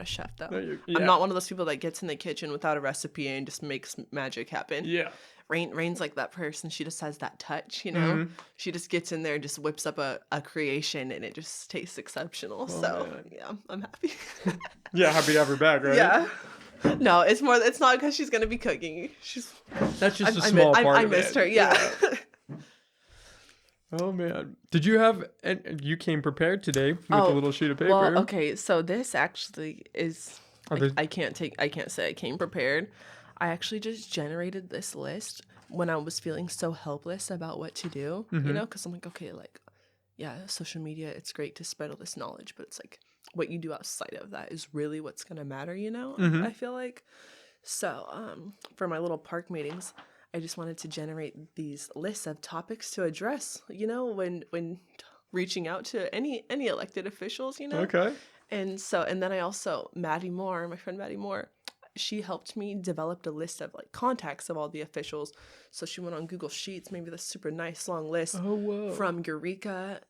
a chef though. No, I'm not one of those people that gets in the kitchen without a recipe and just makes magic happen. Yeah. Rain's like that person. She just has that touch, you know? Mhm. She just gets in there and just whips up a creation and it just tastes exceptional. Oh, so, man. yeah, I'm happy. Yeah, happy to have her back, right? Yeah. No, it's not because she's going to be cooking. That's just a small part I of missed it. her, yeah. Oh, man. Did you have... And you came prepared today with a little sheet of paper. Well, okay, so this actually is... Are I can't say I came prepared. I actually just generated this list when I was feeling so helpless about what to do, you know, because I'm like, okay, like, yeah, social media, it's great to spread all this knowledge, but it's like what you do outside of that is really what's going to matter, you know, I feel like. So for my little park meetings, I just wanted to generate these lists of topics to address, you know, when reaching out to any elected officials, you know. Okay. And then I also, my friend Maddie Moore, she helped me develop a list of like contacts of all the officials. So she went on Google Sheets, maybe this super nice long list from Eureka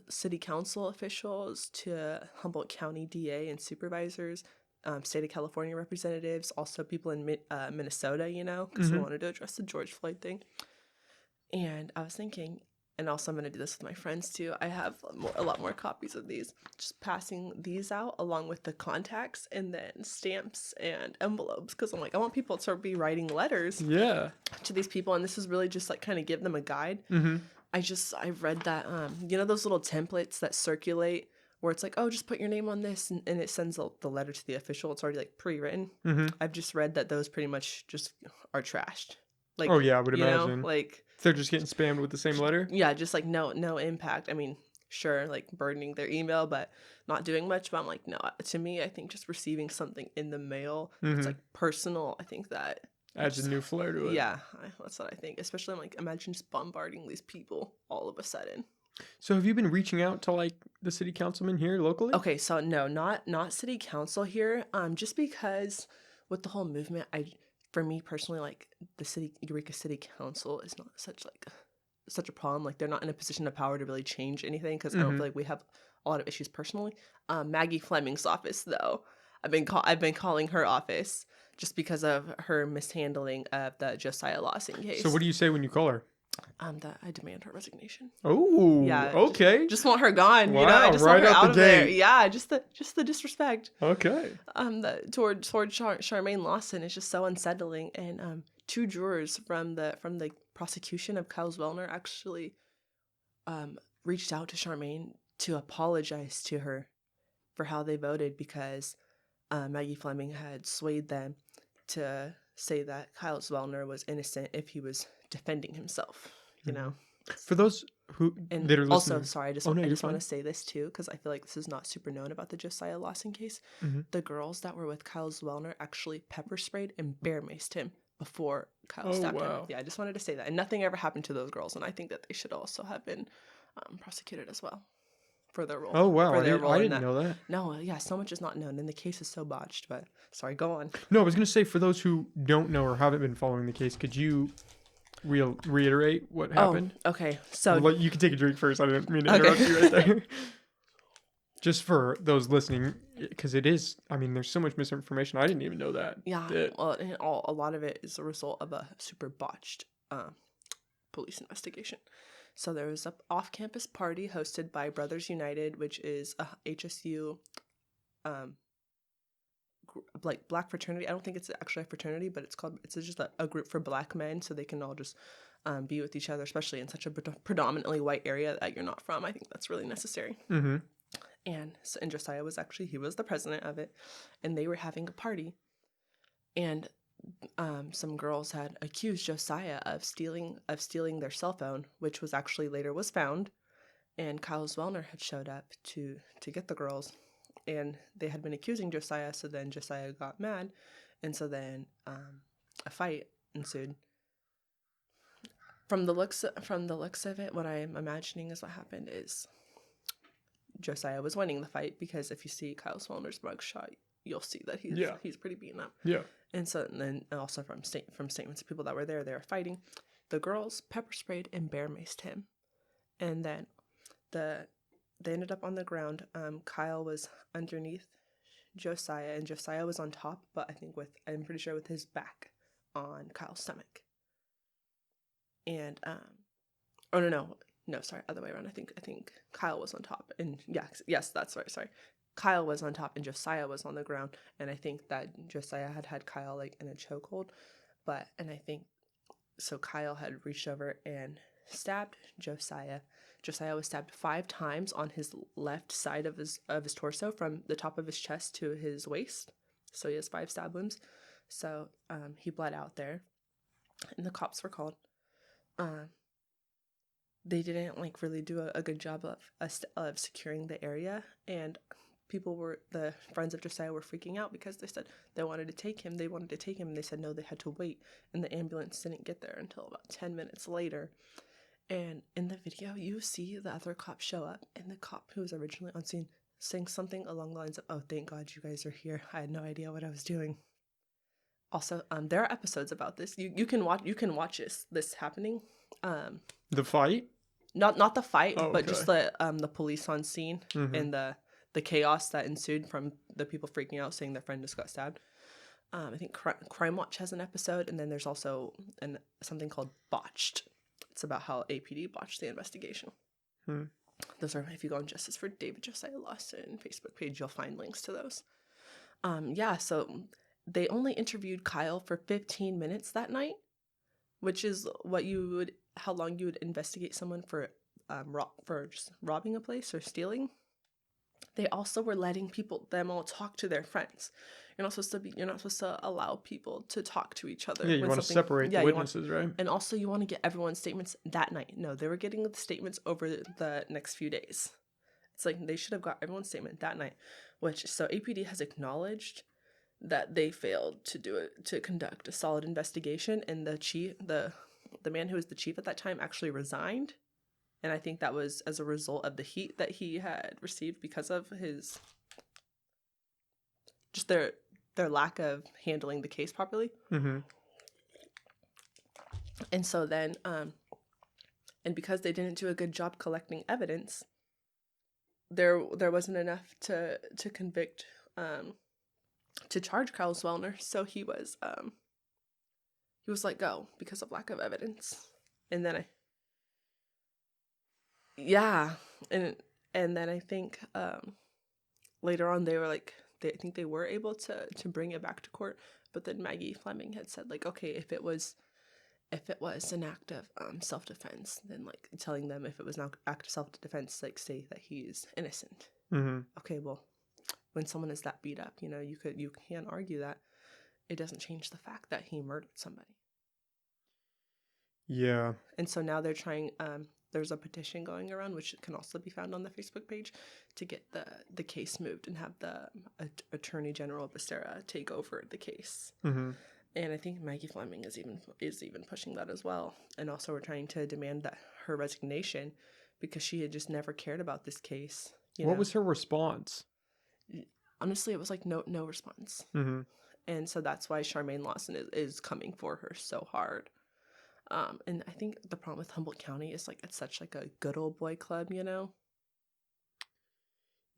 city council officials to Humboldt County DA and supervisors, state of California representatives, also people in Minnesota, you know, because we wanted to address the George Floyd thing. And I was thinking, and also I'm going to do this with my friends too, I have a lot more copies of these, just passing these out along with the contacts and then stamps and envelopes, because I'm like, I want people to be writing letters to these people, and this is really just like kind of give them a guide. I've read that, you know, those little templates that circulate where it's like, oh, just put your name on this, and it sends the letter to the official. It's already like pre-written. I've just read that those pretty much just are trashed. Like, oh yeah, I would imagine. know, like they're just getting spammed with the same letter. Yeah, just like no impact. I mean, sure, like burdening their email, but not doing much. But I'm like, no. To me, I think just receiving something in the mail that's like personal, I think that adds a new flair to it. Yeah, that's what I think. Especially, I'm like, imagine just bombarding these people all of a sudden. So have you been reaching out to like the city councilman here locally? Okay, so no, not city council here. Just because with the whole movement, for me personally, like the Eureka City Council is not such a problem. Like they're not in a position of power to really change anything, because I don't feel like we have a lot of issues personally. Maggie Fleming's office, though, I've been calling her office just because of her mishandling of the Josiah Lawson case. So what do you say when you call her? That I demand her resignation. Oh, yeah. Okay. Just want her gone. Wow, you know, I just right want her out out the of there. gate. Yeah, just the disrespect. Okay. Toward Charmaine Lawson is just so unsettling. And 2 jurors from the prosecution of Kyle Zwellner actually reached out to Charmaine to apologize to her for how they voted, because Maggie Fleming had swayed them to say that Kyle Zwellner was innocent if he was defending himself, you know. For those that are listening. Also, sorry, I just want fine. to say this too, because I feel like this is not super known about the Josiah Lawson case. The girls that were with Kyle Zwellner actually pepper sprayed and bear maced him before Kyle stabbed him. Yeah, I just wanted to say that. And nothing ever happened to those girls, and I think that they should also have been prosecuted as well for their role. Oh, wow. For their I didn't know that. No, yeah, so much is not known, and the case is so botched, but sorry, go on. No, I was going to say, for those who don't know or haven't been following the case, could you reiterate what happened? Okay, so... Well, you can take a drink first. I didn't mean to interrupt you right there. Just for those listening, because it is, I mean, there's so much misinformation. I didn't even know that. Yeah, well, a lot of it is a result of a super botched police investigation. So there was an off-campus party hosted by Brothers United, which is a HSU, like black fraternity. I don't think it's actually a fraternity, but it's just a group for black men, so they can all just be with each other, especially in such a predominantly white area that you're not from. I think that's really necessary. Mm-hmm. And Josiah was actually, he was the president of it, and they were having a party, and some girls had accused Josiah of stealing their cell phone, which was actually later was found, and Kyle Zwellner had showed up to get the girls, and they had been accusing Josiah. So then Josiah got mad, and so then a fight ensued. From the looks of it, what I'm imagining is what happened is Josiah was winning the fight, because if you see Kyle Swellner's mugshot, you'll see that he's pretty beaten up. Yeah. And so then also from statements of people that were there, they were fighting. The girls pepper sprayed and bear maced him, and then they ended up on the ground. Kyle was underneath Josiah, and Josiah was on top, but I'm pretty sure with his back on Kyle's stomach. And oh no, sorry, other way around. I think Kyle was on top, and yes, that's right. Sorry, Kyle was on top, and Josiah was on the ground. And I think that Josiah had Kyle like in a chokehold, and I think so. Kyle had reached over and stabbed Josiah. Josiah was stabbed 5 times on his left side of his torso, from the top of his chest to his waist. So he has 5 stab wounds. So he bled out there, and the cops were called. They didn't like really do a good job of securing the area, and the friends of Josiah were freaking out, because they said they wanted to take him, and they said no, they had to wait, and the ambulance didn't get there until about 10 minutes later. And in the video, you see the other cop show up, and the cop who was originally on scene saying something along the lines of, "Oh, thank God you guys are here. I had no idea what I was doing." Also, there are episodes about this. You can watch this happening. The fight? Not the fight, Oh, but okay. just the police on scene, Mm-hmm. and the chaos that ensued from the people freaking out, saying their friend just got stabbed. I think Crime Watch has an episode, and then there's also something called Botched. It's about how APD botched the investigation. Those are, if you go on Justice for David Josiah Lawson Facebook page, you'll find links to those. So they only interviewed Kyle for 15 minutes that night, which is how long you would investigate someone for just robbing a place or stealing. They also were letting them all talk to their friends. You're not supposed to allow people to talk to each other. Yeah, you want to separate the witnesses, right? And also you want to get everyone's statements that night. No, they were getting the statements over the next few days. It's like they should have got everyone's statement that night, so APD has acknowledged that they failed to conduct a solid investigation, and the man who was the chief at that time actually resigned. And I think that was as a result of the heat that he had received because of his just their lack of handling the case properly. Mm-hmm. And so then and because they didn't do a good job collecting evidence, there wasn't enough to convict, to charge Kyle Zwellner. So he was let go because of lack of evidence. And then and then I think later on they were like, I think they were able to bring it back to court, but then Maggie Fleming had said, like, okay, if it was an act of self-defense, then like telling them if it was an act of self-defense, like say that he's innocent. Mm-hmm. Okay, well, when someone is that beat up, you can argue that it doesn't change the fact that he murdered somebody. Yeah. And so now they're trying, there's a petition going around, which can also be found on the Facebook page, to get the case moved and have the Attorney General Becerra take over the case. Mm-hmm. And I think Maggie Fleming is even pushing that as well. And also we're trying to demand that her resignation, because she had just never cared about this case. What was her response? Honestly, it was like no response. Mm-hmm. And so that's why Charmaine Lawson is coming for her so hard. And I think the problem with Humboldt County is like it's such like a good old boy club,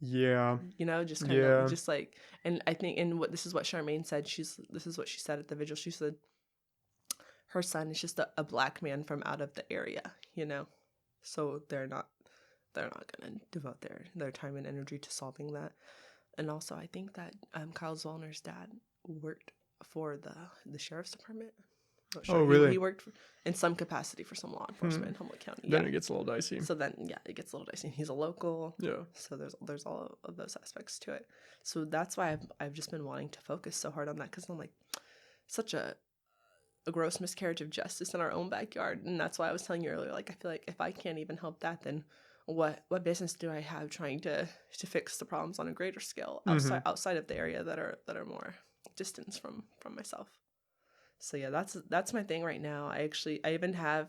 Yeah. Just kind of just like, and I think, and this is what Charmaine said. This is what she said at the vigil. She said her son is just a black man from out of the area, so they're not gonna devote their time and energy to solving that. And also, I think that Kyle Zollner's dad worked for the sheriff's department. I'm not Oh, sure. really? He worked in some capacity for some law enforcement in Humboldt County. Then Yeah. it gets a little dicey. So then, yeah, it gets a little dicey. He's a local. Yeah. So there's all of those aspects to it. So that's why I've just been wanting to focus so hard on that, because I'm like, such a gross miscarriage of justice in our own backyard. And that's why I was telling you earlier, like, I feel like if I can't even help that, then what business do I have trying to fix the problems on a greater scale outside of the area that are more distance from myself. So yeah, that's my thing right now. I even have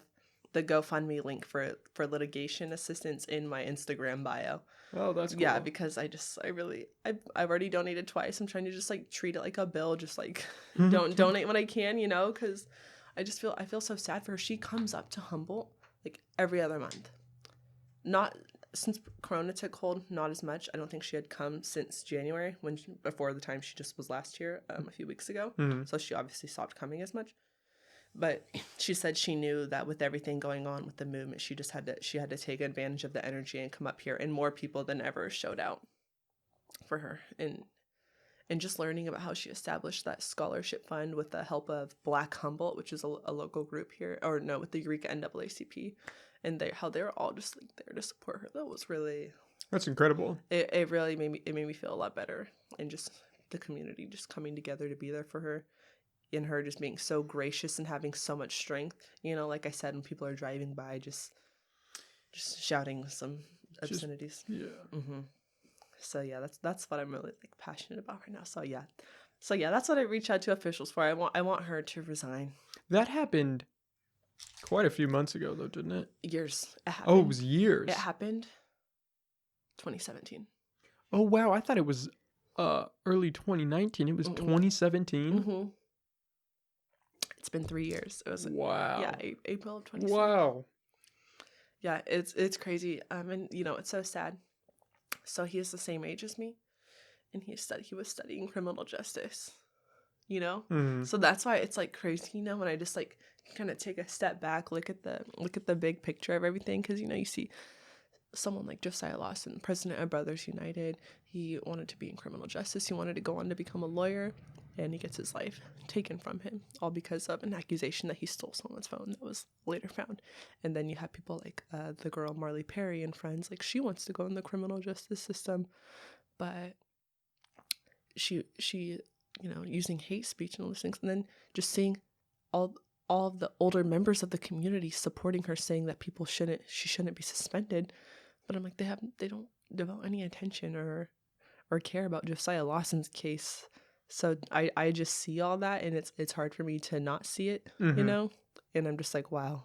the GoFundMe link for litigation assistance in my Instagram bio. Oh, that's cool. Yeah, because I've already donated twice. I'm trying to just like treat it like a bill, just like don't donate when I can, because I feel so sad for her. She comes up to Humboldt like every other month. Not since Corona took hold, not as much. I don't think she had come since January, before the time she just was last year, a few weeks ago. So she obviously stopped coming as much. But she said she knew that with everything going on with the movement, she had to take advantage of the energy and come up here, and more people than ever showed out for her. And just learning about how she established that scholarship fund with the help of Black Humboldt, which is a local group here, with the Eureka NAACP, and how they're all just like there to support her. That was really, that's incredible. It really made me feel a lot better, and just the community just coming together to be there for her, and her just being so gracious and having so much strength. Like I said, when people are driving by, just shouting some obscenities. So yeah, that's what I'm really like passionate about right now. So yeah, that's what I reached out to officials for. I want her to resign. That happened quite a few months ago, though, didn't it? Years. It happened. Oh, it was years. It happened 2017. Oh, wow. I thought it was early 2019. It was 2017. It's been 3 years. It was wow. Yeah, April of 2017. Wow. Yeah, it's crazy. And it's so sad. So he is the same age as me, and he was studying criminal justice. So that's why it's like crazy, when I just like kind of take a step back, look at the big picture of everything, because you see someone like Josiah Lawson, president of Brothers United. He wanted to be in criminal justice. He wanted to go on to become a lawyer, and he gets his life taken from him, all because of an accusation that he stole someone's phone that was later found. And then you have people like the girl Marley Perry and friends, like she wants to go in the criminal justice system, but she using hate speech and all those things, and then just seeing all of the older members of the community supporting her, saying that she shouldn't be suspended. But I'm like, they don't devote any attention or care about Josiah Lawson's case. So I just see all that, and it's hard for me to not see it, and I'm just like, wow,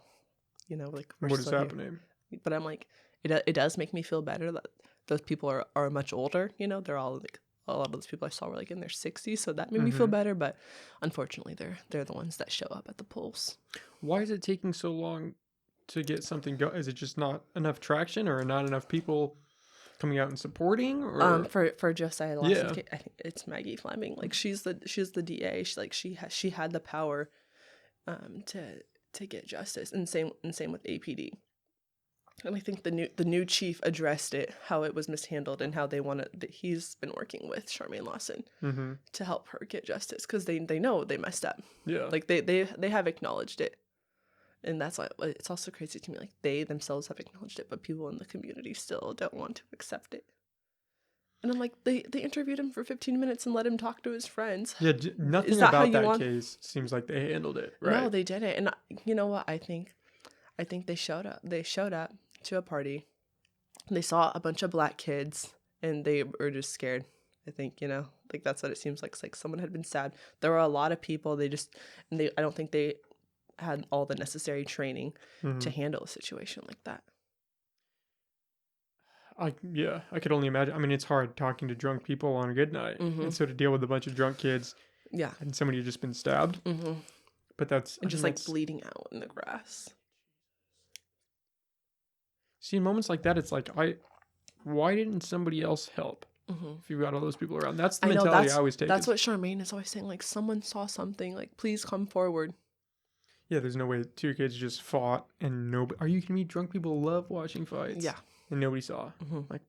like what is happening? Here. But I'm like, it does make me feel better that those people are much older. They're all like, a lot of those people I saw were like in their 60s, so that made me feel better. But unfortunately, they're the ones that show up at the polls. Why is it taking so long to get something go? Is it just not enough traction, or not enough people coming out and supporting? Or for Josiah Lawson, I think it's Maggie Fleming. Like she's the DA. She had the power to get justice, and same with APD. And I think the new chief addressed it, how it was mishandled, and how he's been working with Charmaine Lawson to help her get justice, because they know they messed up. Yeah. Like they have acknowledged it. And that's why it's also crazy to me. Like they themselves have acknowledged it, but people in the community still don't want to accept it. And I'm like, they interviewed him for 15 minutes and let him talk to his friends. Yeah, nothing about that case seems like they handled it right. No, they didn't. And you know what? I think they showed up. They showed up to a party. And they saw a bunch of black kids, and they were just scared. I think, like that's what it seems like. It's like someone had been stabbed. There were a lot of people. I don't think they had all the necessary training to handle a situation like that. I could only imagine. I mean, it's hard talking to drunk people on a good night, and so to deal with a bunch of drunk kids, and somebody who just been stabbed. But that's like bleeding out in the grass. See, in moments like that, it's like, why didn't somebody else help? If you've got all those people around, that's the mentality I always take. That's what Charmaine is always saying. Like, someone saw something. Like, please come forward. Yeah, there's no way two kids just fought and nobody. Are you kidding me? Drunk people love watching fights. Yeah, and nobody saw. Like,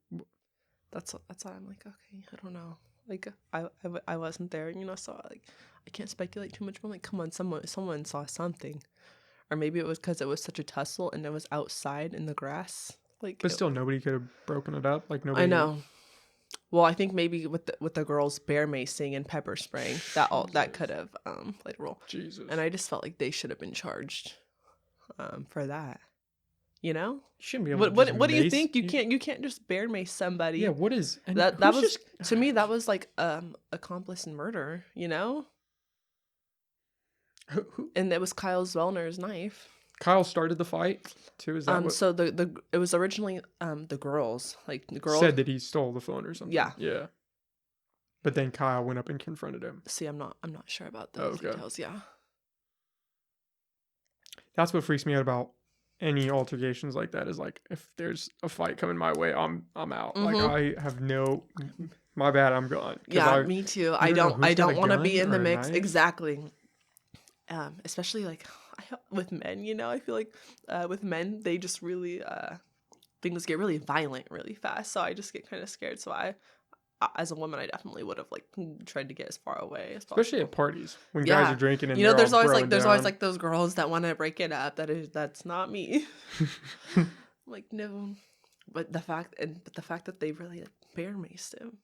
that's why I'm like, okay, I don't know. Like I wasn't there, so like I can't speculate too much. But I'm like, come on, someone saw something, or maybe it was because it was such a tussle and it was outside in the grass. Like, But still, nobody could have broken it up. Like I nobody. know. Well, I think maybe with the girls bear macing and pepper spraying, that could have played a role. Jesus. And I just felt like they should have been charged for that. You know? You shouldn't be able What to just what do you mace- think? You can't just bear mace somebody. Yeah. What is and that who's was just to me that was like accomplice in murder, who? And it was Kyle Zwellner's knife. Kyle started the fight too. Is that what So the it was originally the girls, like the girls said that he stole the phone or something? Yeah. Yeah. But then Kyle went up and confronted him. See, I'm not sure about those Okay. details. Yeah. That's what freaks me out about any altercations like that. Is like if there's a fight coming my way, I'm out. Like I have no. My bad, I'm gone. Yeah, me too. I don't want to be in the mix. Knife. Exactly. Especially like with men, I feel like with men they just really things get really violent really fast. So I just get kind of scared. So I as a woman, I definitely would have like tried to get as far away as possible. Especially at parties when guys are drinking and there's all always throwing always down. like those girls that want to break it up. That's not me. Like no, but the fact that they really like bear maced him,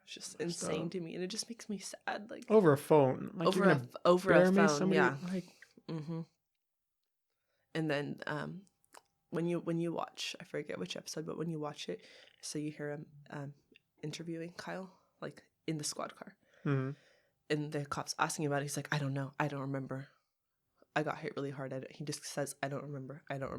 it's just insane to me, and it just makes me sad. Like over a phone, like over you're gonna over bear a mace phone, somebody, yeah. like And then when you watch, I forget which episode, but when you watch it, so you hear him interviewing Kyle like in the squad car, and the cops asking about it. He's like, I don't know, I don't remember. I got hit really hard. He just says, I don't remember. I don't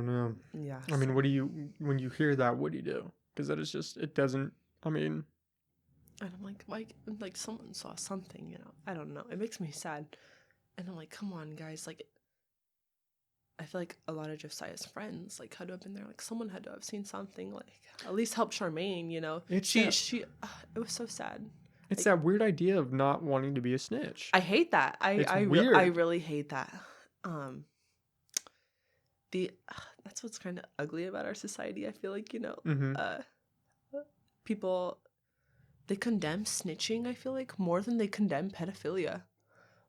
know. Yeah. I mean, what do you when you hear that? What do you do? Because that is just it doesn't. I mean, and I'm like someone saw something. I don't know. It makes me sad, and I'm like, come on, guys. Like, I feel like a lot of Josiah's friends like had to have been there. Like, someone had to have seen something. Like, at least help Charmaine. She it was so sad. It's that weird idea of not wanting to be a snitch. I hate that. I really hate that. That's what's kind of ugly about our society. I feel like people they condemn snitching. I feel like more than they condemn pedophilia.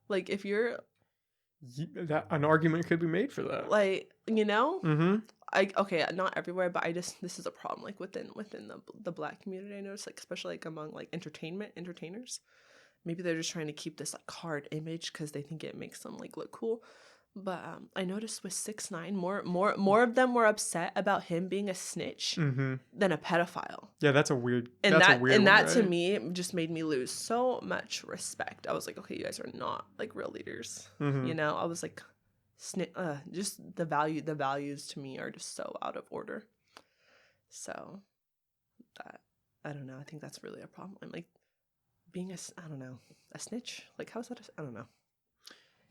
Like if you're that an argument could be made for that. Like okay, not everywhere, but this is a problem. Like within the Black community, I noticed, like especially like among like entertainers, maybe they're just trying to keep this like hard image because they think it makes them like look cool. But I noticed with 6ix9ine, more of them were upset about him being a snitch than a pedophile. Yeah, that's a weird. And that's that a weird and one, that right? to me just made me lose so much respect. I was like, okay, you guys are not like real leaders. I was like, just the values to me are just so out of order. So that I don't know. I think that's really a problem. I'm like being a snitch. Like how's that? I don't know.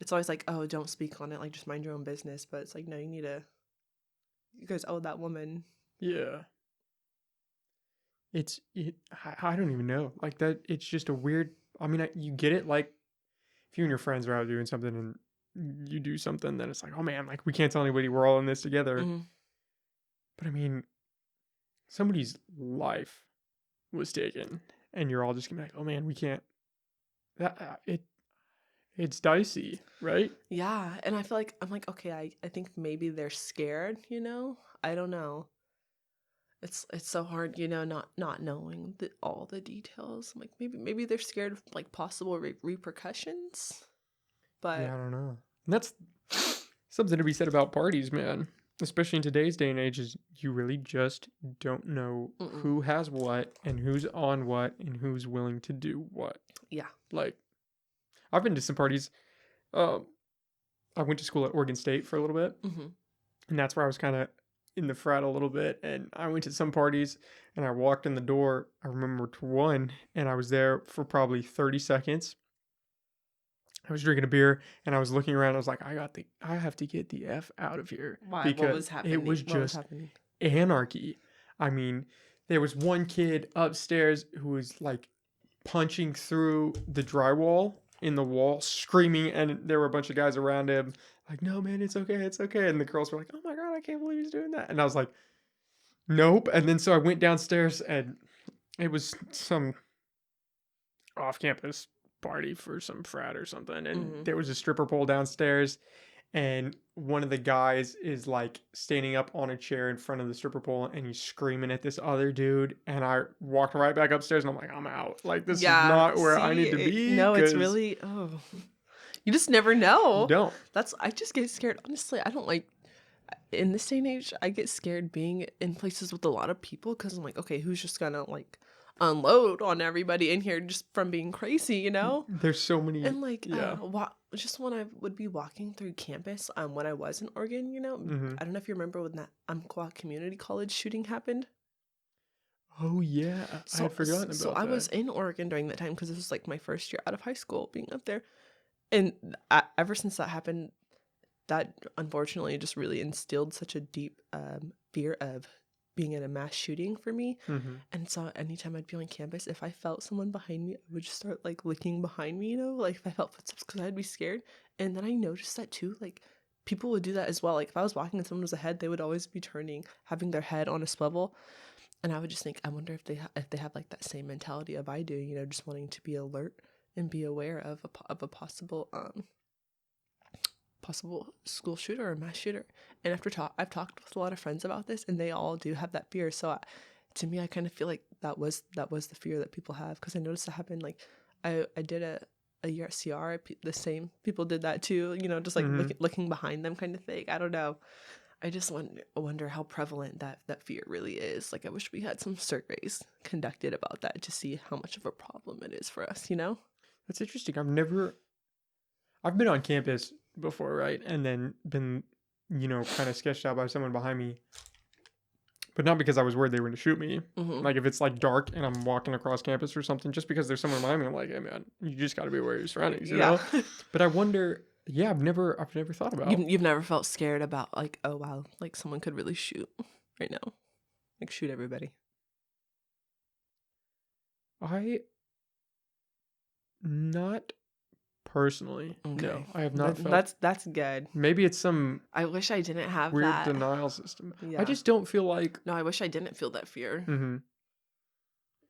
It's always like, oh, don't speak on it. Like, just mind your own business. But it's like, no, you guys owe that woman. Yeah. I don't even know. Like that, it's just a weird, I mean, you get it. Like, if you and your friends are out doing something and you do something, then it's like, oh man, like we can't tell anybody we're all in this together. But I mean, somebody's life was taken and you're all just gonna be like, oh man, we can't, it's dicey, right? Yeah, and I feel like I'm like, okay, I think maybe they're scared, I don't know. It's so hard, not knowing all the details. I'm like maybe they're scared of like possible repercussions. But yeah, I don't know. And that's something to be said about parties, man. Especially in today's day and age, is you really just don't know who has what and who's on what and who's willing to do what. Yeah. Like, I've been to some parties. I went to school at Oregon State for a little bit. And that's where I was kind of in the frat a little bit. And I went to some parties and I walked in the door. I remember to one, and I was there for probably 30 seconds. I was drinking a beer and I was looking around. I was like, I have to get the F out of here. Why? Because what was happening? It was just anarchy. I mean, there was one kid upstairs who was like punching through the drywall in the wall screaming, and there were a bunch of guys around him like, no man, it's okay, it's okay. And the girls were like, oh my god, I can't believe he's doing that. And I was like, nope. And then so I went downstairs, and it was some off-campus party for some frat or something, and Mhm. there was a stripper pole downstairs, and one of the guys is like standing up on a chair in front of the stripper pole, and he's screaming at this other dude, and I walked right back upstairs, and I'm like, I'm out, like this is Yeah, not where I see, need to be, no, it's because really you just never you know. don't. I just get scared. Honestly, I don't like in this day and age, I get scared being in places with a lot of people because I'm like, okay, who's just gonna like unload on everybody in here just from being crazy, you know? There's so many. And like, Yeah. just when I would be walking through campus, when I was in Oregon, you know, Hmm. I don't know if you remember when that Umpqua Community College shooting happened. Oh yeah, I had forgotten So about I that. was in Oregon during that time because it was like my first year out of high school being up there, and ever since that happened, that unfortunately just really instilled such a deep fear of being in a mass shooting for me. Hmm. And so anytime I'd be on campus, if I felt someone behind me, I would just start like looking behind me, you know, like if I felt footsteps because I'd be scared. And then I noticed that too, like people would do that as well. Like if I was walking and someone was ahead, they would always be turning, having their head on a swivel. And I would just think, I wonder if if they have like that same mentality of I do, you know, just wanting to be alert and be aware of a possible school shooter or mass shooter. And I've talked with a lot of friends about this, and they all do have that fear. So to me, I kind of feel like that was the fear that people have, because I noticed it happened. Like I did a year at CR, the same people did that too. You know, just like Hmm. looking behind them kind of thing. I don't know. I just wonder how prevalent that fear really is. Like I wish we had some surveys conducted about that to see how much of a problem it is for us. You know. That's interesting. I've been on campus before, right? And then been, kind of sketched out by someone behind me, but not because I was worried they were going to shoot me. Mm-hmm. Like if it's like dark and I'm walking across campus or something, just because there's someone behind me, I'm like, hey man, you just got to be aware of your surroundings, you Yeah. know? But I wonder, yeah, I've never thought about. You've never felt scared about like, oh wow, like someone could really shoot right now, like shoot everybody. I not personally, Okay, no, I have not felt. that's good. Maybe it's some I wish I didn't have weird that. denial system. I Yeah. just don't feel like. No, I wish I didn't feel that fear. Hmm.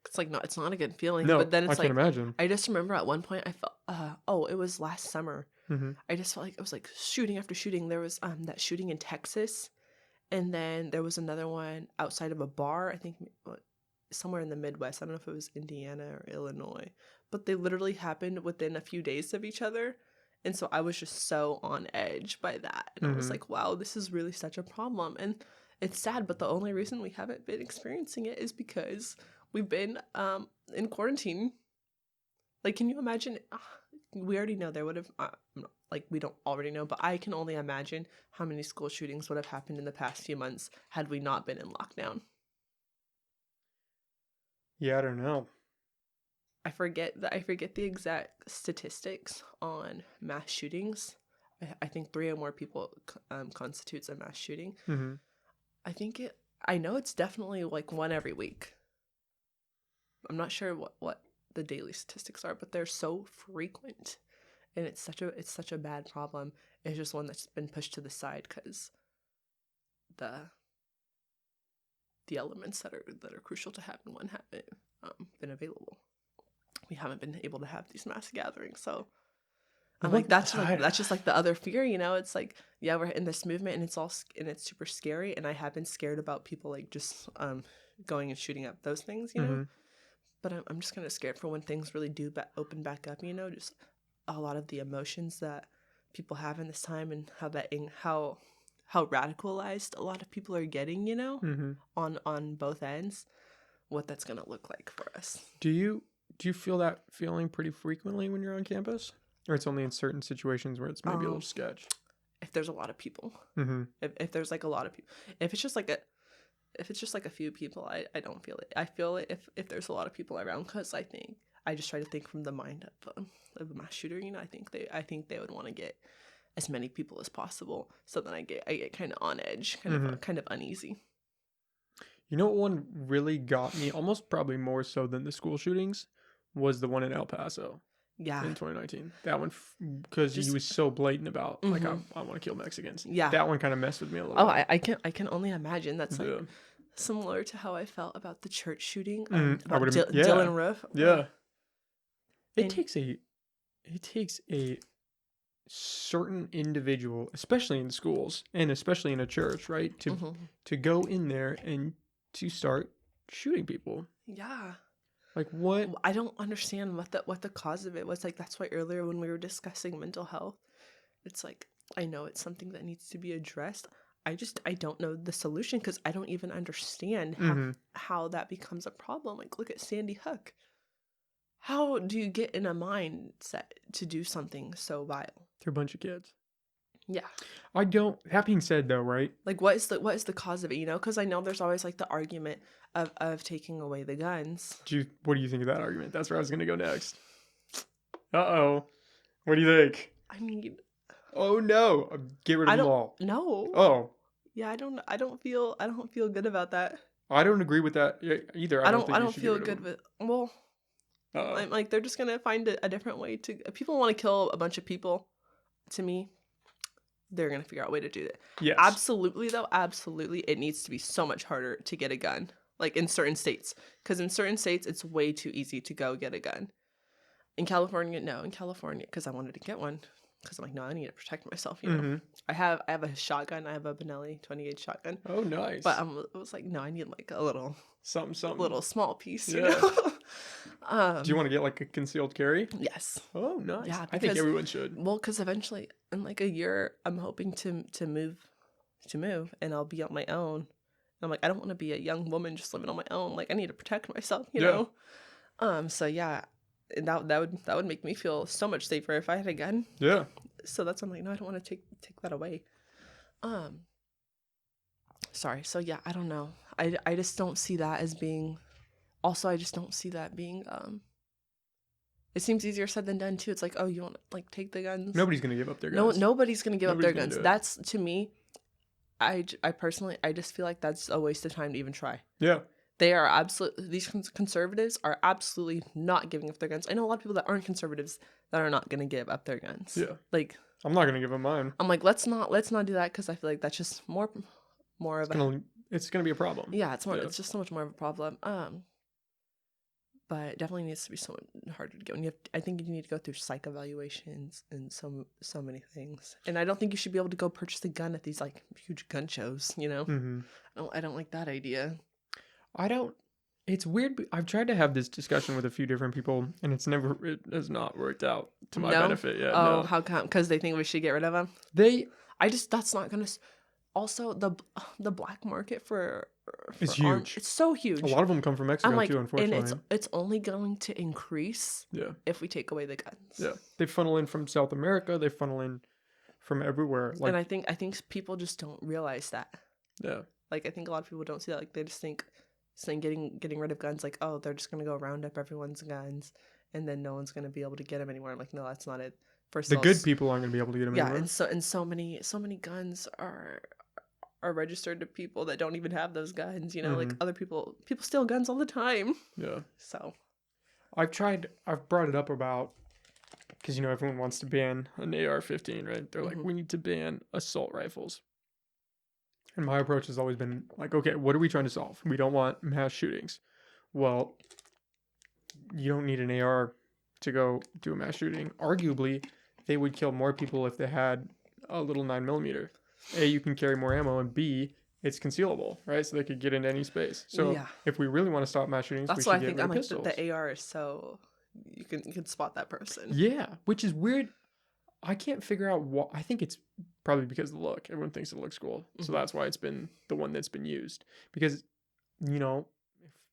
It's like not, it's not a good feeling. No, But then I it's can like, imagine. I just remember at one point I felt, oh, it was last summer. Hmm. I just felt like it was like shooting after shooting. There was that shooting in Texas, and then there was another one outside of a bar. I think somewhere in the Midwest. I don't know if it was Indiana or Illinois, but they literally happened within a few days of each other. And so I was just so on edge by that. And I was Hmm. like, wow, this is really such a problem. And it's sad, but the only reason we haven't been experiencing it is because we've been in quarantine. Like, can you imagine? We already know there would have, like, we don't already know, but I can only imagine how many school shootings would have happened in the past few months had we not been in lockdown. Yeah, I don't know. I forget the exact statistics on mass shootings. I think three or more people constitutes a mass shooting. Hmm. I think I know it's definitely like one every week. I'm not sure what the daily statistics are, but they're so frequent, and it's such a bad problem. It's just one that's been pushed to the side because the the elements that are crucial to having one haven't been available. We haven't been able to have these mass gatherings, so I'm like, What I, that's just like the other fear, you know. It's like, yeah, we're in this movement, and it's super scary, and I have been scared about people like just going and shooting up those things, you know. hmm. But I'm just kind of scared for when things really do open back up, you know. Just a lot of the emotions that people have in this time, and how radicalized a lot of people are getting, you know, Hmm. on both ends. What that's gonna look like for us. Do you feel that feeling pretty frequently when you're on campus, or it's only in certain situations where it's maybe a little Um, sketch? if there's a lot of people, Hmm. if there's like a lot of people, if it's just like a if it's just like a few people, I don't feel it. I feel it if there's a lot of people around, because I just try to think from the mind of a mass shooter. You know, I think they would want to get as many people as possible, so then I get kind of on edge, Hmm. kind of uneasy. You know what one really got me, almost probably more so than the school shootings, was the one in El Paso. Yeah. in 2019. That one, because he Just was so blatant about like mhm. I want to kill Mexicans. Yeah. That one kind of messed with me a little Oh, bit. I can only imagine. That's like Yeah. similar to how I felt about the church shooting I about would have. Yeah. Dylan Roof. Yeah. It And takes a certain individual, especially in schools and especially in a church, right, mhm. to go in there and to start shooting people. Yeah. Like what? I don't understand what the cause of it was. Like that's why earlier when we were discussing mental health, it's like I know it's something that needs to be addressed. I don't know the solution because I don't even understand how that becomes a problem. Like look at Sandy Hook. How do you get in a mindset to do something so vile? They're a bunch of kids. Yeah. I don't. That being said, though, right? Like what is the cause of it? You know, because I know there's always like the argument of taking away the guns. What do you think of that argument? That's where I was gonna go next. Uh-oh. What do you think? I mean, Oh no! Get rid of I them don't all. know. Oh, Yeah, I don't feel good about that. I don't agree with that either. I don't think I you don't should get feel rid of good them. with well, Uh-oh. I'm like they're just gonna find a different way to. If people want to kill a bunch of people, to me, they're gonna figure out a way to do that. Yes. Absolutely, though, absolutely, it needs to be so much harder to get a gun. Like in certain states, because in certain states it's way too easy to go get a gun. In California, no. In California, because I wanted to get one, because I'm like, no, I need to protect myself. You know, I have a shotgun. I have a Benelli 28 shotgun. Oh, nice. But I was like, no, I need like a little something. little small piece. Yeah. You know. Do you want to get like a concealed carry? Yes. Oh, nice. Yeah, I think everyone should. Well, because eventually, in like a year, I'm hoping to move, and I'll be on my own. I'm like, I don't want to be a young woman just living on my own. Like, I need to protect myself, you know. So yeah, that would make me feel so much safer if I had a gun. Yeah. So that's why I'm like, no, I don't want to take that away. Sorry. So yeah, I don't know. I just don't see that as being. Also, I just don't see that being. It seems easier said than done too. It's like, oh, you want to like take the guns? Nobody's gonna give up their guns. No, nobody's gonna give up their Nobody's guns. That's to me. I personally, I just feel like that's a waste of time to even try. Yeah. They are absolutely, these conservatives are absolutely not giving up their guns. I know a lot of people that aren't conservatives that are not going to give up their guns. Yeah. Like, I'm not going to give them mine. I'm like, let's not do that because I feel like that's just more of it's going to be a problem. Yeah, it's just so much more of a problem. But it definitely needs to be so harder to get. I think you need to go through psych evaluations and so many things. And I don't think you should be able to go purchase a gun at these like huge gun shows. You know, I don't like that idea. It's weird. I've tried to have this discussion with a few different people, and it has not worked out to my benefit yet. Oh, no. How come? Because they think we should get rid of them. That's not gonna. Also, the black market for it's huge. It's so huge. A lot of them come from Mexico too, unfortunately. And it's only going to increase. Yeah. If we take away the guns. Yeah. They funnel in from South America. They funnel in from everywhere. And I think people just don't realize that. Yeah. Like I think a lot of people don't see that. Like they just think saying getting rid of guns, like, oh, they're just gonna go round up everyone's guns, and then no one's gonna be able to get them anymore. I'm like, no, that's not it. First, the good people aren't gonna be able to get them anymore. Yeah, and so many guns are registered to people that don't even have those guns. You know, like other people steal guns all the time. Yeah. So, I've brought it up about because everyone wants to ban an AR-15, right? They're like, we need to ban assault rifles. And my approach has always been like, okay, what are we trying to solve? We don't want mass shootings. Well, you don't need an AR to go do a mass shooting. Arguably, they would kill more people if they had a little 9mm. A, you can carry more ammo, and B, it's concealable, right? So they could get into any space. So if we really want to stop mass shootings, we should get rid of pistols. The AR is so you can spot that person. Yeah, which is weird. I can't figure out what. I think it's probably because of the look. Everyone thinks it looks cool. So that's why it's been the one that's been used. Because, if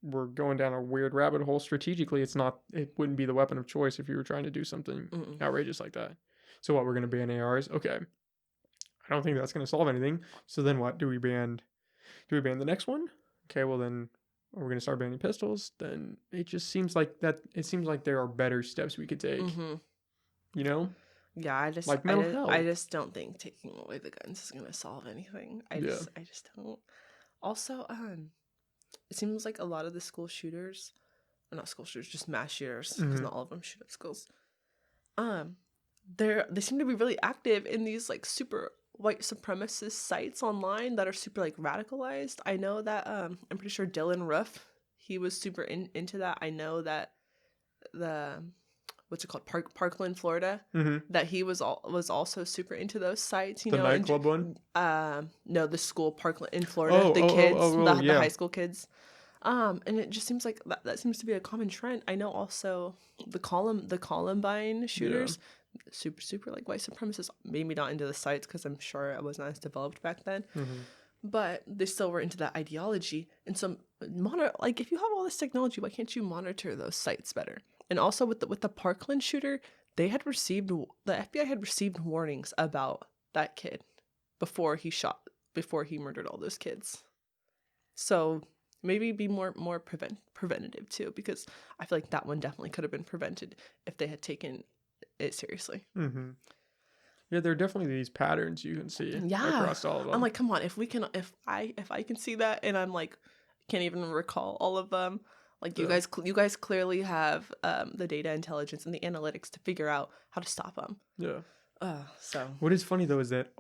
we're going down a weird rabbit hole strategically, it wouldn't be the weapon of choice if you were trying to do something outrageous like that. So what, we're going to ban ARs? Okay. I don't think that's going to solve anything. So then what? Do we ban the next one? Okay, well then we're going to start banning pistols. Then it just seems like there are better steps we could take. Yeah, I just don't think taking away the guns is gonna solve anything. I just don't. Also, it seems like a lot of the school shooters, or not school shooters, just mass shooters, because not all of them shoot at schools. um they seem to be really active in these like super white supremacist sites online that are super like radicalized. I know that I'm pretty sure Dylan Roof, he was super into that. I know that the what's it called, Parkland, Florida, that he was also super into those sites, The nightclub one? No, the school, Parkland in Florida, the kids, the high school kids. And it just seems like that seems to be a common trend. I know also the Columbine shooters, super like white supremacists, maybe not into the sites because I'm sure it was not as developed back then. But they still were into that ideology. And so like if you have all this technology, why can't you monitor those sites better? And also with the Parkland shooter, the FBI had received warnings about that kid before he murdered all those kids. So maybe be more preventative too, because I feel like that one definitely could have been prevented if they had taken it seriously. Yeah, there are definitely these patterns you can see across all of them. I'm like, come on, if I can see that, and I'm like, can't even recall all of them. Like you guys clearly have the data intelligence and the analytics to figure out how to stop them. Yeah. So what is funny though is that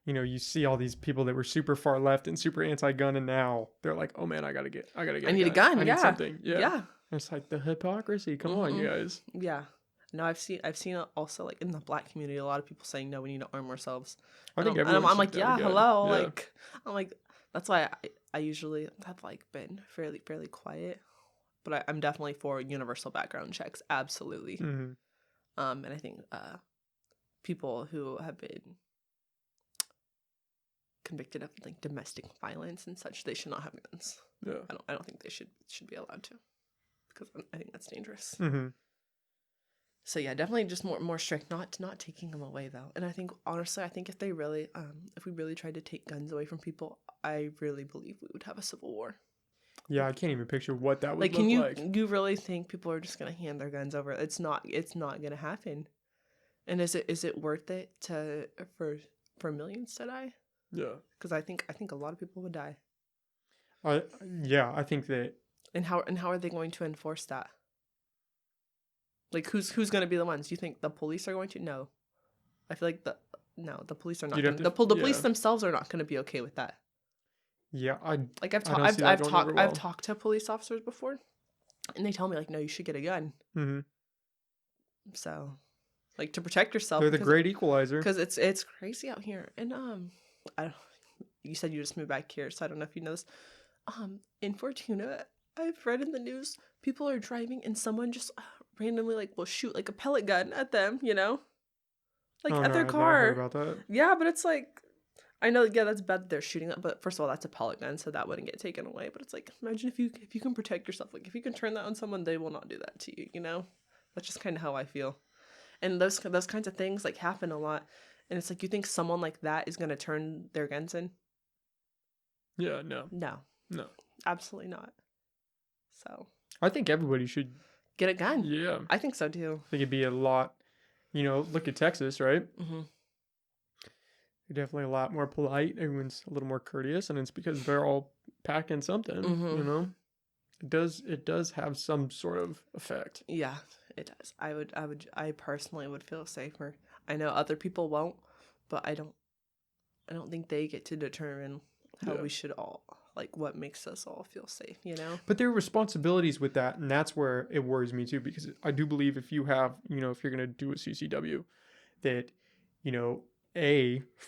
you see all these people that were super far left and super anti-gun, and now they're like, oh man, I need a gun. I need something. Yeah. And it's like the hypocrisy. Come on, you guys. Yeah. No, I've seen it also like in the Black community, a lot of people saying no, we need to arm ourselves. I think everyone. I'm like, yeah, hello. Yeah. Like, I'm like, that's why I usually have like been fairly quiet, but I'm definitely for universal background checks, absolutely. And I think people who have been convicted of like domestic violence and such, they should not have guns. Yeah, I don't think they should be allowed to, because I think that's dangerous. So yeah, definitely just more strict, not taking them away though. And I think honestly, if they really if we really tried to take guns away from people, I really believe we would have a civil war. Yeah, I can't even picture what that would look like. Can you really think people are just gonna hand their guns over? It's not gonna happen. And is it worth it for millions to die? Yeah, because I think a lot of people would die. Yeah, I think that. And how are they going to enforce that? Like who's going to be the ones? Do you think the police are going to? No, I feel like the police are not. The police themselves are not going to be okay with that. Yeah, I've talked to police officers before, and they tell me like, no, you should get a gun. So, like, to protect yourself. They're the great equalizer. Because it's crazy out here, and you said you just moved back here, so I don't know if you know this. In Fortuna, I've read in the news, people are driving and someone just randomly like will shoot like a pellet gun at them, like at their car. I've never heard about that. Yeah, but it's like, I know, yeah, that's bad that they're shooting it, but first of all, that's a pellet gun, so that wouldn't get taken away. But it's like, imagine if you can protect yourself, like if you can turn that on someone, they will not do that to you. That's just kind of how I feel. And those kinds of things like happen a lot, and it's like, you think someone like that is gonna turn their guns in? Yeah, no, absolutely not. So I think everybody should get a gun. Yeah, I think so too. I think it'd be a lot. Look at Texas, right? They're definitely a lot more polite. Everyone's a little more courteous, and it's because they're all packing something. It does have some sort of effect. Yeah, it does. I personally would feel safer. I know other people won't, but I don't think they get to determine how we should all, like, what makes us all feel safe, But there are responsibilities with that, and that's where it worries me too, because I do believe if you have, if you're going to do a CCW, that,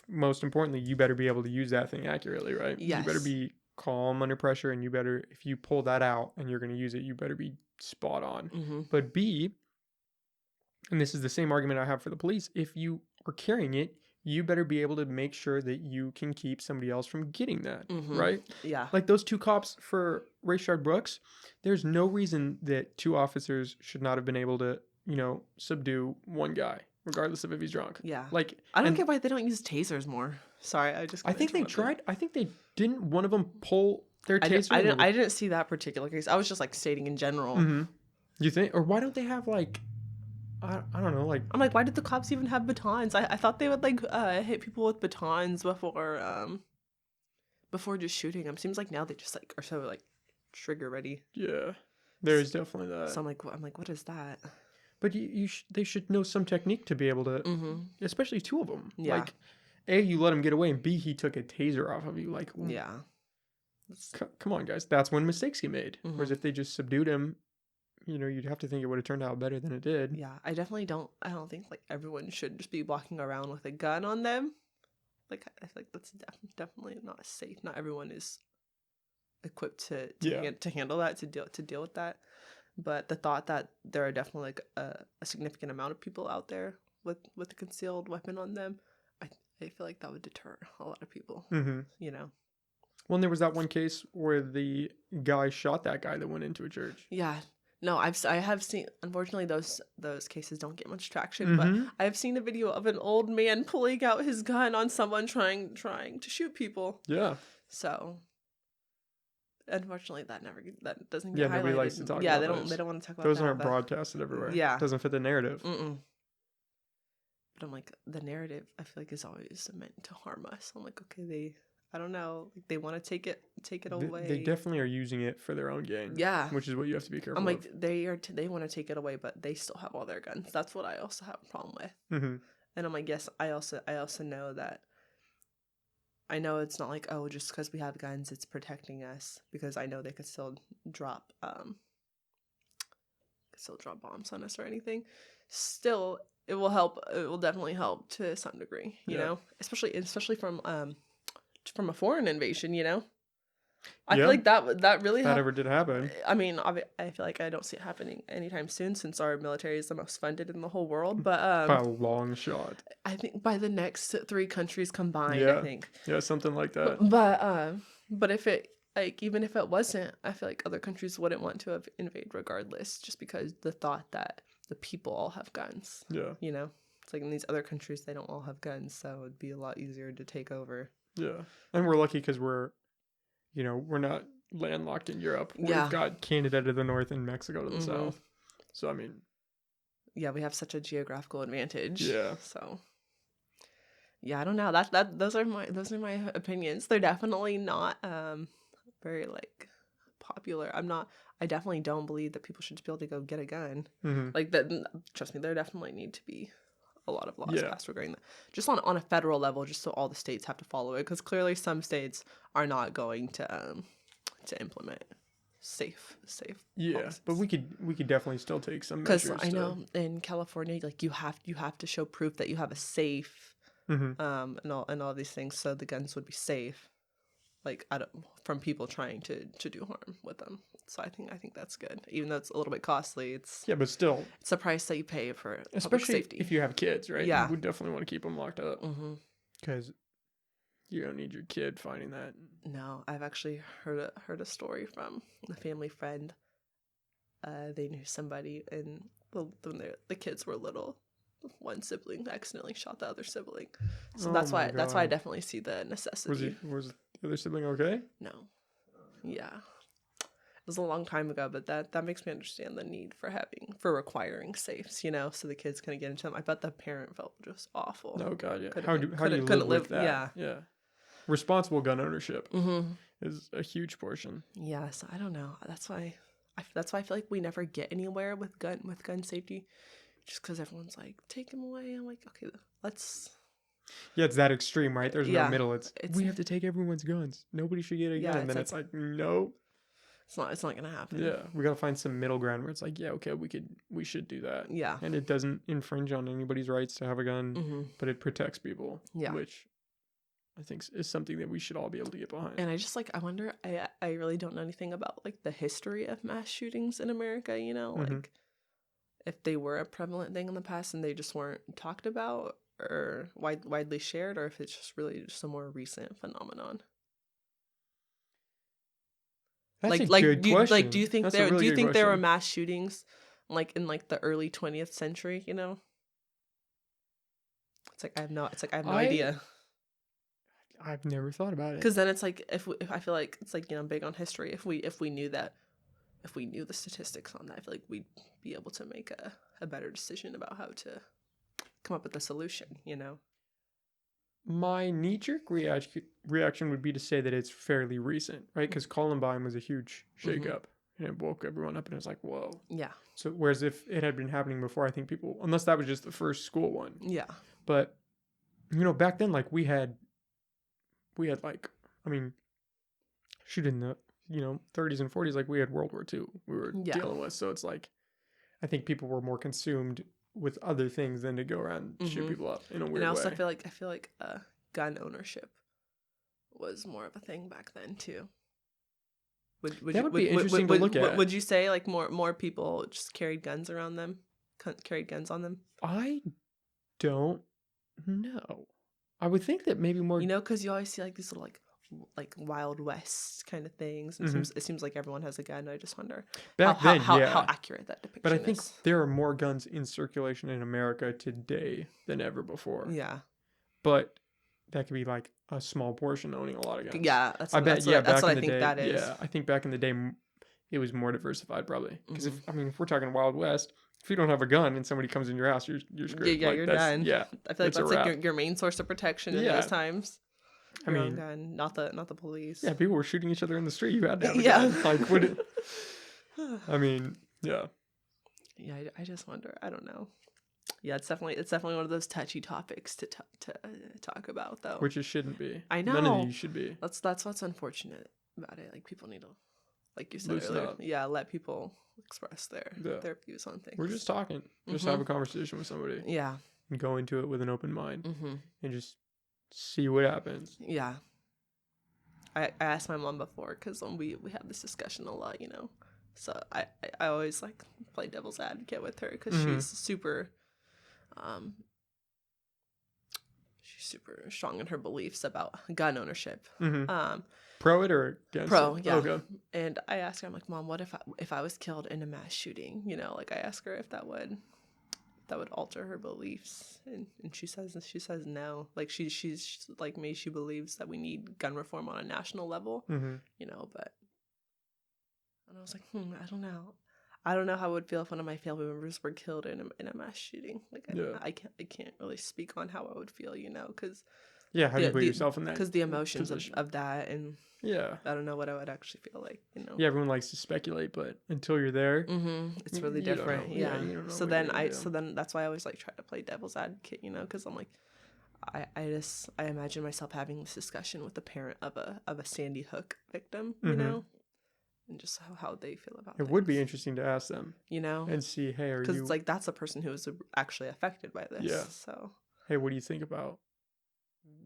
most importantly, you better be able to use that thing accurately, right? Yes. You better be calm under pressure, and you better, if you pull that out and you're going to use it, you better be spot on. But B, and this is the same argument I have for the police, if you are carrying it, you better be able to make sure that you can keep somebody else from getting that, right? Yeah. Like those two cops for Rayshard Brooks, there's no reason that two officers should not have been able to, subdue one guy, regardless of if he's drunk. Yeah. Like, I don't get why they don't use tasers more. Sorry, I think they tried. I think they didn't. One of them pull their taser. I didn't see that particular case. I was just like stating in general. You think, or why don't they have like? I don't know, like... I'm like, why did the cops even have batons? I thought they would, like, hit people with batons before just shooting them. Seems like now they just, like, are so, like, trigger ready. Yeah, there's definitely that. So I'm like, what is that? But they should know some technique to be able to, especially two of them. Yeah. Like, A, you let him get away, and B, he took a taser off of you. Like, yeah. Come on, guys. That's when mistakes get made. Whereas if they just subdued him, you'd have to think it would have turned out better than it did. Yeah, I don't think like everyone should just be walking around with a gun on them. Like, I feel like that's definitely not safe. Not everyone is equipped to handle that, to deal with that. But the thought that there are definitely like a significant amount of people out there with a concealed weapon on them, I feel like that would deter a lot of people. You know. Well, and there was that one case where the guy shot that guy that went into a church. Yeah. No, I have seen. Unfortunately, those cases don't get much traction. But I've seen a video of an old man pulling out his gun on someone trying to shoot people. Yeah. So, unfortunately, that doesn't get highlighted. Nobody likes to talk about those. They don't want to talk about those. Those aren't broadcasted everywhere. Yeah. Doesn't fit the narrative. But I'm like, the narrative, I feel like, is always meant to harm us. I'm like, okay, I don't know. Like, they want to take it away. They definitely are using it for their own gain. Yeah. Which is what you have to be careful I'm like, of. they want to take it away, but they still have all their guns. That's what I also have a problem with. And I'm like, yes, I also know that. I know it's not like, oh, just because we have guns, it's protecting us, because I know they could still drop bombs on us or anything. Still, it will help. It will definitely help to some degree, you know, especially from a foreign invasion, you know. I feel like that really that ever did happen. I mean, I feel like I don't see it happening anytime soon, since our military is the most funded in the whole world. But by a long shot, I think by the next 3 countries combined, I think. Yeah, something like that. But if it, like, even if it wasn't, I feel like other countries wouldn't want to have invade regardless, just because the thought that the people all have guns. Yeah. You know, it's like in these other countries they don't all have guns, so it'd be a lot easier to take over. Yeah, and we're lucky because we're not landlocked in Europe. We've got Canada to the north and Mexico to the south. So, I mean... Yeah, we have such a geographical advantage. Yeah. So... Yeah, I don't know. Those are my opinions. They're definitely not very, like, popular. I definitely don't believe that people should just be able to go get a gun. Like, that. Trust me, there definitely need to be a lot of laws passed regarding that, just on a federal level, just so all the states have to follow it, because clearly some states are not going to implement safe policies. But we could definitely still take some measures, because I know in California, like, you have to show proof that you have a safe and all these things, so the guns would be safe, like, from people trying to do harm with them. So I think that's good, even though it's a little bit costly. But still, it's a price that you pay for especially safety. If you have kids, right? You would definitely want to keep them locked up, because you don't need your kid finding that. No, I've actually heard a story from a family friend. They knew somebody, and when the kids were little, one sibling accidentally shot the other sibling. So that's why I definitely see the necessity. Was the other sibling okay? No. Yeah. It was a long time ago, but that makes me understand the need for requiring safes, you know, so the kids couldn't get into them. I bet the parent felt just awful. Oh God, yeah. How do you live with that? Yeah. Responsible gun ownership is a huge portion. Yeah, so I don't know. That's why I feel like we never get anywhere with gun safety, just because everyone's like, take them away. I'm like, okay, let's. Yeah, it's that extreme, right? There's no middle. It's we have to take everyone's guns. Nobody should get a gun. And then it's like, no. It's not gonna happen. Yeah, we gotta find some middle ground where it's like, yeah, okay, we should do that. Yeah, and it doesn't infringe on anybody's rights to have a gun, but it protects people. Yeah, which I think is something that we should all be able to get behind. And I wonder. I really don't know anything about, like, the history of mass shootings in America. You know, like, if they were a prevalent thing in the past and they just weren't talked about or widely shared, or if it's just really just a more recent phenomenon. That's a good question. Do you think there were mass shootings, like, in, like, the early 20th century? You know, it's like I have no idea. I've never thought about it. Because then it's like, if I feel like it's like, you know, big on history. If we knew the statistics on that, I feel like we'd be able to make a better decision about how to come up with a solution. You know. My knee-jerk reaction would be to say that it's fairly recent, right? Because Columbine was a huge shakeup. and it woke everyone up, and it was like, whoa. Yeah. So whereas if it had been happening before, I think people, unless that was just the first school one. Yeah. But back then, like we had like, I mean, shoot, in the 30s and 40s, like we had World War II we were Yeah. dealing with. So it's like, I think people were more consumed with other things than to go around and shoot people up in a weird way. And I also feel like gun ownership was more of a thing back then too. That would be interesting to look at. Would you say like more people just carried guns around them, carried guns on them? I don't know. I would think that maybe more. Because you always see like these little like Wild West kind of things. It seems like everyone has a gun. I just wonder how accurate that depiction is. But I think there are more guns in circulation in America today than ever before. Yeah. But that could be like a small portion owning a lot of guns. Yeah, that's what I think that is. Yeah, I think back in the day it was more diversified probably. Because if we're talking Wild West, if you don't have a gun and somebody comes in your house, you're screwed. Yeah, you're done. Yeah, I feel like that's like your main source of protection in those times. Your own gun, not the police. Yeah, people were shooting each other in the street. You had to have a gun. Like, yeah. Yeah, I just wonder. I don't know. Yeah, it's definitely one of those touchy topics to talk about, though. Which it shouldn't be. I know. None of these should be. That's what's unfortunate about it. Like, people need to, like you said earlier, let people express their views on things. We're just talking. Just have a conversation with somebody. Yeah. And go into it with an open mind. And just see what happens. Yeah. I asked my mom before, because we have this discussion a lot, So I always like play devil's advocate with her, because she's super strong in her beliefs about gun ownership. Pro it or against pro it? Yeah. Okay. And I asked her, I'm like, Mom, what if I was killed in a mass shooting? Like I asked her if that would alter her beliefs, and she says no. Like she's like me, she believes that we need gun reform on a national level. But and I was like, I don't know how I would feel if one of my family members were killed in a mass shooting. Like I can't really speak on how I would feel, because how do you put yourself in that? Because the emotions of that, and I don't know what I would actually feel like. Yeah, everyone likes to speculate, but until you're there, it's really different. Yeah. You don't know so then that's why I always like try to play devil's advocate, because I'm like, I imagine myself having this discussion with the parent of a Sandy Hook victim, and just how they feel about it. It would be interesting to ask them, and see, hey, because it's like that's the person who was actually affected by this. Yeah. So, hey, what do you think about?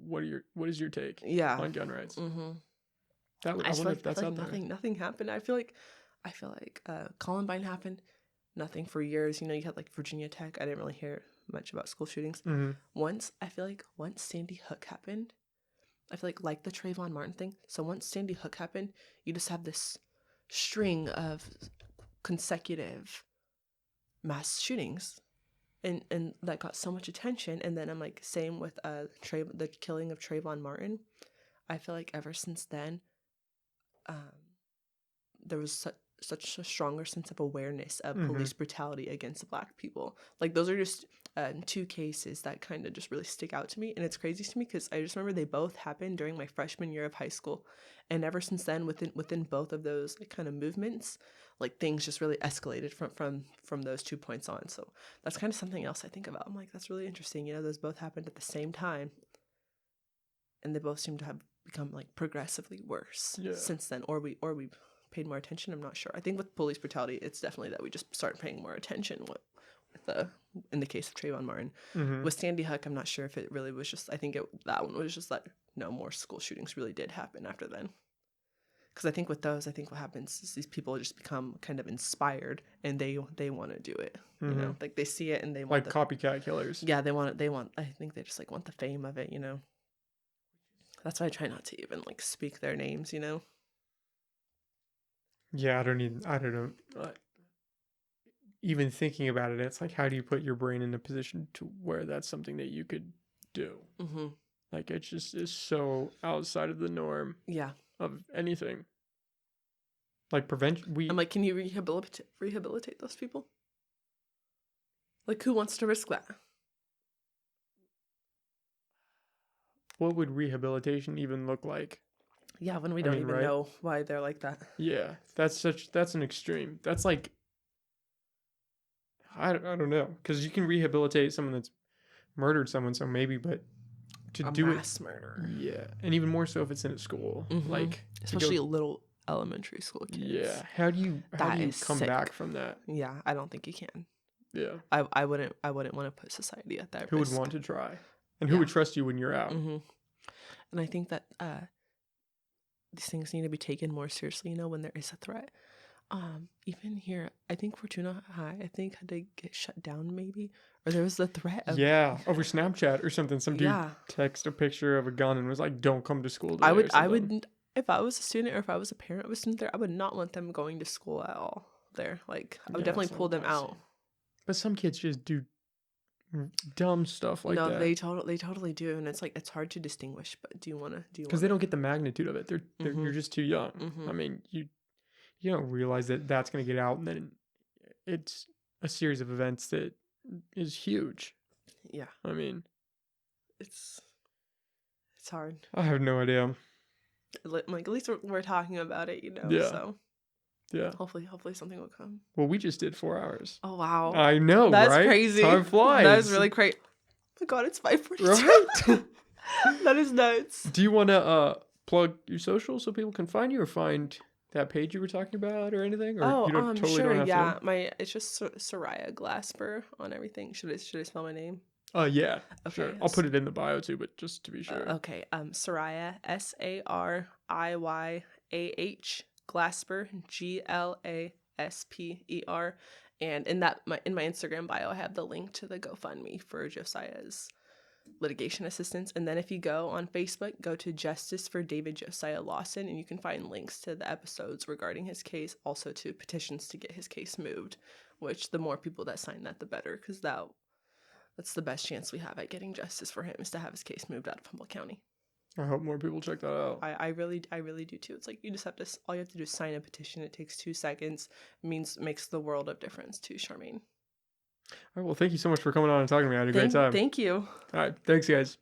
What is your take? On gun rights? I wonder if that's out there. Nothing happened. I feel like Columbine happened. Nothing for years. You had like Virginia Tech. I didn't really hear much about school shootings. Once Sandy Hook happened, I feel like the Trayvon Martin thing. So once Sandy Hook happened, you just have this string of consecutive mass shootings, and that got so much attention. And then I'm like, same with the killing of Trayvon Martin. I feel like ever since then, there was such a stronger sense of awareness of police brutality against Black people. Like, those are just two cases that kind of just really stick out to me. And it's crazy to me because I just remember they both happened during my freshman year of high school. And ever since then, within both of those kind of movements, like, things just really escalated from those 2 points on. So that's kind of something else I think about. I'm like, that's really interesting. Those both happened at the same time. And they both seem to have become like progressively worse since then, or we paid more attention. I'm not sure. I think with police brutality, it's definitely that we just started paying more attention in the case of Trayvon Martin. With Sandy Hook, I'm not sure if it really was just, I think that one was just that no more school shootings really did happen after then. Because I think with those, what happens is these people just become kind of inspired, and they want to do it. Like, they see it and they want, like, copycat killers. Yeah, they want. I think they just like want the fame of it. That's why I try not to even like speak their names. Yeah, I don't know. Even thinking about it, it's like, how do you put your brain in a position to where that's something that you could do? Like, it just is so outside of the norm. Yeah. Of anything. Like, prevention. I'm like, can you rehabilitate those people? Like, who wants to risk that? What would rehabilitation even look like? Yeah, when we I don't mean, even right? know why they're like that. Yeah, that's an extreme. That's like I don't know, because you can rehabilitate someone that's murdered someone, so maybe, but to A do it, mass murder. yeah, and even more so if it's in a school, Mm-hmm. like to go, Especially little elementary school kids. yeah. How do That you is come back sick. from that? Yeah, I don't think you can. Yeah, I wouldn't want to put society at that who would risk. want to try, and who Yeah. would trust you when you're out? Mm-hmm. And I think that these things need to be taken more seriously, when there is a threat. Even here, I think Fortuna High, I think had to get shut down maybe, or there was the threat of, Yeah, over Snapchat or something. Some dude yeah. text a picture of a gun and was like, "Don't come to school I today" would, or I something. would, if I was a student or if I was a parent of a student there, I would not want them going to school at all there. Like, I would Yeah, definitely that's pull not them what I see. out. But some kids just do dumb stuff like No, that they totally do, and it's like it's hard to distinguish. But do you because they wanna? don't get the magnitude of it. You're Mhm, just too young. I mhm. mean, you don't realize that that's going to get out, and then it's a series of events that is huge. Yeah, I mean, it's it's hard. I have no idea. Like at least we're talking about it, Yeah, So yeah. hopefully something will come. Well, we just did 4 hours. Oh wow, I know, that's right? crazy. Time That is flies, really crazy. Oh my God, it's 5:42. right? That is nuts. Do you want to plug your social so people can find you or find that page you were talking about or anything? Or Oh, you don't totally sure, don't have to? yeah. It's just Sariyah Glasper on everything. Should I spell my name? Yeah, sure. Okay. I'll put it in the bio too, but just to be sure. Okay. Sariyah, Sariyah Glasper, Glasper. And in my Instagram bio, I have the link to the GoFundMe for Josiah's litigation assistance. And then if you go on Facebook, go to Justice for David Josiah Lawson, and you can find links to the episodes regarding his case, also to petitions to get his case moved, which the more people that sign that, the better, because that's the best chance we have at getting justice for him, is to have his case moved out of Humboldt County. I hope more people check that out. I really do too. It's like you just have to, all you have to do is sign a petition. It takes 2 seconds. Makes the world of difference too, Charmaine. All right, well, thank you so much for coming on and talking to me. I had a great time. Thank you. All right, thanks, guys.